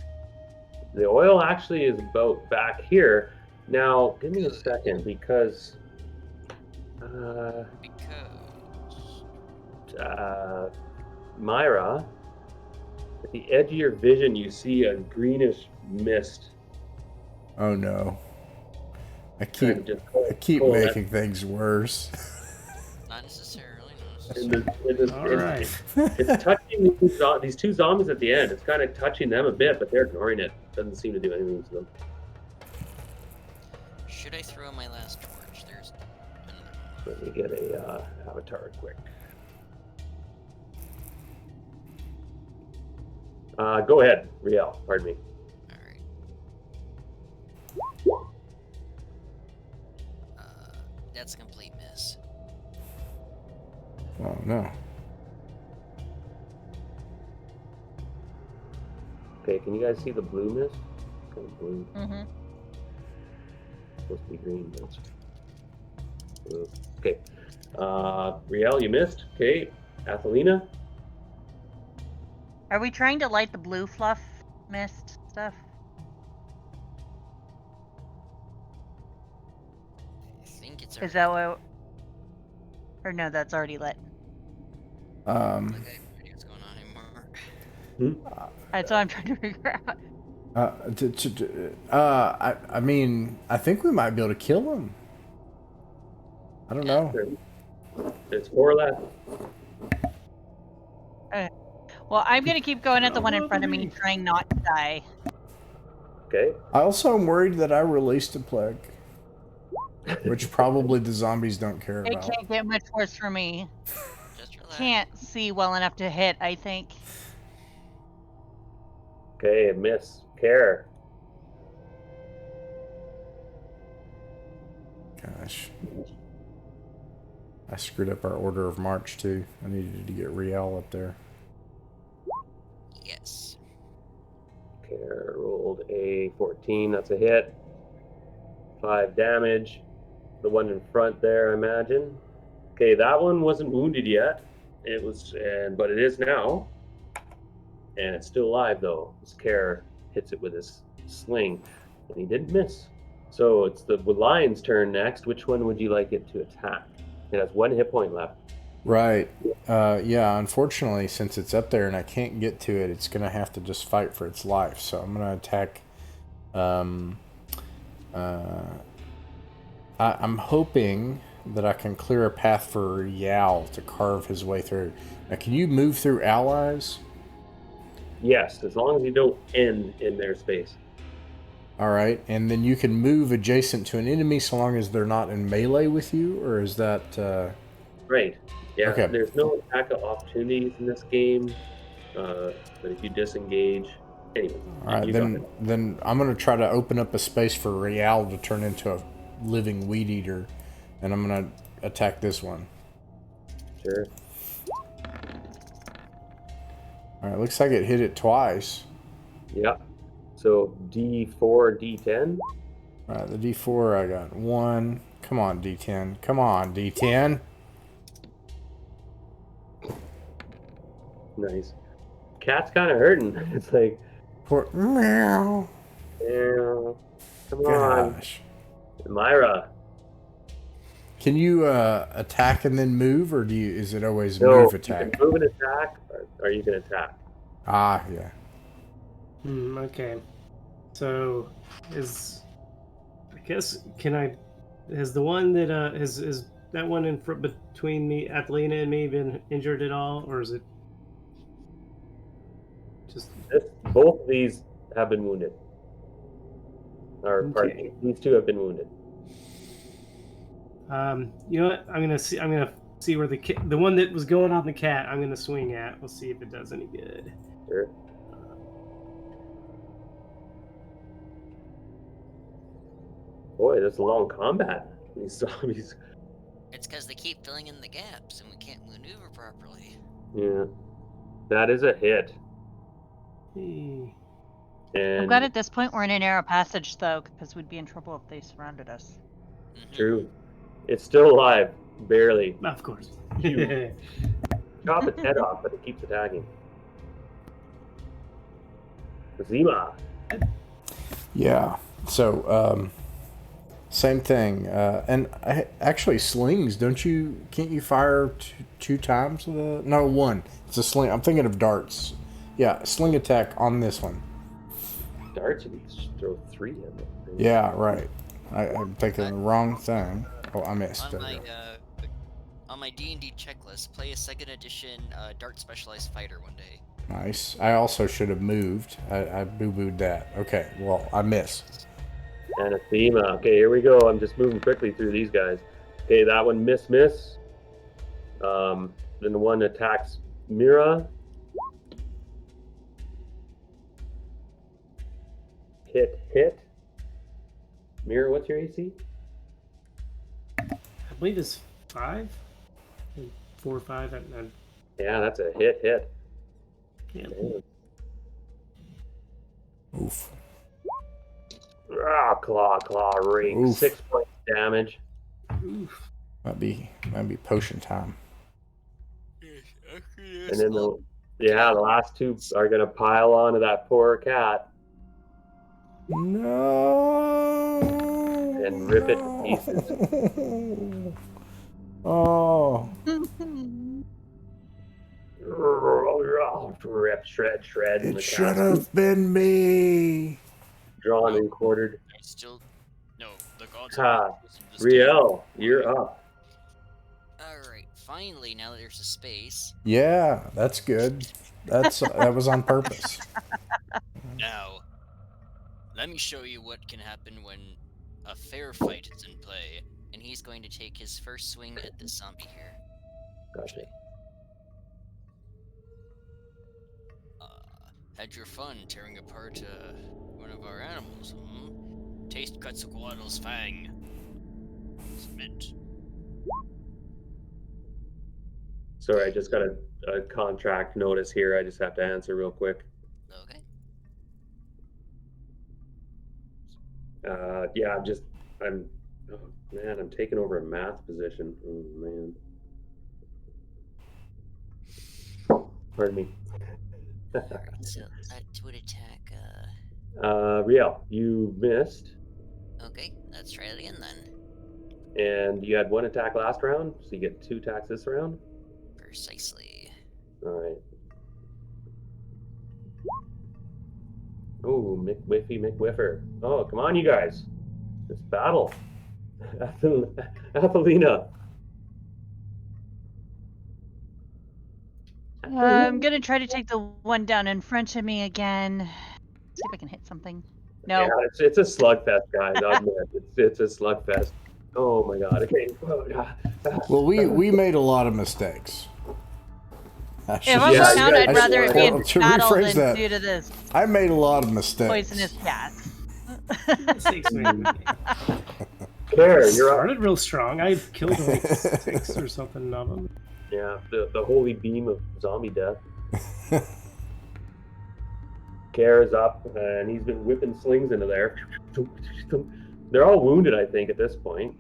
The oil actually is about back here. Now, give me a second because Because Myra, at the edge of your vision, you see a greenish mist. Oh no. I kind keep of just keep pull that- making things worse. not necessarily. and it's All right. it's touching these two zombies at the end. It's kind of touching them a bit, but they're ignoring it. Doesn't seem to do anything to them. Should I throw my last torch? There's another one. Let me get a avatar quick. Go ahead, Riel. Pardon me. Alright. That's a complete miss. Oh no. Okay, can you guys see the blue mist? kind of blue. Mm-hmm. Supposed to be green, but it's blue. Okay. Riel, you missed. Okay. Athelina? Are we trying to light the blue fluff mist stuff? I think it's Is that what? Or no, that's already lit. Okay, I have no idea what's going on anymore. That's what I'm trying to figure out. I mean, I think we might be able to kill him. I don't know. There's 4 left. Well, I'm gonna keep going at the one in front of me, trying not to die. Okay. I also am worried that I released a plague, which probably the zombies don't care It about. can't get much worse for me. Just relax. Can't see well enough to hit, I think. Okay, miss. Care. Gosh. I screwed up our order of march, too. I needed to get Riel up there. Yes. Care rolled a 14. That's a hit. 5 damage. The one in front there, I imagine. Okay, that one wasn't wounded yet. It was, but it is now. And it's still alive, though. This Care hits it with his sling, and he didn't miss. So it's the lion's turn next. Which one would you like it to attack? It has 1 hit point left. Right. Yeah, unfortunately, since it's up there and I can't get to it, it's going to have to just fight for its life. So I'm going to attack... I'm hoping that I can clear a path for Yao to carve his way through. Now, can you move through allies? Yes, as long as you don't end in their space. All right, and then you can move adjacent to an enemy so long as they're not in melee with you, or is that... Right. Yeah, Okay. There's no attack of opportunities in this game, but if you disengage... Anyway. All right, then I'm going to try to open up a space for Rial to turn into a living weed eater, and I'm going to attack this one. Sure. All right, looks like it hit it twice. Yep. So D4, D10. All right, the D4, I got 1. Come on, D10. Come on, D10. Nice. Cat's kind of hurting. It's like, Poor meow. yeah, come on, Gosh. Myra. Can you attack and then move, or is it always No, move you attack? can move and attack, or you can attack. Ah, yeah. Okay. So, I guess, has the one that, is that one in front between me, Athelina and me, been injured at all, or is it just... Both of these have been wounded. Or, pardon me, these 2 have been wounded. You know what? I'm gonna see where the one that was going on the cat. I'm gonna swing at. We'll see if it does any good. Sure. Boy, that's a long combat. These zombies. It's because they keep filling in the gaps and we can't maneuver properly. Yeah. That is a hit. Hey. And I'm glad at this point we're in a narrow passage, though, because we'd be in trouble if they surrounded us. Mhm. True. It's still alive. Barely. Of course. Chop its head off, but it keeps attacking. Zima. Yeah. So, same thing. And actually, slings, can't you fire 2 times with a... No, 1. It's a sling. I'm thinking of darts. Yeah, sling attack on this one. Darts, you can throw 3 in them. Yeah, right. I'm thinking the wrong thing. Oh, I missed. On my D&D checklist, play a 2nd edition Dart Specialized Fighter one day. Nice. I also should have moved. I boo-booed that. Okay, well, I missed. Anathema. Okay, here we go. I'm just moving quickly through these guys. Okay, that one miss. Then the one attacks Mira. Hit. Mira, what's your AC? I believe it's 5, 4 or 5. Yeah, that's a hit. Yeah. Damn. Oof. Claw, rake. Oof. 6 points damage. Oof. Might be potion time. And then the last two are gonna pile onto that poor cat No. and rip it to pieces. Oh. Rip, shred. And It the should cat have been me. drawn and quartered. I still no. The gods. Ha. Riel, you're up. Alright, finally, now that there's a space. Yeah, that's good. That was on purpose. Now, let me show you what can happen when a fair fight is in play. And he's going to take his first swing at this zombie here. Gotcha. Had your fun tearing apart one of our animals, Taste Quetzalcoatl's fang. Submit. Sorry, I just got a contract notice here. I just have to answer real quick. Okay. I'm taking over a math position. Oh man. Pardon me. Alright, so that would attack, Riel, you missed, okay, let's try it again then. and you had 1 attack last round, so you get 2 attacks this round. Precisely. Alright. Oh, McWhiffy. Oh, come on, you guys. This battle. Athelina. I'm gonna try to take the one down in front of me again. See if I can hit something. No. Yeah, it's a slugfest, guys. I'll admit. It's a slugfest. Oh my god. Okay. Well, we made a lot of mistakes. If I'm Yeah, a count, you I'd guys- rather it be in to battle rephrase than that, due to this I made a lot of mistakes. poisonous cat. Mistakes made. Care, you're up. Started real strong. I killed like 6 or something of them. Yeah, the holy beam of zombie death. Care is up, and he's been whipping slings into there. They're all wounded, I think, at this point.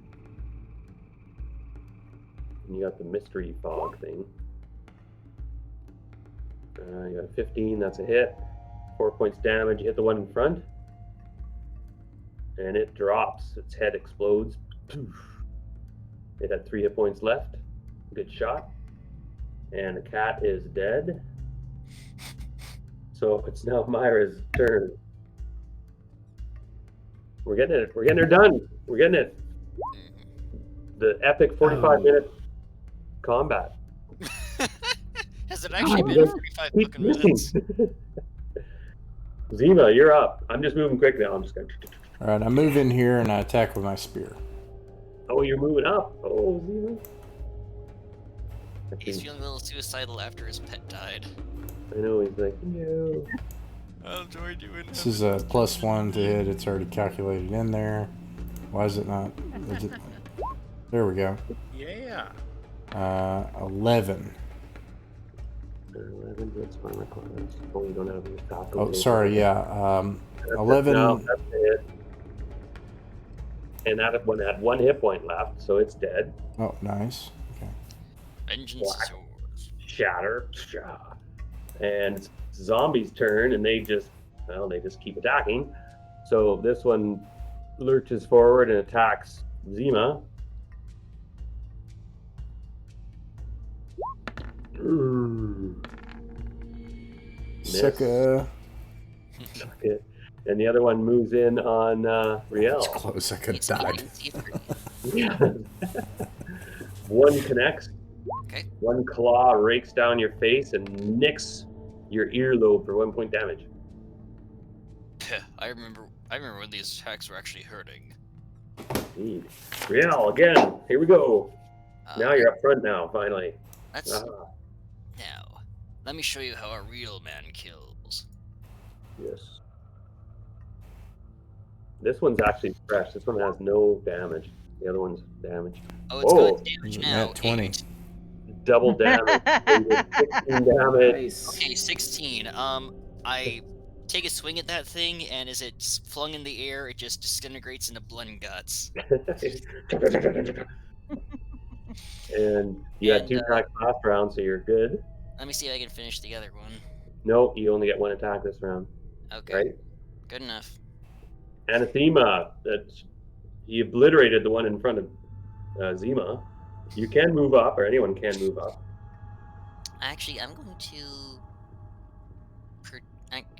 And you got the mystery fog thing. You got a 15, that's a hit. 4 points damage, you hit the one in front. And it drops, its head explodes. It had 3 hit points left. Good shot. And the cat is dead. So it's now Myra's turn. We're getting it. We're getting her done. We're getting it. The epic 45-minute combat. Has it actually God, been 45 Keep fucking minutes? moving. Zima, you're up. I'm just moving quick now. I'm just going. All right, I move in here and I attack with my spear. Oh, you're moving up. Oh, Zima. He's feeling a little suicidal after his pet died. I know, he's like, no. I'll join you in This is a +1 to hit. It's already calculated in there. Why is it not? Is it, there we go. Yeah. 11. 11, that's fine. Oh, you don't have any stock. Oh, sorry. Yeah. 11. No, that's it. And that one had 1 hit point left, so it's dead. Oh, nice. Okay. Vengeance is Black. yours. Shatter. And it's zombies' turn, and they just keep attacking. So this one lurches forward and attacks Zima. Sucker. Okay. And the other one moves in on Riel. It's close. I could have It's died. Yeah. One connects. Okay. One claw rakes down your face and nicks your earlobe for 1 point damage. I remember when these attacks were actually hurting. Indeed. Riel, again. Here we go. Now you're up front now, finally. Let's Now, let me show you how a real man kills. Yes. This one's actually fresh. This one has no damage. The other one's damage. Oh, it's Whoa. got damage now. At 20. 8. Double damage. 16 damage. Nice. Okay, 16. I take a swing at that thing, and as it's flung in the air, it just disintegrates into blood and guts. And you got And, 2 attack last round, so you're good. Let me see if I can finish the other one. No, you only get 1 attack this round. Okay, Right? good enough. Anathema, that he obliterated the one in front of Zima. You can move up, or anyone can move up. Actually, I'm going to...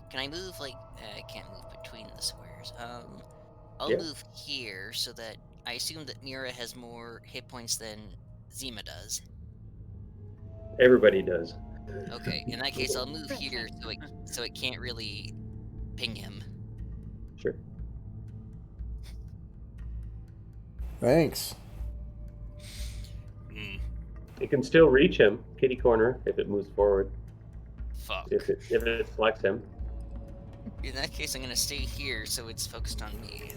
Can I move, like... I can't move between the squares. I'll Yeah. move here so that... I assume that Mira has more hit points than Zima does. Everybody does. Okay, in that case, I'll move here so it can't really ping him. Sure. Thanks. It can still reach him, kitty corner, if it moves forward. Fuck. If it selects him. In that case, I'm gonna stay here so it's focused on me.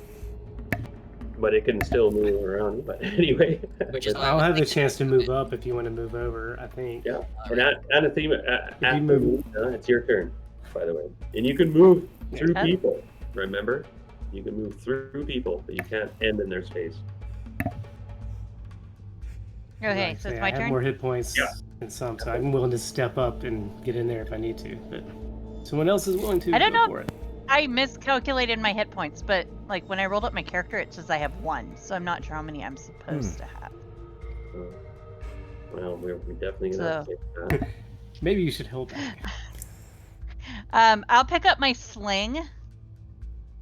But it can still move around. But anyway. Which is why I I'll was have the thinking chance to of move it. up if you want to move over, I think. Yeah. All And right. Anathema, If you move- it's your turn, by the way. And you can move through Yeah. people, remember? You can move through people, but you can't end in their space. Okay, Like I so say, it's I my have turn. more hit points Yeah. than some, so I'm willing to step up and get in there if I need to. But someone else is willing to. I don't go know. for it. I miscalculated my hit points, but like when I rolled up my character, it says I have 1, so I'm not sure how many I'm supposed to have. Well, we're definitely going to have to take that. Maybe you should hold back. I'll pick up my sling.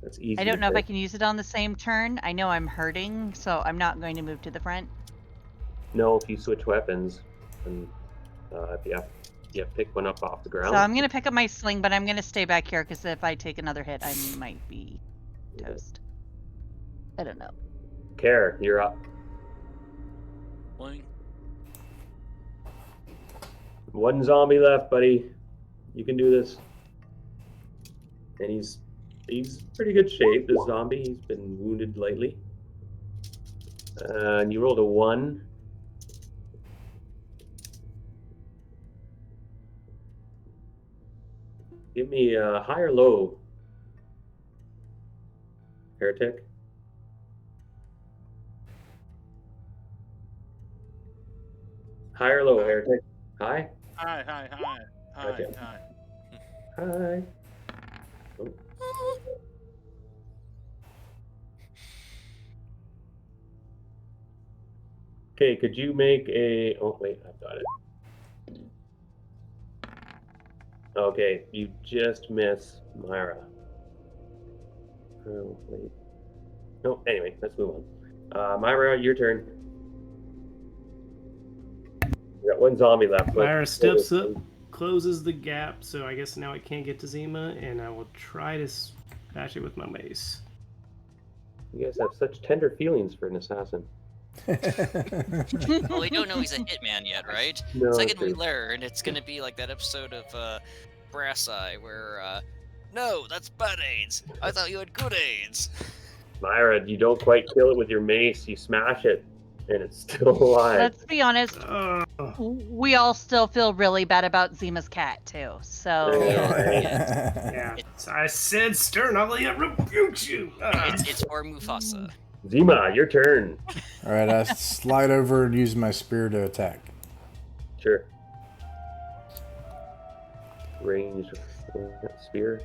That's easy. I don't to know if I pick. can use it on the same turn. I know I'm hurting, so I'm not going to move to the front. No, if you switch weapons, and if you have to pick one up off the ground. So I'm going to pick up my sling, but I'm going to stay back here because if I take another hit, I might be toast. I don't know. Care, you're up. Playing. 1 zombie left, buddy. You can do this. And he's pretty good shape, this zombie. He's been wounded lightly. And you rolled a 1. Give me a high or low, Heretic. High or low, Heretic? High? Hi. Okay. Hi. Hi. Oh. Okay, could you make a... Oh, wait, I've got it. Okay, you just miss Myra. Oh, wait. No, anyway, let's move on. Myra, your turn. You got 1 zombie left. but- Myra steps up, closes the gap, so I guess now I can't get to Zima, and I will try to smash it with my mace. You guys have such tender feelings for an assassin. Well, we don't know he's a hitman yet, right? No, Second we true. learn, it's gonna be like that episode of Brass Eye where, no, that's bad AIDS. I thought you had good AIDS. Myra, you don't quite kill it with your mace. You smash it, and it's still alive. Let's be honest. Oh, We all still feel really bad about Zima's cat too. So yeah. I said sternly I rebuke you. It's for Mufasa. Zima, your turn. All right, I slide over and use my spear to attack. Sure. Range spear.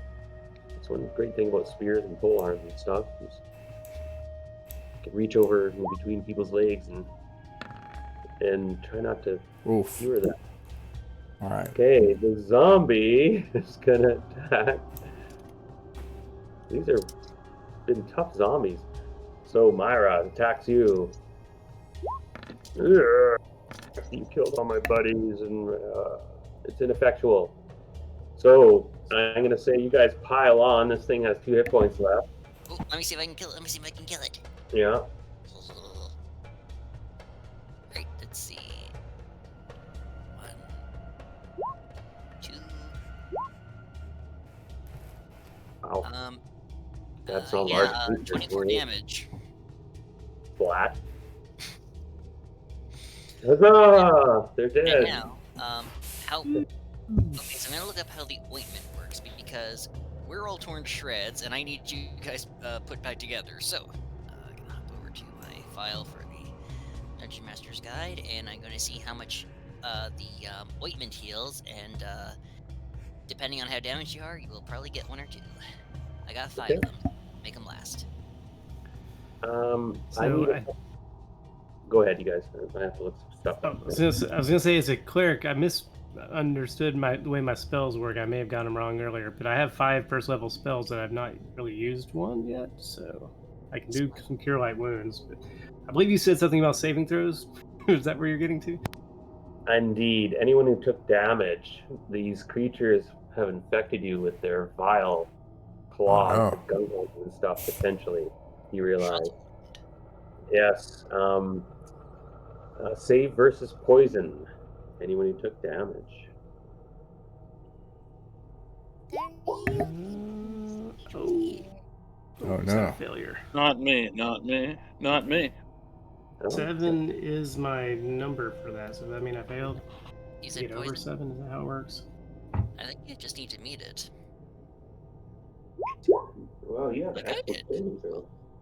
That's one great thing about spears and polearms and stuff. Is you can reach over in between people's legs and try not to Oof. skewer them. All right. Okay, the zombie is gonna attack. These are been tough zombies. So Myra attacks you. Ugh. You killed all my buddies, and it's ineffectual. So I'm gonna say you guys pile on. This thing has 2 hit points left. Oh, let me see if I can kill it. Let me see if I can kill it. Yeah. Right, let's see. 1, 2. Wow. That's a large Yeah, creature. 24 damage. Flat. Huzzah! They're And dead. now, how? Okay, so I'm gonna look up how the ointment works because we're all torn to shreds, and I need you guys put back together. So, I'm gonna hop over to my file for the Dungeon Master's Guide, and I'm gonna see how much the ointment heals, and depending on how damaged you are, you will probably get 1 or 2. I got 5 of them. Make them last. Go ahead, you guys. I have to look some stuff up. I was gonna say, as a cleric, I misunderstood the way my spells work. I may have gotten them wrong earlier, but I have 5 first level spells that I've not really used one yet, so I can do some cure light wounds. But I believe you said something about saving throws. Is that where you're getting to? Indeed, anyone who took damage, these creatures have infected you with their vile claws, gungles, and stuff. Potentially, you realize. Yes. Save versus poison. Anyone who took damage. Oh no! Failure. Not me. Not me. Not me. 7 is my number for that, so does that mean I failed? You said Get over 7? Is that how it works? I think you just need to meet it. Well, yeah, Like I did.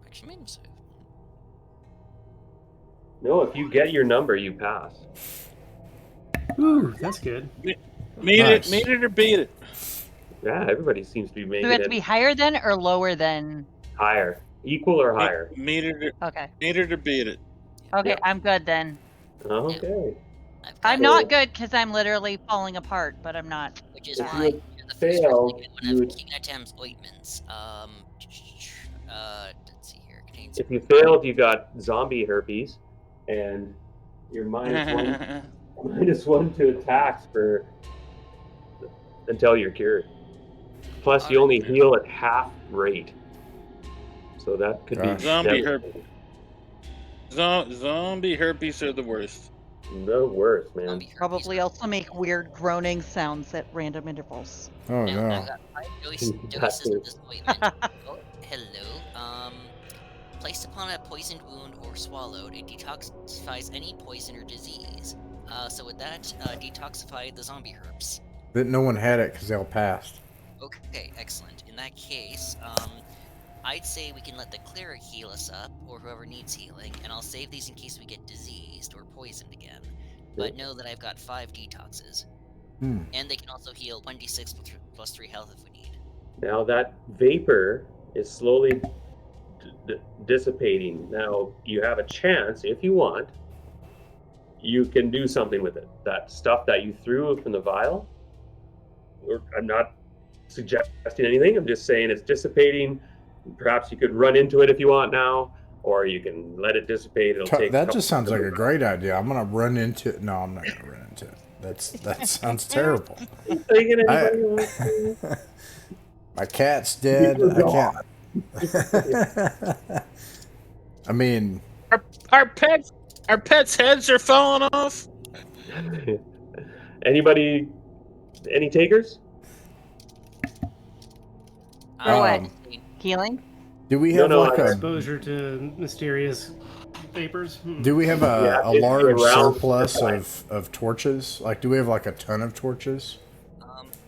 Actually, made him save. No, if you get your number, you pass. Ooh, that's good. Meet it or beat it. Yeah, everybody seems to be making Do we have it to be higher than or lower than? higher, equal or higher. Meet it or beat it. Okay, Yep. I'm good then. Okay. I'm not good because I'm literally falling apart, but I'm not. Which is If why you you're the first fail, person to you get one would- of King Atem's ointments. Let's see here. Contains If you failed, you got zombie herpes, and you're -1 to attacks for until you're cured. Plus, you only heal at half rate, so that could be Zombie devastating. Zombie herpes are the worst. The worst, man. Probably also make weird groaning sounds at random intervals. Oh Now, no! I've got 5 doses of this ointment. Oh, hello. Placed upon a poisoned wound or swallowed, it detoxifies any poison or disease. So with that, detoxify the zombie herbs. But no one had it because they all passed. Okay, excellent. In that case, I'd say we can let the cleric heal us up, or whoever needs healing, and I'll save these in case we get diseased or poisoned again. But know that I've got 5 detoxes. And they can also heal 1d6 plus 3 health if we need. Now that vapor is slowly dissipating. Now you have a chance, if you want, you can do something with it. That stuff that you threw from the vial, I'm not suggesting anything, I'm just saying it's dissipating. Perhaps you could run into it if you want now, or you can let it dissipate. It'll take That just sounds like a great idea. I'm gonna run into it. No, I'm not gonna run into it. That sounds terrible. My cat's dead. I can't. I mean, our pets' heads are falling off. Anybody? Any takers? What? Healing? Do we have exposure to mysterious vapors? Do we have a large surplus of torches? Like, do we have like a ton of torches?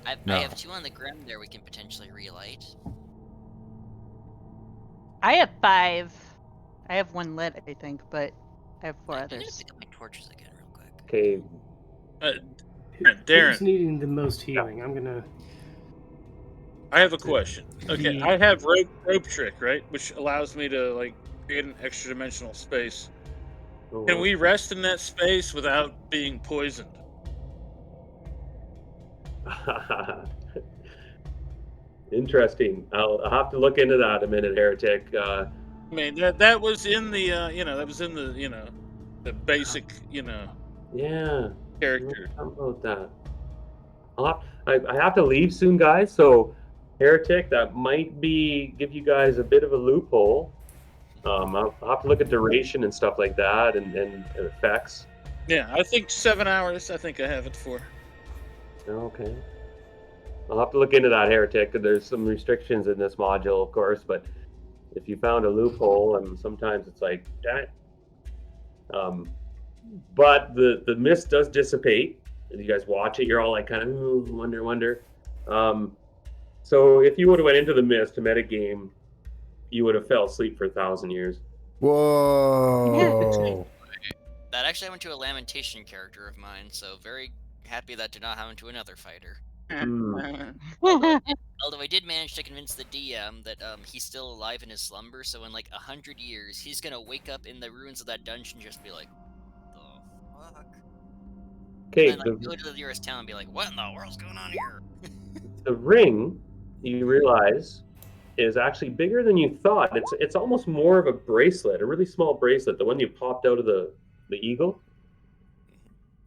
I have 2 on the ground there we can potentially relight. I have 5. I have 1 lit, I think, but I have 4 I'm gonna others. pick up my torches again real quick. Okay. Darren, who's needing the most healing? I have a question. Okay, I have rope trick, right, which allows me to like create an extra dimensional space. Can we rest in that space without being poisoned? Interesting. I'll have to look into that a minute, Heretic. I mean, that was in the the basic character. How about that? I have to leave soon, guys. So, Heretic, that might give you guys a bit of a loophole. I'll have to look at duration and stuff like that, and effects. Yeah, I think 7 hours. I think I have it for. Okay. I'll have to look into that, Heretic. There's some restrictions in this module, of course, but if you found a loophole, and sometimes it's like, damn it. But the mist does dissipate. If you guys watch it, you're all like kind of wonder. So if you would have went into the Mist to metagame, you would have fell asleep for 1,000 years. Whoa. That actually happened to a Lamentation character of mine, so very happy that did not happen to another fighter. Although I did manage to convince the DM that he's still alive in his slumber, so in like 100 years, he's gonna wake up in the ruins of that dungeon and just be like, the fuck? Okay, And then go to the nearest town and be like, what in the world's going on here? the ring, you realize, is actually bigger than you thought. It's almost more of a bracelet, a really small bracelet, the one you popped out of the eagle.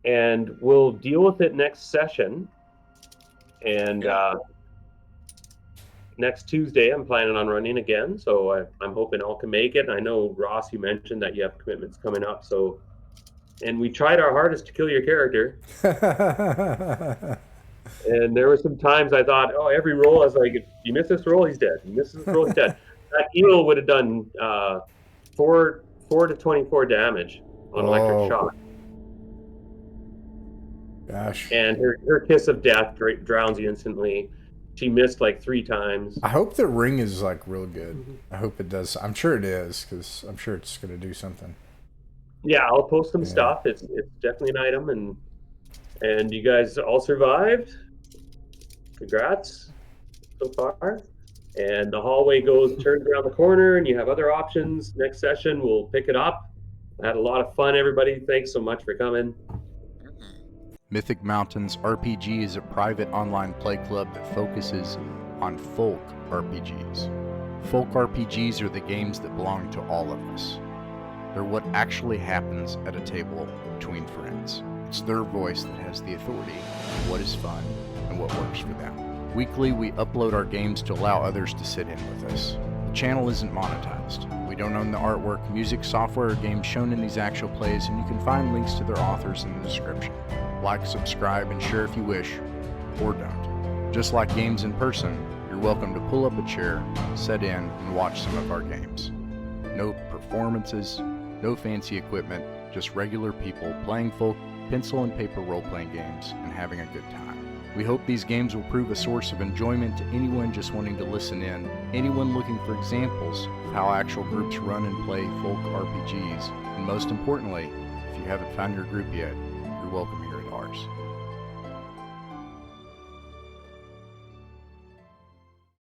And we'll deal with it next session. And next Tuesday, I'm planning on running again, so I'm hoping all can make it. I know, Ross, you mentioned that you have commitments coming up, so... And we tried our hardest to kill your character. And there were some times I thought, oh, every roll, I was like, if you miss this roll, he's dead. You miss this roll, he's dead. That heal would have done 4 to 24 damage on electric shock. Gosh. And her kiss of death drowns you instantly. She missed like 3 times. I hope the ring is like real good. I hope it does. I'm sure it is, because I'm sure it's going to do something. Yeah, I'll post some stuff. It's definitely an item, and you guys all survived. Congrats so far. And the hallway turns around the corner, and you have other options. Next session, we'll pick it up. I had a lot of fun, everybody. Thanks so much for coming. Mythic Mountains RPG is a private online play club that focuses on folk RPGs. Folk RPGs are the games that belong to all of us. They're what actually happens at a table between friends. It's their voice that has the authority on what is fun and what works for them. Weekly, we upload our games to allow others to sit in with us. The channel isn't monetized. We don't own the artwork, music, software, or games shown in these actual plays, and you can find links to their authors in the description. Like, subscribe, and share if you wish, or don't. Just like games in person, you're welcome to pull up a chair, sit in, and watch some of our games. No performances, no fancy equipment, just regular people playing folk pencil and paper role-playing games and having a good time. We hope these games will prove a source of enjoyment to anyone just wanting to listen in, anyone looking for examples of how actual groups run and play folk RPGs, and most importantly, if you haven't found your group yet, you're welcome here at ours.